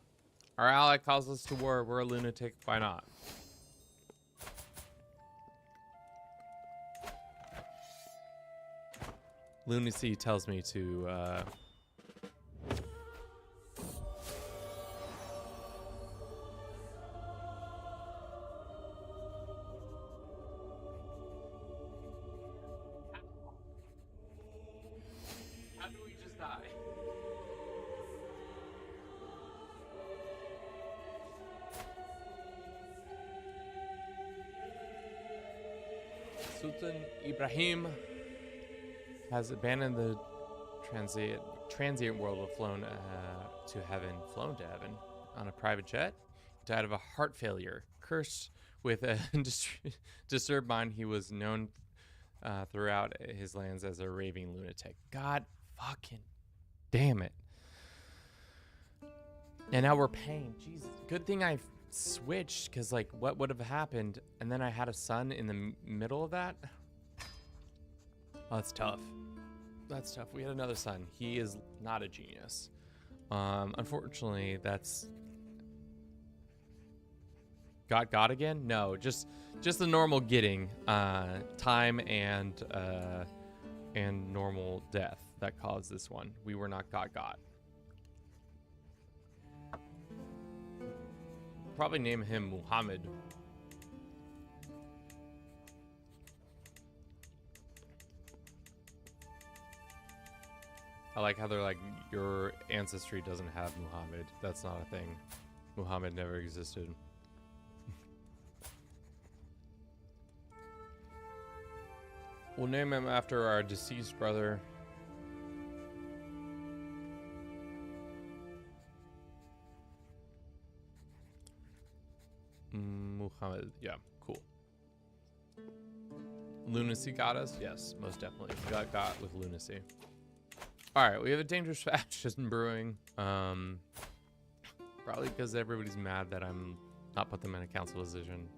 Our ally calls us to war. We're a lunatic. Why not? Lunacy tells me to how do we just die? Sultan Ibrahim has abandoned the transient world and flown to heaven on a private jet. He died of a heart failure. Cursed with a disturbed mind, he was known throughout his lands as a raving lunatic. God fucking damn it. And now we're paying. Jesus. Good thing I switched because like what would have happened, and then I had a son in the middle of that. Oh, that's tough. That's tough. We had another son. He is not a genius. Unfortunately, that's got again. No, just the normal getting time and normal death that caused this one. We were not got. Probably name him Muhammad. I like how they're like, your ancestry doesn't have Muhammad. That's not a thing. Muhammad never existed. We'll name him after our deceased brother. Muhammad, yeah, cool. Lunacy got us? Yes, most definitely. Got with lunacy. Alright, we have a dangerous faction brewing. Probably because everybody's mad that I'm not put them in a council position.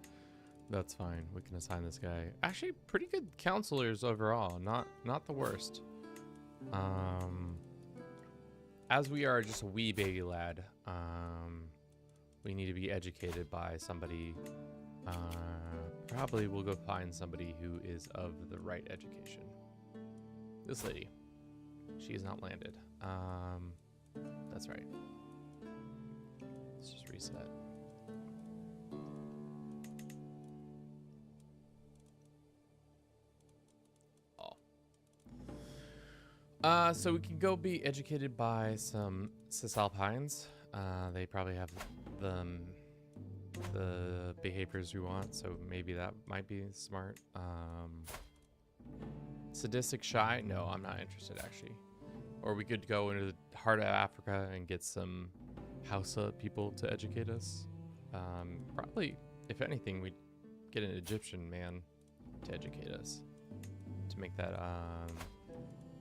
That's fine. We can assign this guy. Actually, pretty good counselors overall. Not the worst. As we are just a wee baby lad, we need to be educated by somebody. Probably we'll go find somebody who is of the right education. This lady. She has not landed. That's right. Let's just reset. So we can go be educated by some Cisalpines. They probably have the behaviors we want, so maybe that might be smart. Sadistic shy? No, I'm not interested actually. Or we could go into the heart of Africa and get some Hausa people to educate us. Probably, if anything, we'd get an Egyptian man to educate us, to make that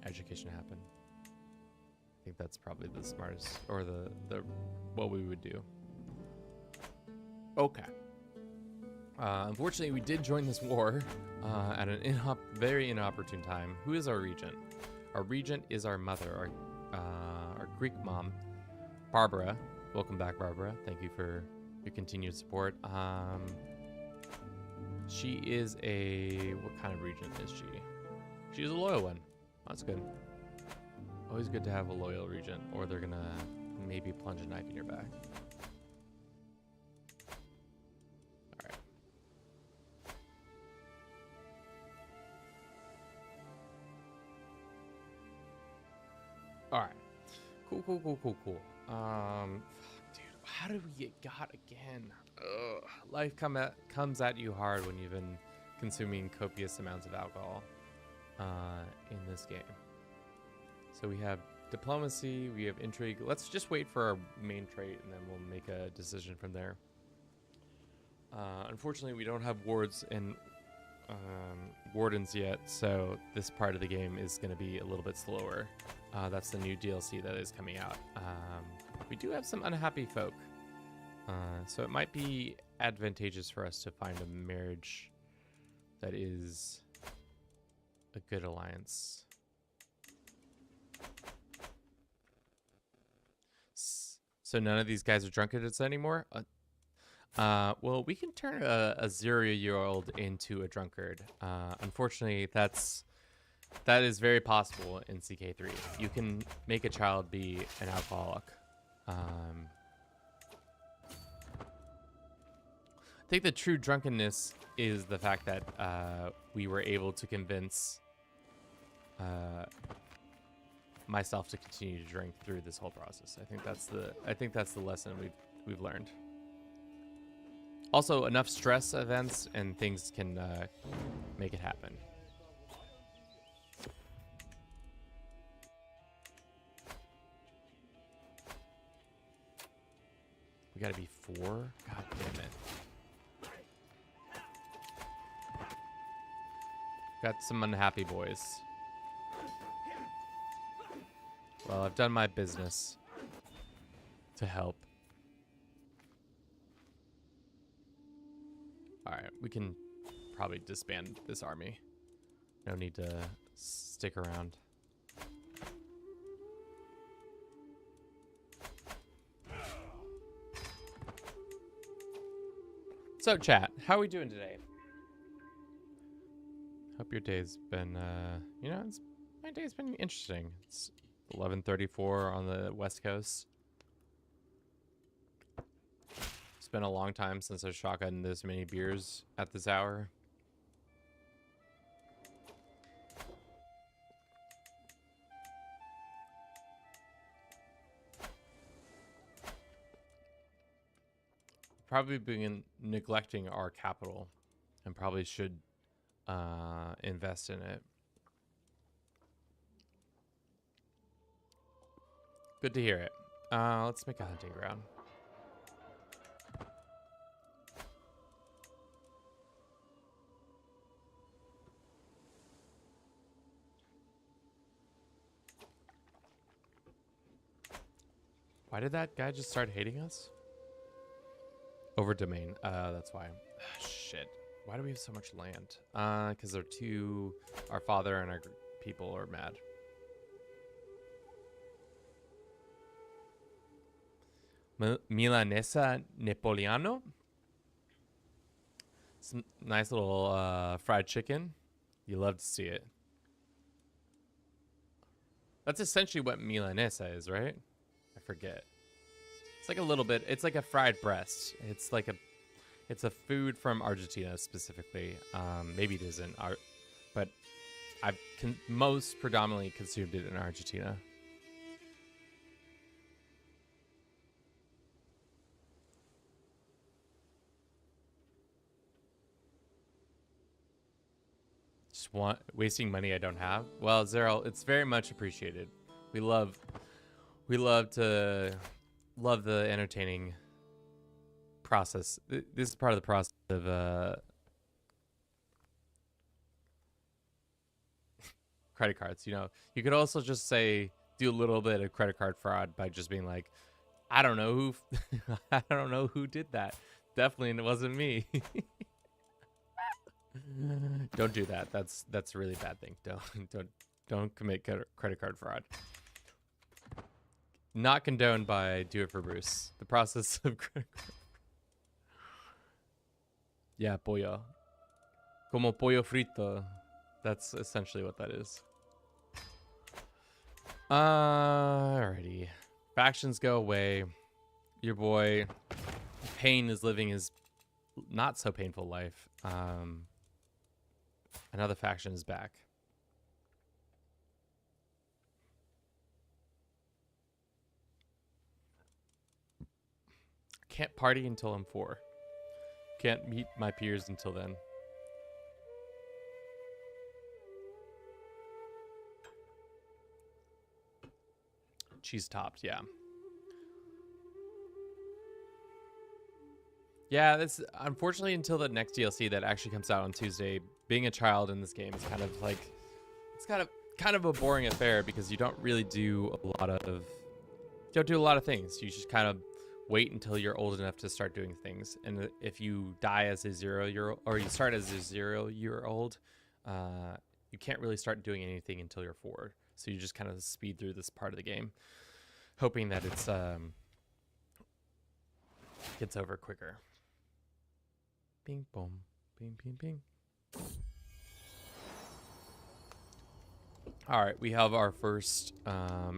education happen. I think that's probably the smartest, or the what we would do. Okay. Unfortunately, we did join this war at an very inopportune time. Who is our regent? Our regent is our mother, our Greek mom, Barbara. Welcome back, Barbara. Thank you for your continued support. She is a... what kind of regent is she? She's a loyal one. That's good. Always good to have a loyal regent, or they're gonna maybe plunge a knife in your back. Alright. Alright. Cool. Dude, how did we get got again? Ugh. Life comes at you hard when you've been consuming copious amounts of alcohol in this game. So we have diplomacy, we have intrigue. Let's just wait for our main trait and then we'll make a decision from there. Unfortunately, we don't have wards and wardens yet, so this part of the game is going to be a little bit slower. That's the new DLC that is coming out. We do have some unhappy folk, so it might be advantageous for us to find a marriage that is a good alliance. So none of these guys are drunkards anymore? Well, we can turn a 0-year-old into a drunkard. Unfortunately, that is very possible in CK3. You can make a child be an alcoholic. I think the true drunkenness is the fact that we were able to convince myself to continue to drink through this whole process. I think that's the lesson we've learned. Also, enough stress events and things can make it happen. We gotta be 4? God damn it. Got some unhappy boys. Well, I've done my business to help. right, we can probably disband this army. No need to stick around. So, chat, how are we doing today? Hope your day's been, you know, my day's been interesting. It's 11:34 on the West Coast. It's been a long time since I've shotgunned this many beers at this hour. Probably been neglecting our capital and probably should invest in it. Good to hear it. Let's make a hunting ground. Why did that guy just start hating us? Over domain. That's why. Shit. Why do we have so much land? Because they're too... Our father and our people are mad. Milanesa Napoleano? Some nice little fried chicken. You love to see it. That's essentially what Milanesa is, right? I forget. It's like a little bit. It's like a fried breast. It's like a. It's a food from Argentina specifically. Maybe it isn't, but I've most predominantly consumed it in Argentina. Just wasting money I don't have. Well, Zero, it's very much appreciated. We love the entertaining process. This is part of the process of credit cards. You know, you could also just say do a little bit of credit card fraud by just being like, I don't know who I don't know who did that. Definitely it wasn't me. Don't do that. That's a really bad thing. Don't commit credit card fraud. Not condoned by Do It for Bruce. The process of credit card. Yeah, pollo. Como pollo frito. That's essentially what that is. Alrighty. Factions go away. Your boy Pain is living his not so painful life. Another faction is back. Can't party until I'm 4. Can't meet my peers until then. Cheese topped, yeah. Yeah, that's unfortunately until the next DLC that actually comes out on Tuesday. Being a child in this game is kind of like it's kind of a boring affair because you don't really do a lot of things. You just kind of wait until you're old enough to start doing things. And if you die as a 0-year-old or you start as a 0-year-old, you can't really start doing anything until you're 4. So you just kind of speed through this part of the game, hoping that it's gets over quicker. Bing boom, bing bing bing. All right, we have our first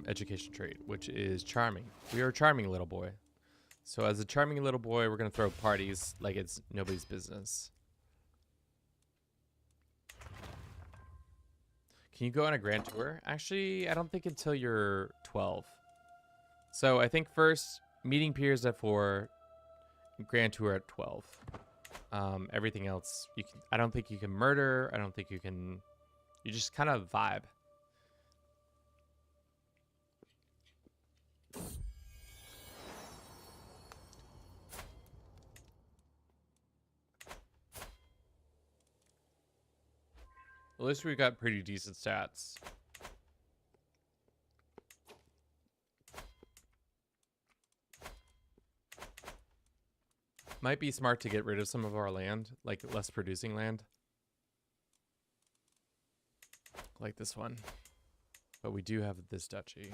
education trait, which is charming. We are a charming little boy. So as a charming little boy, we're gonna throw parties like it's nobody's business. Can you go on a grand tour? Actually, I don't think until you're 12. So I think first meeting peers at 4, grand tour at 12. Everything else, I don't think you can murder. I don't think you can. You just kind of vibe. At least we got pretty decent stats. Might be smart to get rid of some of our land, like less producing land. Like this one. But we do have this duchy.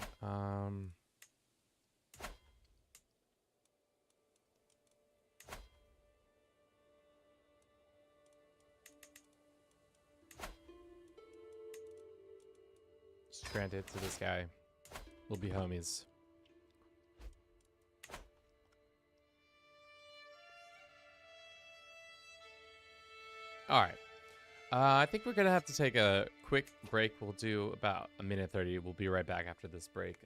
Just grant it to this guy. We'll be homies. All right. I think we're going to have to take a quick break. We'll do about a minute 30. We'll be right back after this break.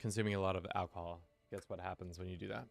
Consuming a lot of alcohol. Guess what happens when you do that?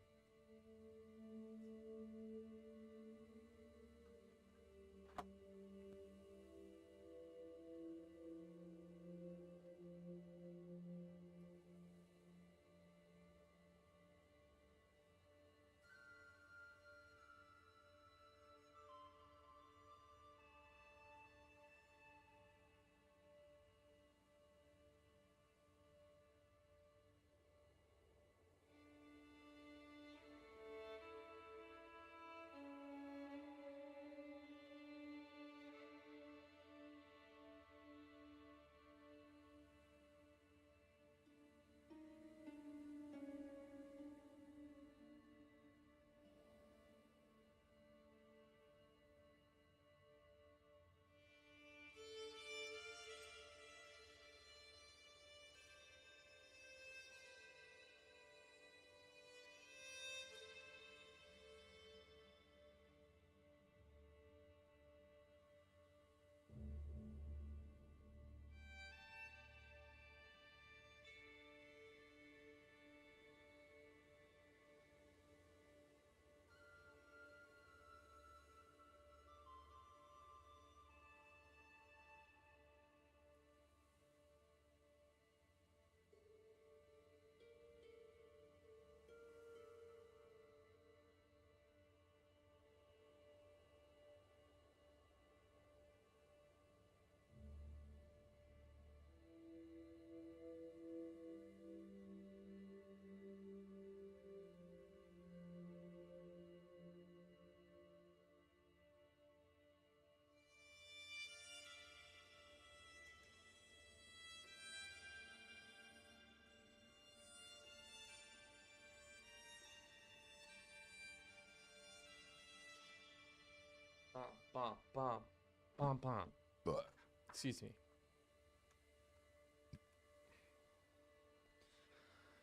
Excuse me.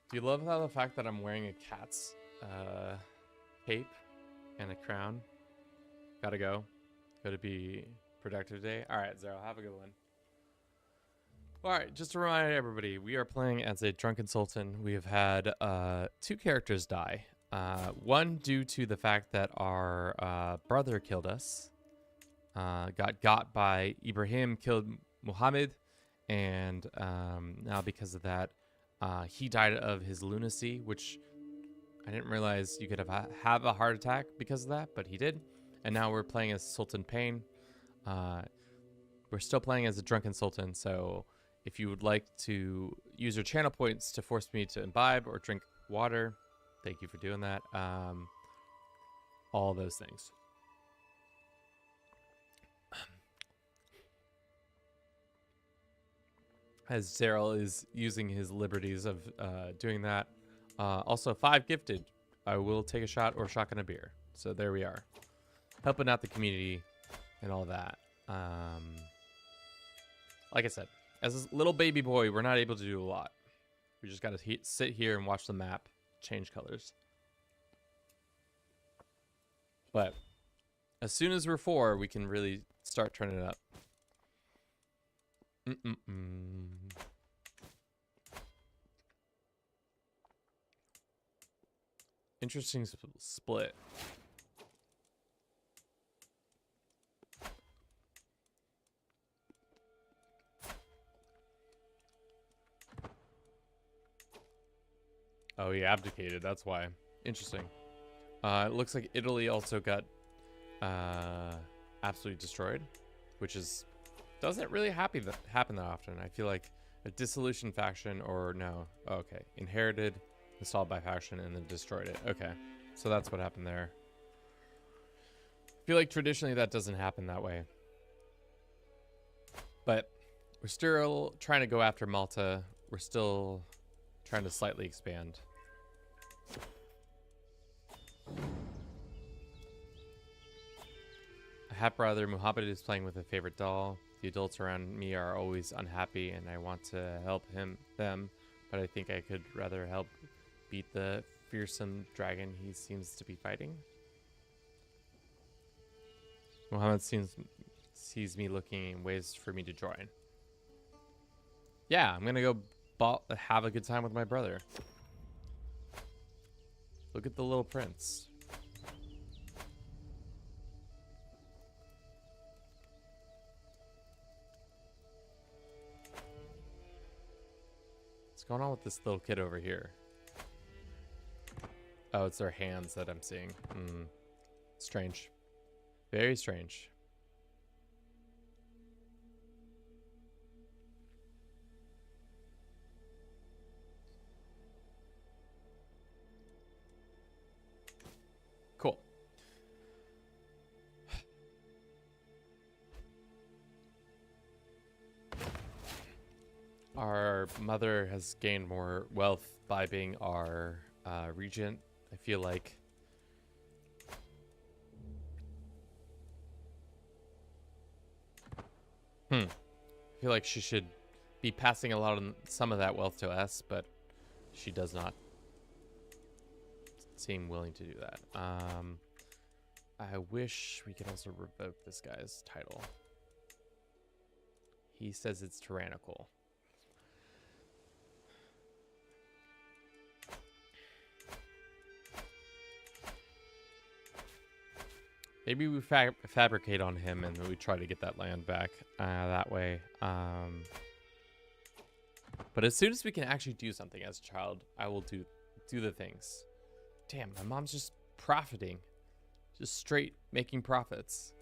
Do you love how the fact that I'm wearing a cat's cape and a crown? Gotta go. Gotta be productive day. All right, Zero, have a good one. All right, just to remind everybody, we are playing as a Drunken Sultan. We have had 2 characters die. One due to the fact that our brother killed us. Got by Ibrahim, killed Muhammad, and now because of that, he died of his lunacy, which I didn't realize you could have a heart attack because of that, but he did. And now we're playing as Sultan Pain. We're still playing as a Drunken Sultan, so if you would like to use your channel points to force me to imbibe or drink water, thank you for doing that. All those things. As Daryl is using his liberties of doing that. Also, 5 gifted. I will take a shot or shotgun a beer. So there we are. Helping out the community and all that. Like I said, as a little baby boy, we're not able to do a lot. We just got to sit here and watch the map change colors. But as soon as we're 4, we can really start turning it up. Interesting split. Oh, he abdicated. That's why. Interesting. It looks like Italy also got absolutely destroyed, which is doesn't really happen that often. I feel like a dissolution faction or no. Oh, okay. Inherited, installed by faction, and then destroyed it. Okay. So that's what happened there. I feel like traditionally that doesn't happen that way. But we're still trying to go after Malta. We're still trying to slightly expand. A half brother, Muhamid, is playing with a favorite doll. The adults around me are always unhappy and I want to help them, but I think I could rather help beat the fearsome dragon he seems to be fighting. Muhammad sees me looking in ways for me to join. Yeah, I'm gonna go have a good time with my brother. Look at the little prince. What's going on with this little kid over here? Oh, it's their hands that I'm seeing. Strange. Very strange. Cool. Our mother has gained more wealth by being our regent. I feel like I feel like she should be passing a lot of some of that wealth to us, but she does not seem willing to do that. I wish we could also revoke this guy's title. He says it's tyrannical. Maybe we fabricate on him and we try to get that land back that way. But as soon as we can actually do something as a child, I will do the things. Damn, my mom's just profiting. Just straight making profits.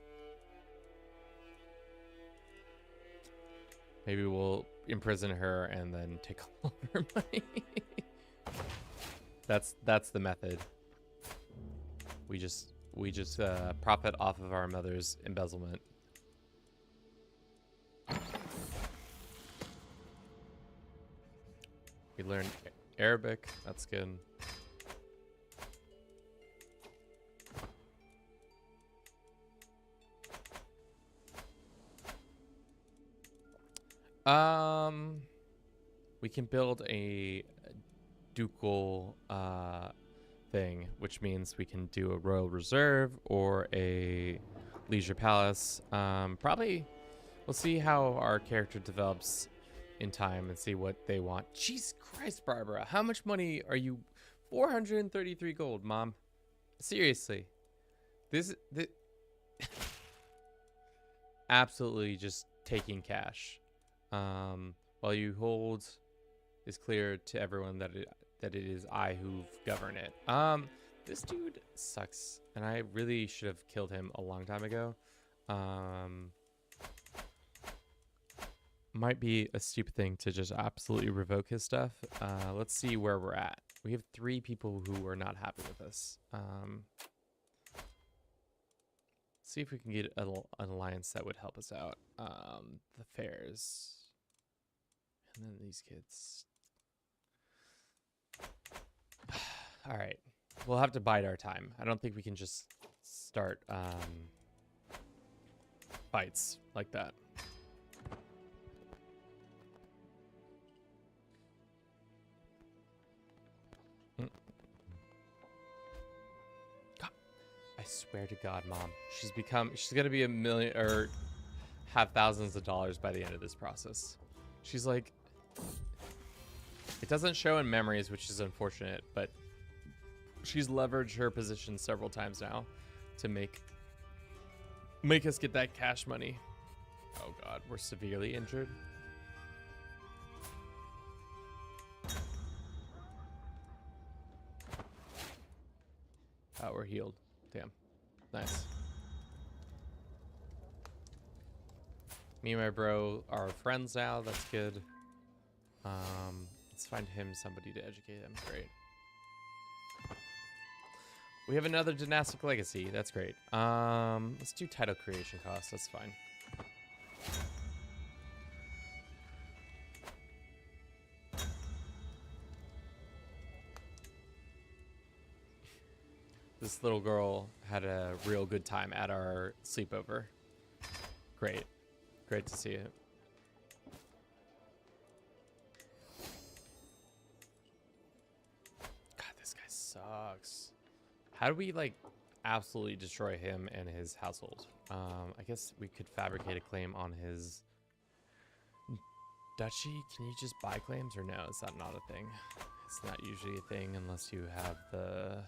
Maybe we'll imprison her and then take all of her money. That's the method. We just profit off of our mother's embezzlement. We learned Arabic. That's good. We can build a ducal thing, which means we can do a royal reserve or a leisure palace. Probably we'll see how our character develops in time and see what they want. Jesus Christ, Barbara, how much money are you? 433 gold, Mom. Seriously, this absolutely just taking cash. While you hold is clear to everyone that it is I who govern it. This dude sucks, and I really should have killed him a long time ago. Might be a stupid thing to just absolutely revoke his stuff. Let's see where we're at. We have 3 people who are not happy with us. See if we can get an alliance that would help us out. The fairs. And then these kids. All right. We'll have to bide our time. I don't think we can just start fights like that. God, I swear to God, Mom, she's gonna be a million or have thousands of dollars by the end of this process. She's like, it doesn't show in memories, which is unfortunate, but she's leveraged her position several times now to make us get that cash money. Oh God, we're severely injured. Oh, we're healed. Damn. Nice. Me and my bro are friends now. That's good. Let's find him somebody to educate him. Great. We have another dynastic legacy. That's great. Let's do title creation cost. That's fine. This little girl had a real good time at our sleepover. Great. Great to see it. God, this guy sucks. How do we, like, absolutely destroy him and his household? I guess we could fabricate a claim on his duchy. Can you just buy claims, or no? Is that not a thing? It's not usually a thing unless you have the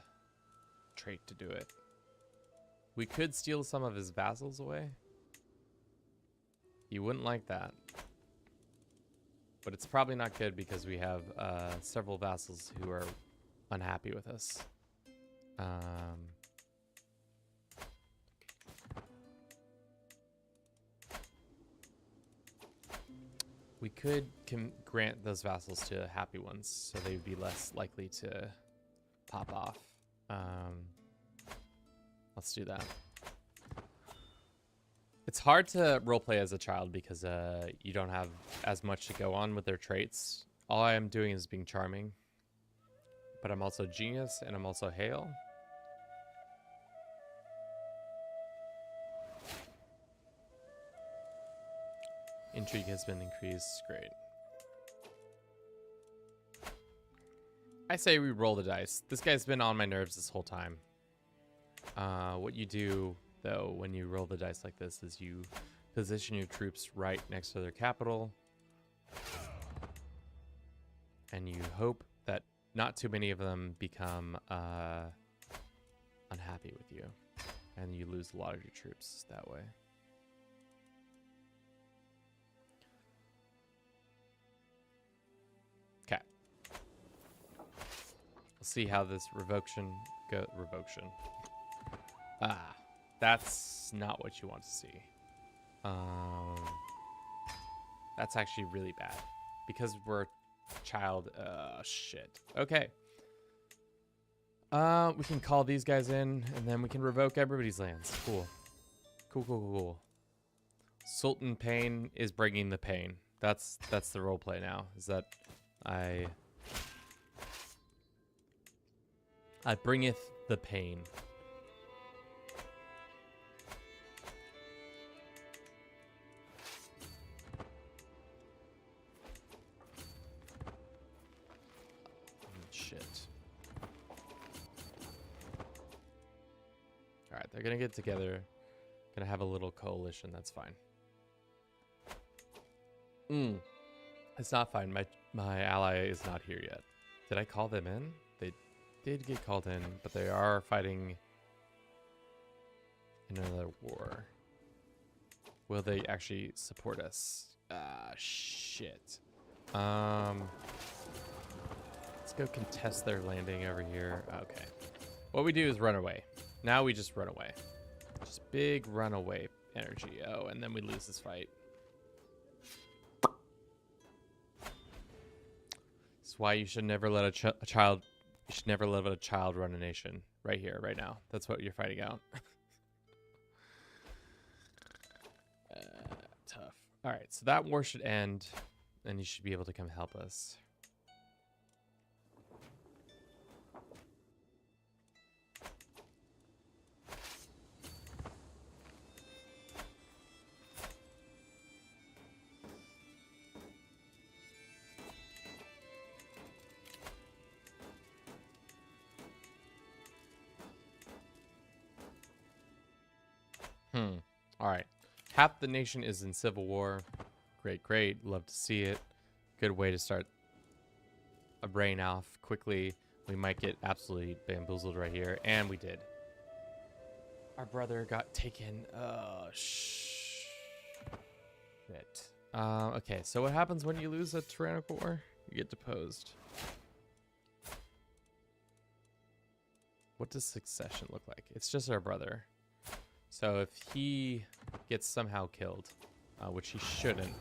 trait to do it. We could steal some of his vassals away. You wouldn't like that. But it's probably not good because we have several vassals who are unhappy with us. We could grant those vassals to happy ones, so they'd be less likely to pop off. Let's do that. It's hard to roleplay as a child because you don't have as much to go on with their traits. All I am doing is being charming. But I'm also genius, and I'm also hale. Intrigue has been increased. Great. I say we roll the dice. This guy's been on my nerves this whole time. What you do, though, when you roll the dice like this is you position your troops right next to their capital. And you hope that not too many of them become unhappy with you. And you lose a lot of your troops that way. Okay. We'll see how this revocation goes. Revocation. Ah, that's not what you want to see. That's actually really bad. Because we're child. Shit. Okay. We can call these guys in, and then we can revoke everybody's lands. Cool. Cool. Sultan Pain is bringing the pain. That's the roleplay now. Is that I bringeth the pain. Shit. All right, they're gonna get together. Gonna have a little coalition. That's fine. It's not fine. My ally is not here yet. Did I call them in? They did get called in, but they are fighting another war. Will they actually support us? Shit. Let's go contest their landing over here. Okay. What we do is run away. Now we just run away. Just big runaway energy. Oh, and then we lose this fight. That's why you should never let a child. You should never let a child run a nation. Right here, right now. That's what you're fighting out. Tough. All right, so that war should end, and you should be able to come help us. All right. Half the nation is in civil war. Great. Love to see it. Good way to start a brain off quickly. We might get absolutely bamboozled right here. And we did. Our brother got taken. Oh, shit. Okay, so what happens when you lose a tyrannical war? You get deposed. What does succession look like? It's just our brother. So if he gets somehow killed, which he shouldn't.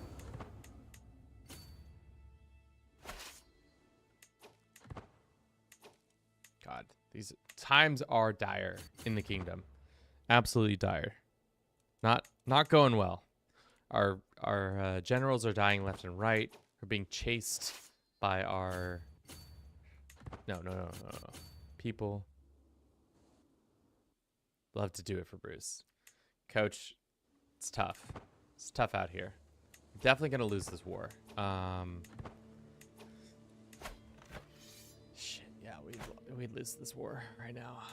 God, These times are dire in the kingdom. Absolutely dire. Not going well. Our generals are dying left and right. We're being chased by our no. People love to do it for Bruce. Coach, it's tough. It's tough out here. Definitely gonna lose this war. Shit, yeah, we lose this war right now.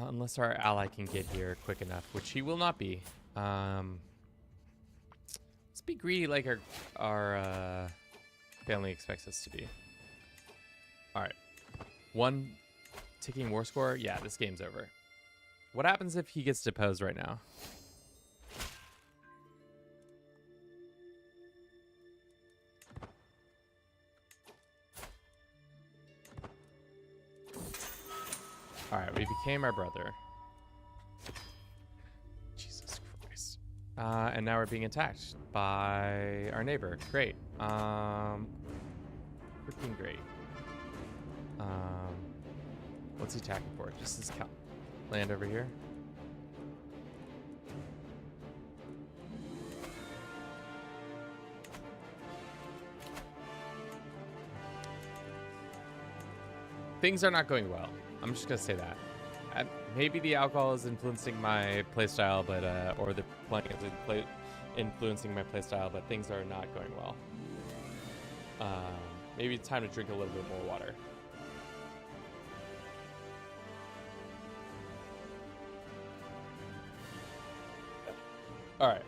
Unless our ally can get here quick enough, which he will not be. Let's be greedy like our family expects us to be. All right, 1 ticking war score. Yeah, this game's over. What happens if he gets deposed right now? All right, we became our brother. Jesus Christ. And now we're being attacked by our neighbor. Great. Freaking great. What's he attacking for? Just this land over here? Things are not going well. I'm just gonna say that. Maybe the alcohol is influencing my playstyle, but or the playing is influencing my playstyle, but things are not going well. Maybe it's time to drink a little bit more water. All right.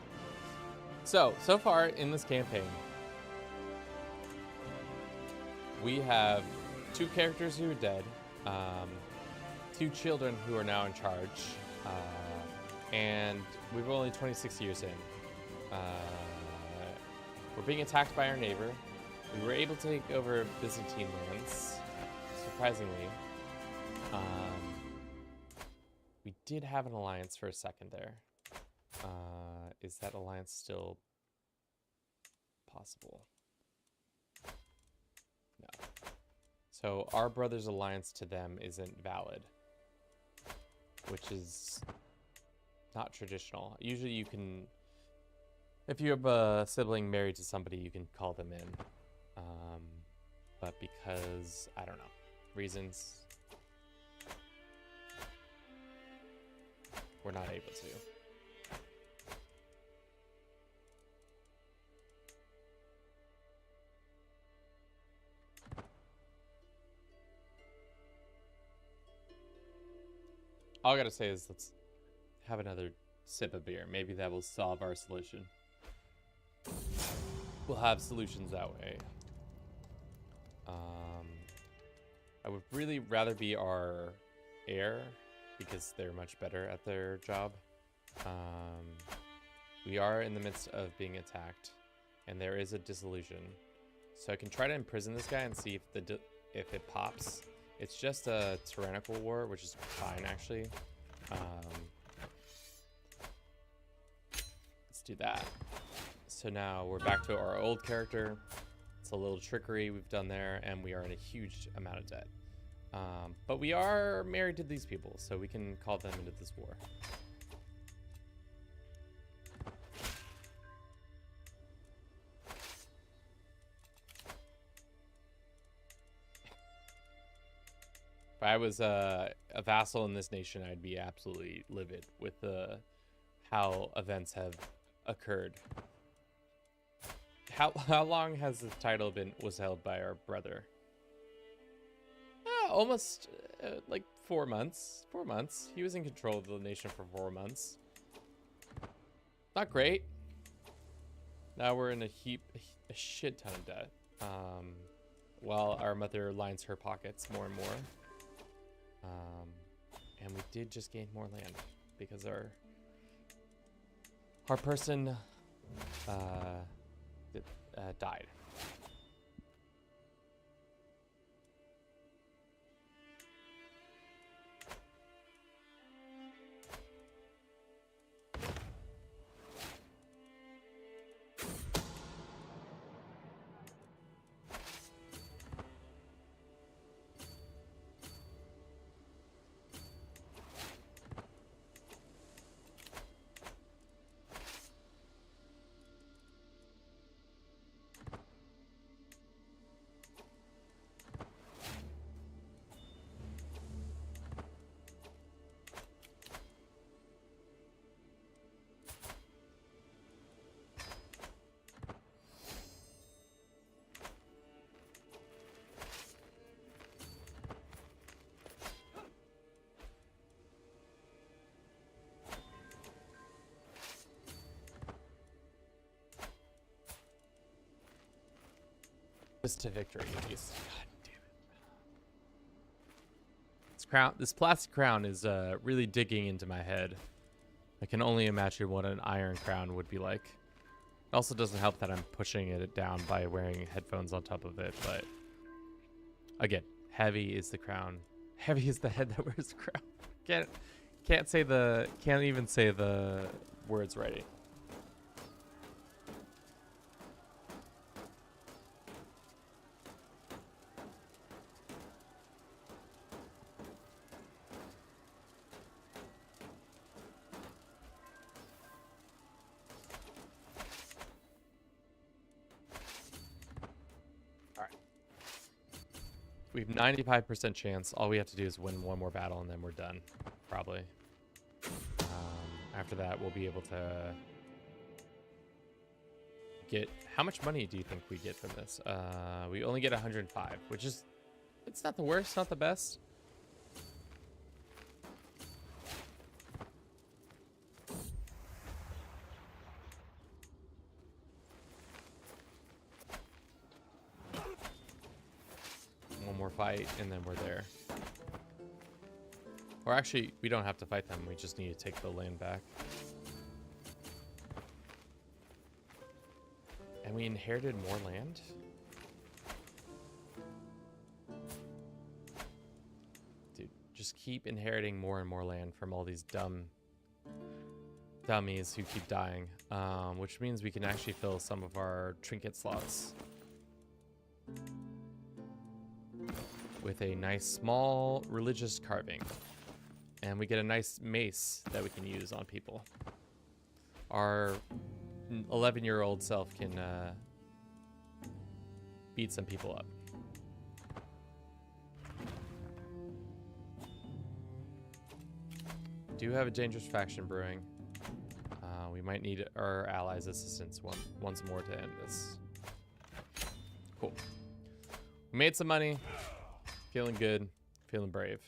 So far in this campaign, we have 2 characters who are dead. 2 children who are now in charge, and we're only 26 years in. We're being attacked by our neighbor. We were able to take over Byzantine lands, surprisingly. We did have an alliance for a second there. Is that alliance still possible? No. So our brother's alliance to them isn't valid, which is not traditional. Usually you can, if you have a sibling married to somebody, you can call them in. But because, I don't know, reasons, we're not able to. All I gotta say is let's have another sip of beer. Maybe that will solve our solution. We'll have solutions that way. I would really rather be our heir because they're much better at their job. We are in the midst of being attacked, and there is a dissolution. So I can try to imprison this guy and see if it pops. It's just a tyrannical war, which is fine, actually. Let's do that. So now we're back to our old character. It's a little trickery we've done there, and we are in a huge amount of debt. But we are married to these people, so we can call them into this war. If I was a vassal in this nation, I'd be absolutely livid with how events have occurred. How long has the title was held by our brother? Almost like 4 months. 4 months. He was in control of the nation for 4 months. Not great. Now we're in a shit ton of debt. While our mother lines her pockets more and more. And we did just gain more land because our person died. Just to victory, at least. God damn it. This plastic crown is really digging into my head. I can only imagine what an iron crown would be like. It also doesn't help that I'm pushing it down by wearing headphones on top of it, but again, heavy is the crown. Heavy is the head that wears the crown. Can't even say the words right. We have 95% chance. All we have to do is win one more battle and then we're done, probably. After that, we'll be able to get... How much money do you think we get from this? We only get 105, which is... It's not the worst, not the best. Fight and then we're there. Or actually, we don't have to fight them. We just need to take the land back. And we inherited more land? Dude, just keep inheriting more and more land from all these dummies who keep dying. Which means we can actually fill some of our trinket slots with a nice small religious carving. And we get a nice mace that we can use on people. Our 11-year-old self can beat some people up. Do have a dangerous faction brewing. We might need our allies' assistance once more to end this. Cool. We made some money. Feeling good, feeling brave.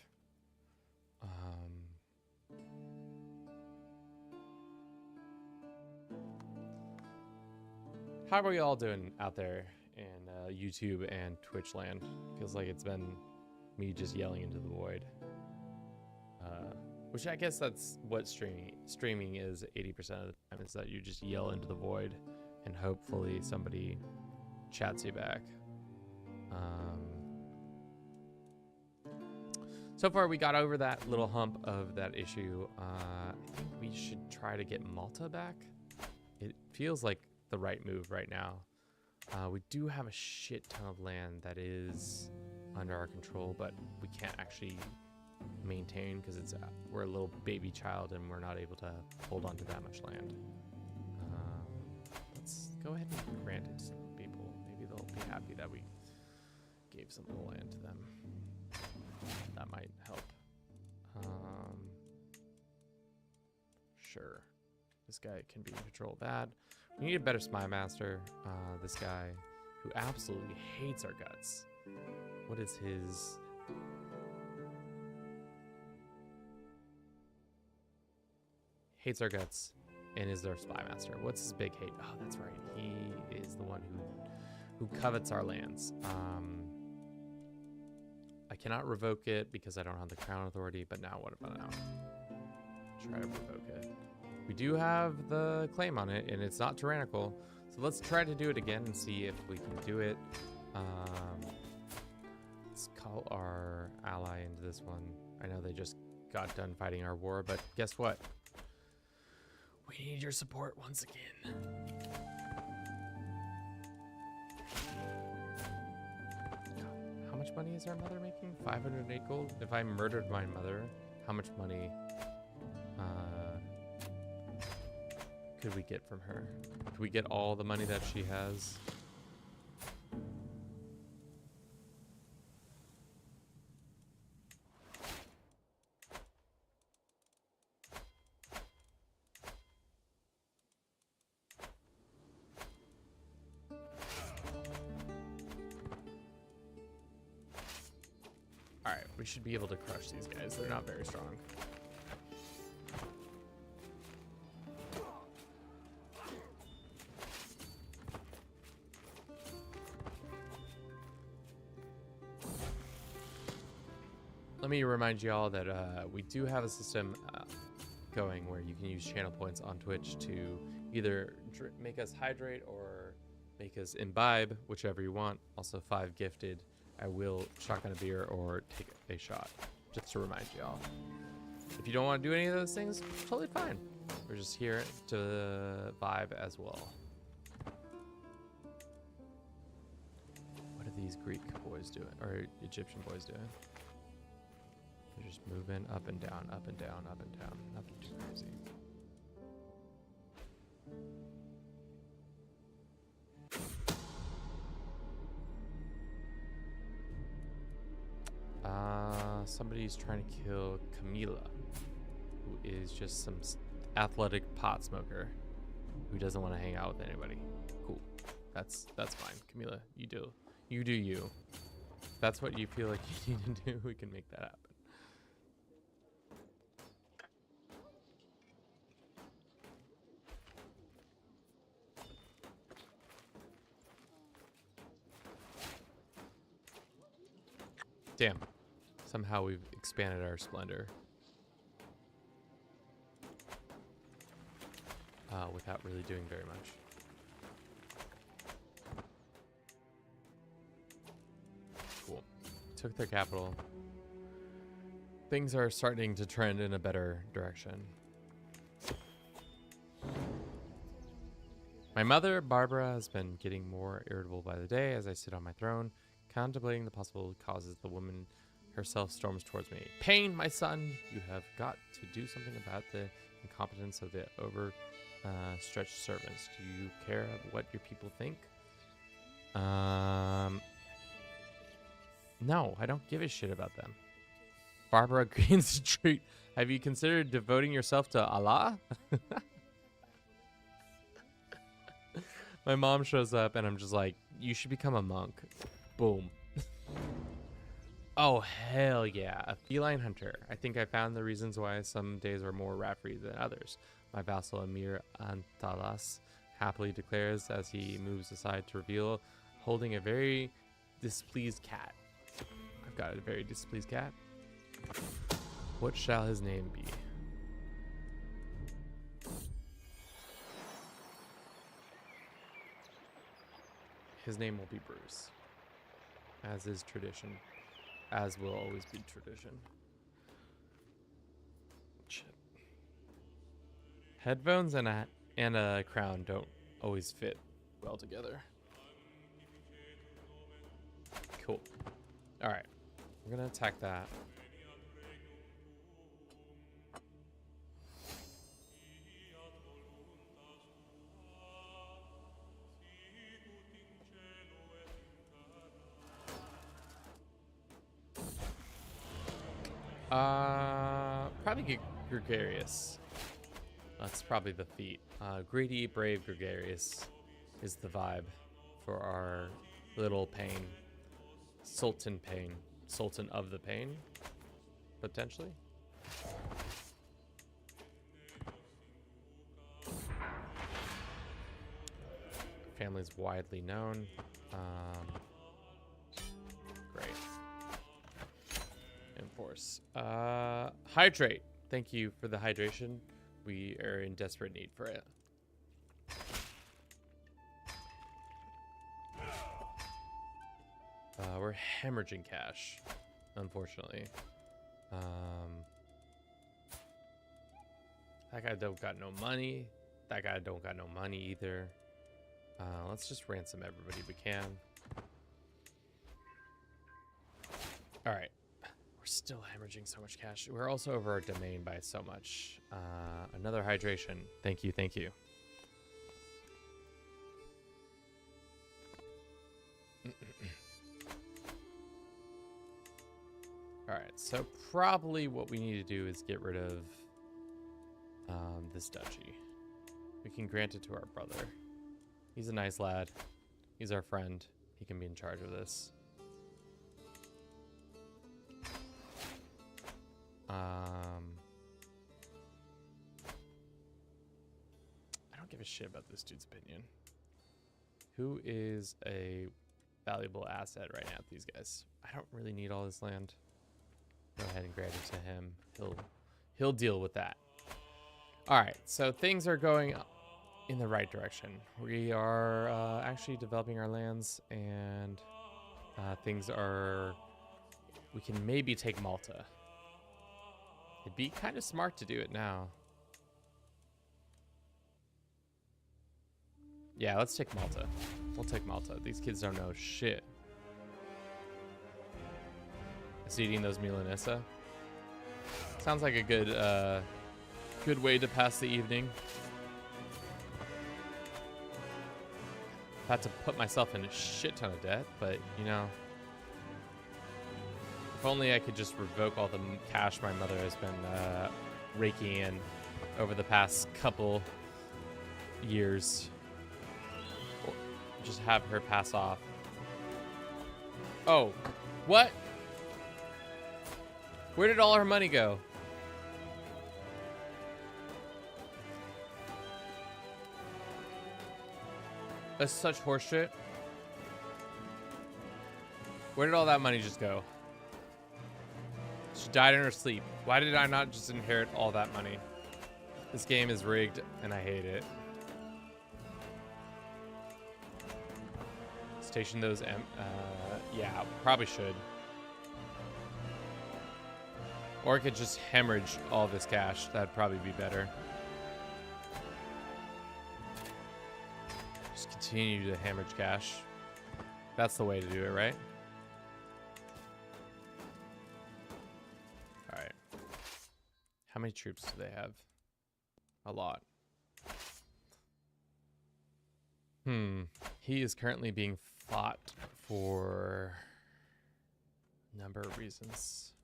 How are we all doing out there in YouTube and Twitch land? Feels like it's been me just yelling into the void. Which I guess that's what streaming is 80% of the time, is that you just yell into the void and hopefully somebody chats you back. So far, we got over that little hump of that issue. I think we should try to get Malta back. It feels like the right move right now. We do have a shit ton of land that is under our control, but we can't actually maintain because we're a little baby child and we're not able to hold on to that much land. Let's go ahead and grant it to some people. Maybe they'll be happy that we gave some of the land to them. That might help. Sure. This guy can be in control of that. We need a better spy master. This guy who absolutely hates our guts. What is his... Hates our guts and is their spy master. What's his big hate? Oh, that's right. He is the one who covets our lands. I cannot revoke it because I don't have the crown authority, but now what about now? Try to revoke it. We do have the claim on it, and it's not tyrannical. So let's try to do it again and see if we can do it. Let's call our ally into this one. I know they just got done fighting our war, but guess what? We need your support once again. How much money is our mother making? 508 gold? If I murdered my mother, how much money could we get from her? Could we get all the money that she has? Alright, we should be able to crush these guys. They're not very strong. let me remind you all that we do have a system going where you can use channel points on Twitch to either make us hydrate or make us imbibe, whichever you want. Also 5 gifted. I will shotgun a beer or take a shot, just to remind you all. If you don't want to do any of those things, totally fine. We're just here to vibe as well. What are these Greek boys doing, or Egyptian boys doing? They're just moving up and down, up and down, up and down. Nothing too crazy. Somebody's trying to kill Camila, who is just some athletic pot smoker who doesn't want to hang out with anybody. Cool. That's fine. Camila, you do you. If that's what you feel like you need to do, we can make that happen. Damn. Somehow we've expanded our splendor. Without really doing very much. Cool. Took their capital. Things are starting to trend in a better direction. My mother, Barbara, has been getting more irritable by the day as I sit on my throne, contemplating the possible causes. The woman herself storms towards me. Pain, my son! You have got to do something about the incompetence of the stretched servants. Do you care what your people think? No, I don't give a shit about them. Barbara Green's treat. Have you considered devoting yourself to Allah? My mom shows up and I'm just like, you should become a monk. Boom. Oh, hell yeah. A feline hunter. I think I found the reasons why some days are more rat-free than others. My vassal Emir Antalas happily declares as he moves aside to reveal holding a very displeased cat. I've got a very displeased cat. What shall his name be? His name will be Bruce, as is tradition, as will always be tradition. Shit. Headphones and a crown don't always fit well together. Cool. All right, we're gonna attack that. Probably get gregarious. That's probably the feat. Greedy, brave, gregarious is the vibe for our little pain. Sultan pain. Sultan of the pain, potentially. Family's widely known. Great. Enforce. Hydrate. Thank you for the hydration. We are in desperate need for it. We're hemorrhaging cash, unfortunately. That guy don't got no money. That guy don't got no money either. Let's just ransom everybody we can. All right. We're still hemorrhaging so much cash. We're also over our domain by so much. Another hydration. Thank you, thank you. All right, so probably what we need to do is get rid of this duchy. We can grant it to our brother. He's a nice lad. He's our friend. He can be in charge of this. I don't give a shit about this dude's opinion. Who is a valuable asset right now? These guys. I don't really need all this land. Go ahead and grant it to him. He'll deal with that. All right, so things are going in the right direction. We are actually developing our lands, and things are... We can maybe take Malta. It'd be kind of smart to do it now. Yeah, let's take Malta. We'll take Malta. These kids don't know shit. Seeding those Milanesa. Sounds like a good way to pass the evening. Had to put myself in a shit ton of debt, but you know, if only I could just revoke all the cash my mother has been raking in over the past couple years. Or just have her pass off. Oh, what? Where did all her money go? That's such horseshit. Where did all that money just go? She died in her sleep. Why did I not just inherit all that money? This game is rigged and I hate it. Station those yeah, probably should. Or I could just hemorrhage all this cash. That'd probably be better. Just continue to hemorrhage cash. That's the way to do it, right? All right. How many troops do they have? A lot. He is currently being fought for a number of reasons.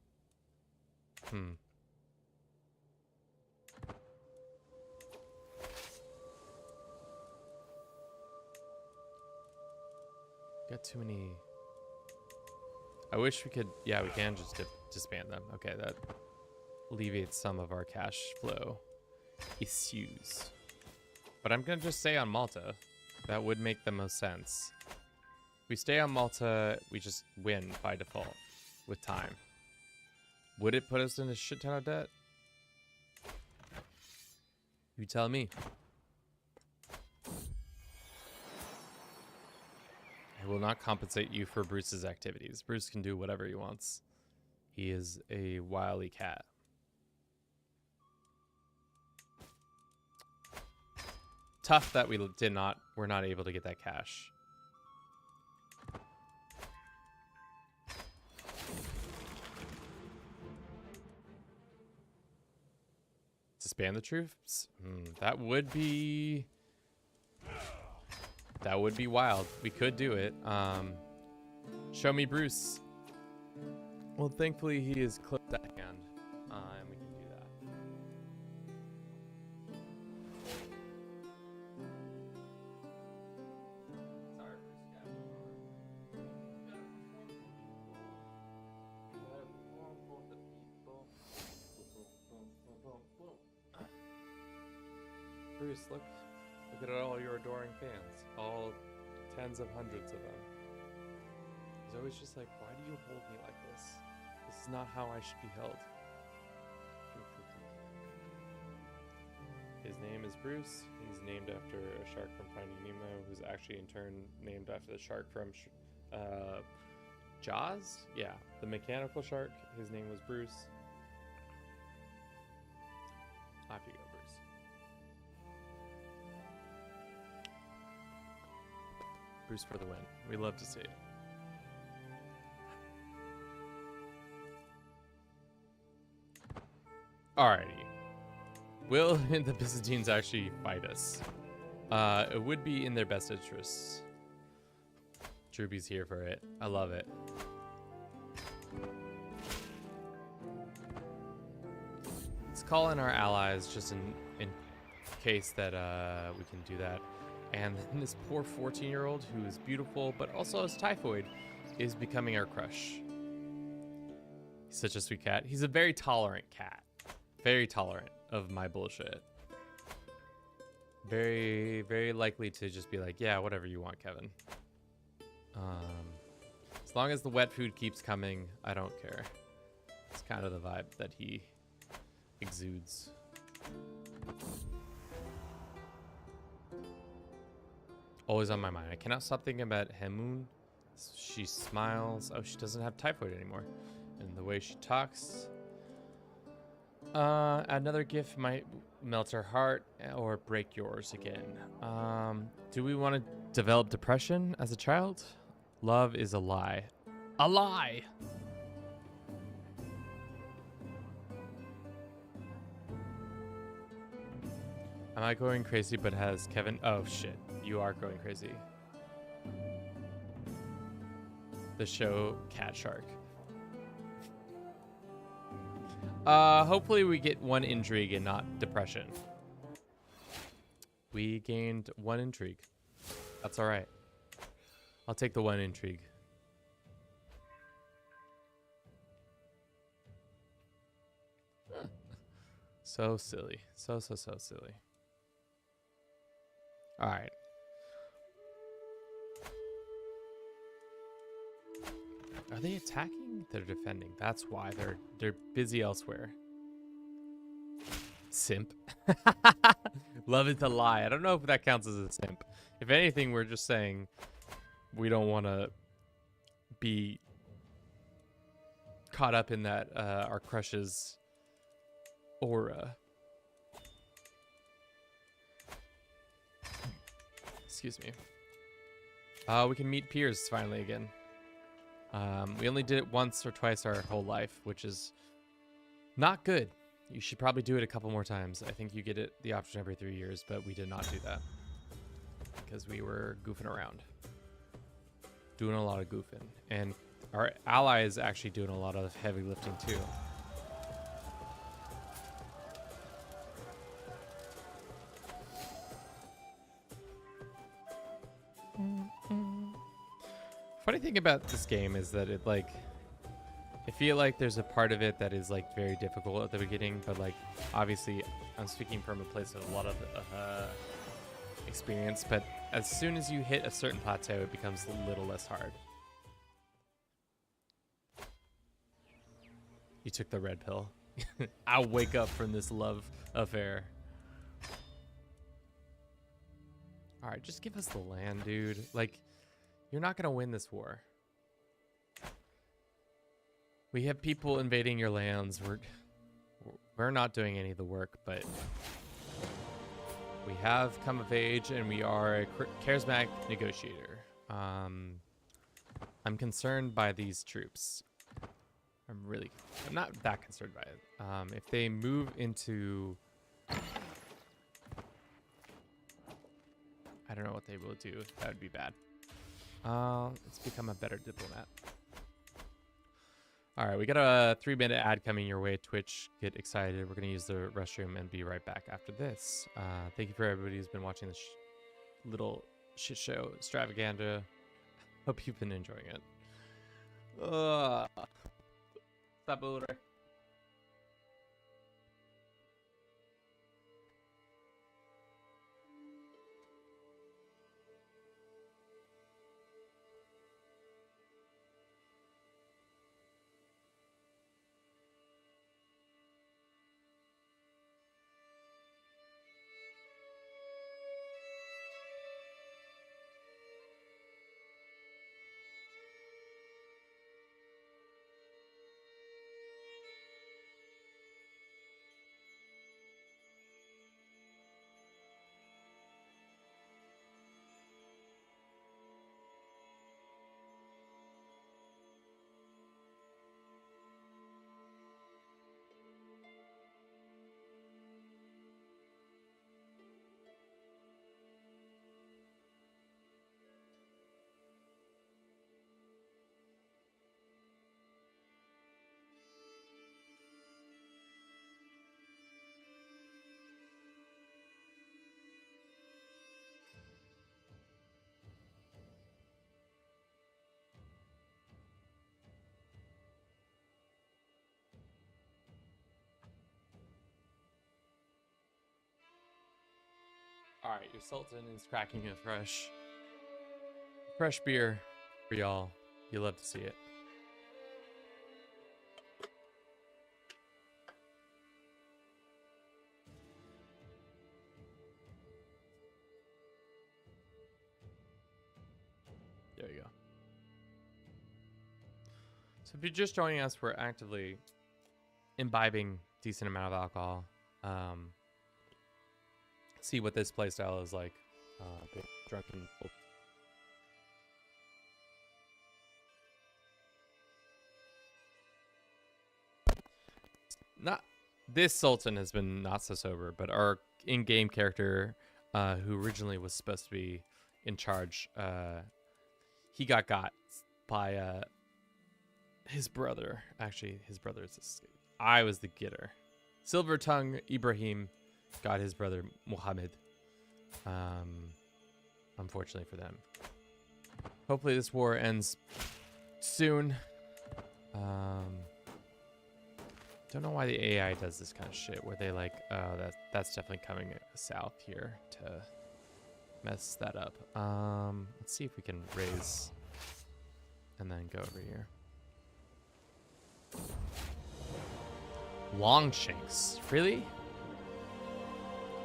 Got too many. I wish we could. Yeah, we can just disband them. Okay, that alleviates some of our cash flow issues. But I'm gonna just stay on Malta. That would make the most sense. If we stay on Malta, we just win by default with time. Would it put us in a shit ton of debt? You tell me. I will not compensate you for Bruce's activities. Bruce can do whatever he wants. He is a wily cat. Tough that we're not able to get that cash. Disband the troops? That would be wild. We could do it. Show me Bruce. Well, thankfully he is close at hand, and we can do that. Sorry, Bruce, look at all your adoring fans, all tens of hundreds of them. He's always just like, why do you hold me like this? This is not how I should be held. His name is Bruce. He's named after a shark from Finding Nemo, who's actually in turn named after the shark from Jaws? Yeah, the mechanical shark. His name was Bruce. Off you go, Bruce. Bruce for the win. We love to see it. Alrighty. Will the Byzantines actually fight us? It would be in their best interests. Drewby's here for it. I love it. Let's call in our allies just in case that we can do that. And then this poor 14-year-old who is beautiful but also has typhoid is becoming our crush. He's such a sweet cat. He's a very tolerant cat. Very tolerant of my bullshit. Very, very likely to just be like, yeah, whatever you want, Kevin. As long as the wet food keeps coming, I don't care. Let's kind of the vibe that he exudes. Always on my mind. I cannot stop thinking about Hemun. She smiles. Oh, she doesn't have typhoid anymore. And the way she talks. Another gift might melt her heart or break yours again. Do we want to develop depression as a child? Love is a lie. A lie! Am I going crazy but has Kevin... Oh, shit. You are going crazy. The show Cat Shark. Hopefully we get one intrigue and not depression. We gained one intrigue. That's all right. I'll take the one intrigue. So silly. So silly. All right. Are they attacking? They're defending. That's why they're busy elsewhere. Simp. Love is a lie. I don't know if that counts as a simp. If anything, we're just saying we don't want to be caught up in that our crush's aura. Excuse me. We can meet peers finally again. We only did it once or twice our whole life, which is not good. You should probably do it a couple more times. I think you get it the option every 3 years, but we did not do that because we were goofing around, doing a lot of goofing, and our ally is actually doing a lot of heavy lifting too. Funny thing about this game is that it like, I feel like there's a part of it that is like very difficult at the beginning, but like obviously I'm speaking from a place of a lot of experience, but as soon as you hit a certain plateau, it becomes a little less hard. You took the red pill. I'll wake up from this love affair. All right, just give us the land, dude. Like, you're not gonna win this war. We have people invading your lands. We're not doing any of the work, but we have come of age and we are a charismatic negotiator. I'm concerned by these troops. I'm not that concerned by it. If they move into, I don't know what they will do. That would be bad. Let's become a better diplomat. All right, we got a 3-minute ad coming your way. Twitch, get excited. We're going to use the restroom and be right back after this. Thank you for everybody who's been watching this little shit show extravaganza. Hope you've been enjoying it. Sabure. All right, your Sultan is cracking a fresh beer for y'all. You love to see it. There you go. So if you're just joining us, we're actively imbibing decent amount of alcohol. See what this playstyle is like. Big drunken. Not this Sultan has been not so sober, but our in-game character, who originally was supposed to be in charge, he got by his brother. Actually, his brother is. I was the getter. Silver Tongue Ibrahim got his brother Muhamid. Unfortunately for them. Hopefully this war ends soon. Don't know why the AI does this kind of shit where they like, oh, that's definitely coming south here to mess that up. Let's see if we can raise and then go over here. Longshanks, really?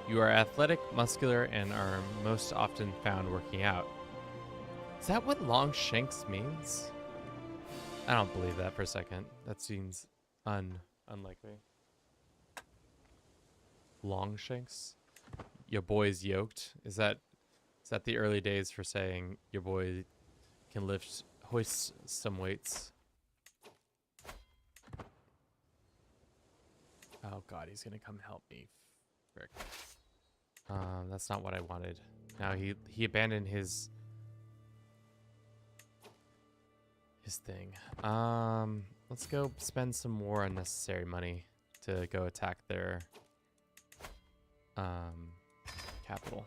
You are athletic, muscular, and are most often found working out. Is that what Longshanks means? I don't believe that for a second. That seems unlikely. Longshanks? Your boy's yoked? Is that the early days for saying your boy can hoist some weights? Oh god, he's gonna come help me. Frick. That's not what I wanted. Now he abandoned his thing. Let's go spend some more unnecessary money to go attack their capital.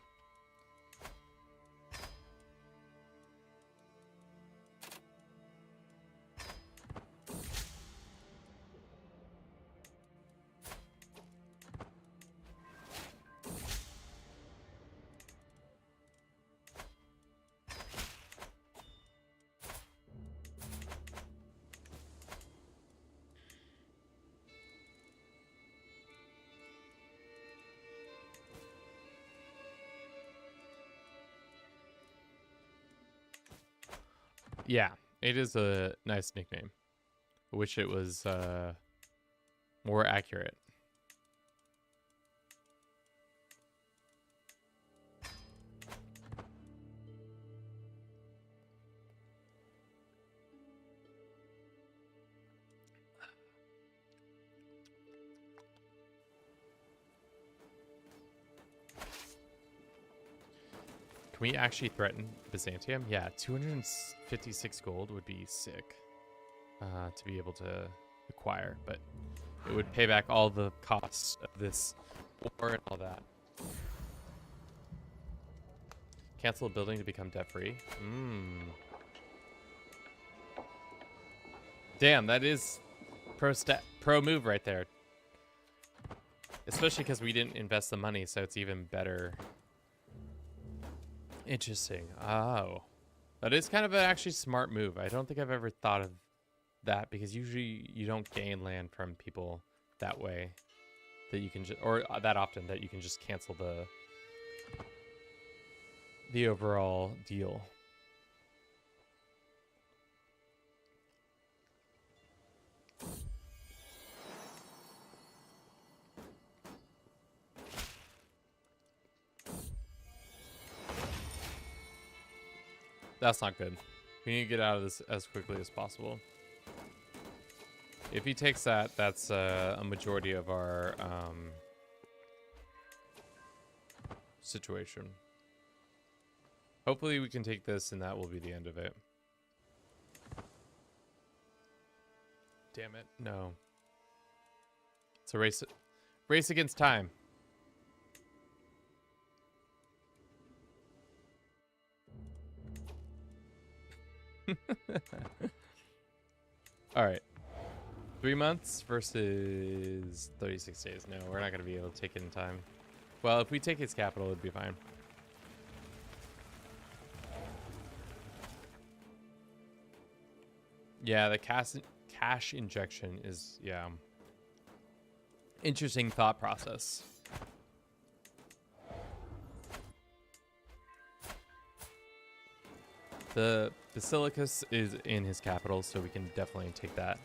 Yeah, it is a nice nickname. I wish it was more accurate. Can we actually threaten Byzantium? Yeah, 256 gold would be sick to be able to acquire, but it would pay back all the costs of this war and all that. Cancel a building to become debt-free. Damn, that is pro move right there. Especially because we didn't invest the money, so it's even better. Interesting. Oh, that is kind of an actually smart move. I don't think I've ever thought of that, because usually you don't gain land from people that way, that you can just, or that often that you can just cancel the overall deal. That's not good. We need to get out of this as quickly as possible. If he takes that, that's a majority of our situation. Hopefully we can take this and that will be the end of it. Damn it. No. It's a race against time. All right. 3 months versus 36 days. No, we're not going to be able to take it in time. Well, if we take his capital, it'd be fine. Yeah, the cash injection is, yeah. Interesting thought process. The Basilicus is in his capital, so we can definitely take that.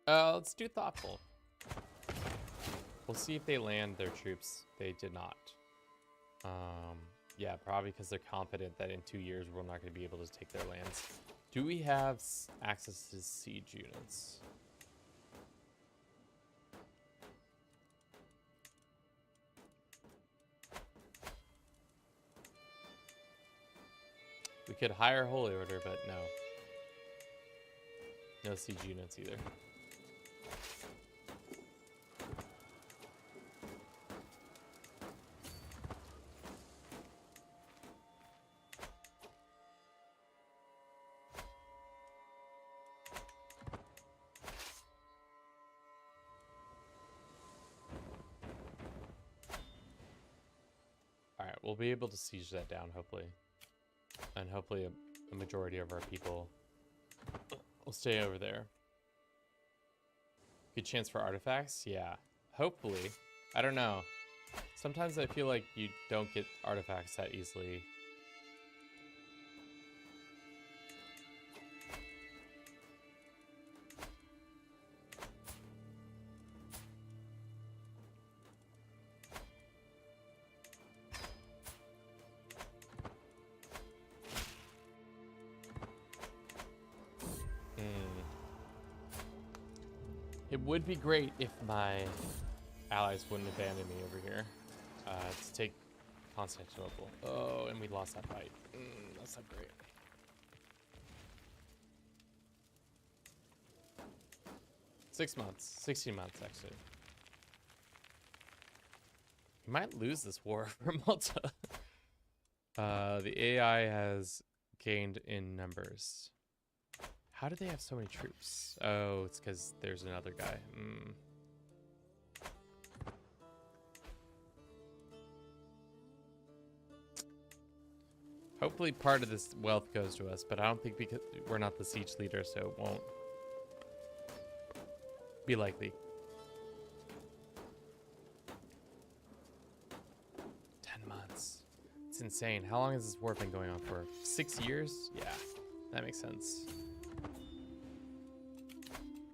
Let's do thoughtful. We'll see if they land their troops. They did not. Yeah, probably because they're confident that in 2 years we're not going to be able to take their lands. Do we have access to siege units? We could hire Holy Order, but no. No siege units either. Alright, we'll be able to siege that down, hopefully. And hopefully a majority of our people will stay over there. Good chance for artifacts? Yeah. Hopefully. I don't know. Sometimes I feel like you don't get artifacts that easily. It would be great if my allies wouldn't abandon me over here to take Constantinople. Oh, and we lost that fight. That's not great. Six months. 16 months, actually. We might lose this war for Malta. The AI has gained in numbers. How do they have so many troops? Oh, it's because there's another guy. Hopefully part of this wealth goes to us, but I don't think because we're not the siege leader, so it won't be likely. 10 months. It's insane. How long has this war been going on for? 6 years? Yeah, that makes sense.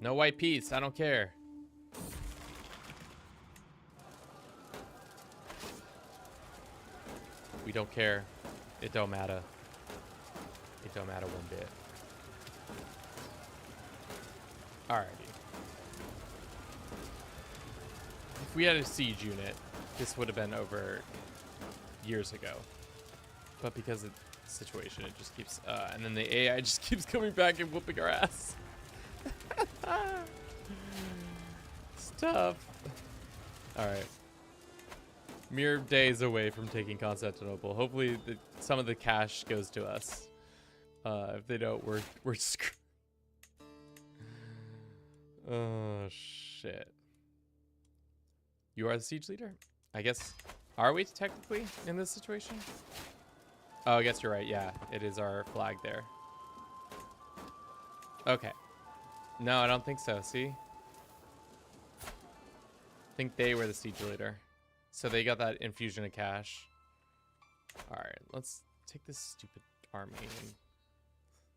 No white peace. I don't care. We don't care. It don't matter. It don't matter one bit. Alrighty. If we had a siege unit, this would have been over years ago. But because of the situation, it just keeps... and then the AI just keeps coming back and whooping our ass. It's tough. Alright. Mere days away from taking Constantinople. Hopefully some of the cash goes to us. If they don't, we're screwed. Oh, shit. You are the siege leader? I guess. Are we technically in this situation? Oh, I guess you're right. Yeah, it is our flag there. Okay. No, I don't think so. See? I think they were the siege leader. So they got that infusion of cash. Alright, let's take this stupid army and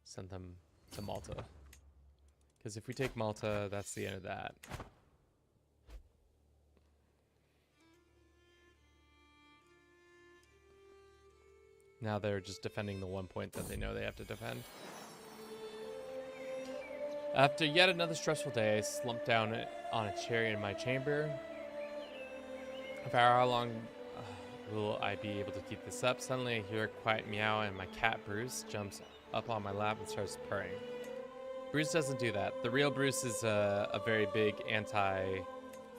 send them to Malta. Because if we take Malta, that's the end of that. Now they're just defending the one point that they know they have to defend. After yet another stressful day, I slumped down on a chair in my chamber. For how long will I be able to keep this up? Suddenly I hear a quiet meow and my cat Bruce jumps up on my lap and starts purring. Bruce doesn't do that. The real Bruce is a very big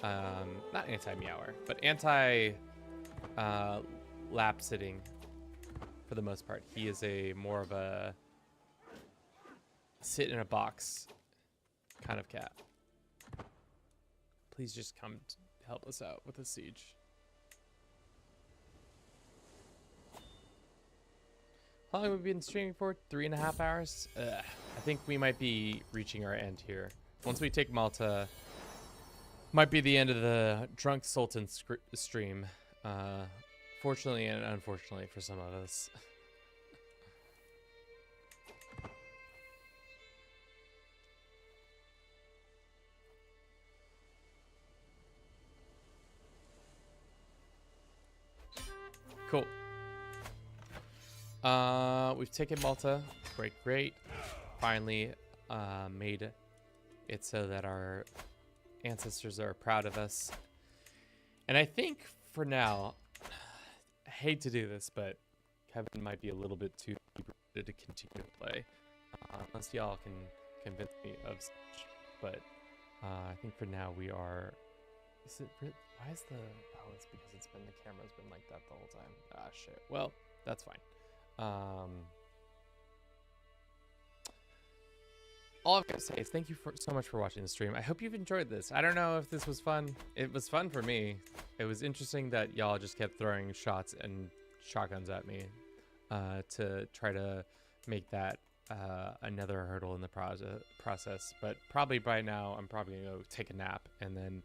not anti-meower, but lap sitting for the most part. He is more of a sit in a box kind of cat. Please just come help us out with the siege. How long have we been streaming for? 3.5 hours? I think we might be reaching our end here. Once we take Malta, might be the end of the Drunk Sultan stream. Fortunately and unfortunately for some of us. Cool. We've taken Malta. Great, great. Finally made it so that our ancestors are proud of us. And I think for now, I hate to do this, but Kevin might be a little bit too deep to continue to play. Unless y'all can convince me of such. But I think for now we are... Is it really? Why is the... Oh, it's because it's been... The camera's been like that the whole time. Ah, shit. Well, that's fine. All I've got to say is thank you so much for watching the stream. I hope you've enjoyed this. I don't know if this was fun. It was fun for me. It was interesting that y'all just kept throwing shots and shotguns at me to try to make that another hurdle in the process. But probably by now, I'm probably going to go take a nap and then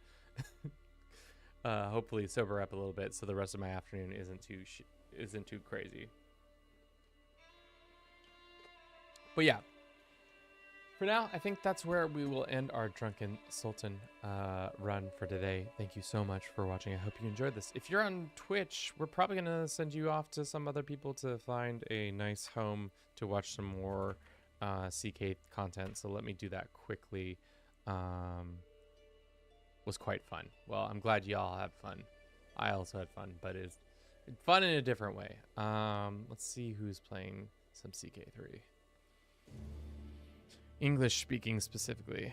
hopefully sober up a little bit so the rest of my afternoon isn't too crazy. But yeah. For now, I think that's where we will end our Drunken Sultan run for today. Thank you so much for watching. I hope you enjoyed this. If you're on Twitch, we're probably going to send you off to some other people to find a nice home to watch some more CK content. So let me do that quickly. Was quite fun. Well, I'm glad y'all had fun. I also had fun, but it's fun in a different way. Let's see who's playing some CK3. English speaking specifically.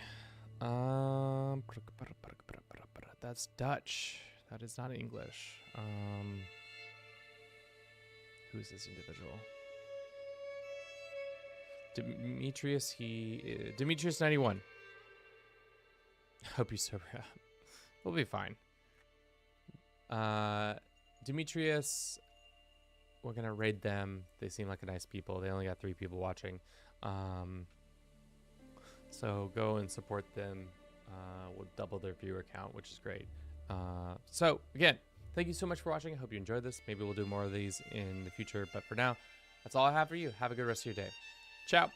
That's Dutch. That is not English. Who is this individual? Demetrius. Demetrius 91. Hope you sober up. We'll be fine. Demetrius. We're gonna raid them. They seem like a nice people. They only got 3 people watching. So go and support them. We'll double their viewer count, which is great. So again, thank you so much for watching. I hope you enjoyed this. Maybe we'll do more of these in the future. But for now, that's all I have for you. Have a good rest of your day. Ciao.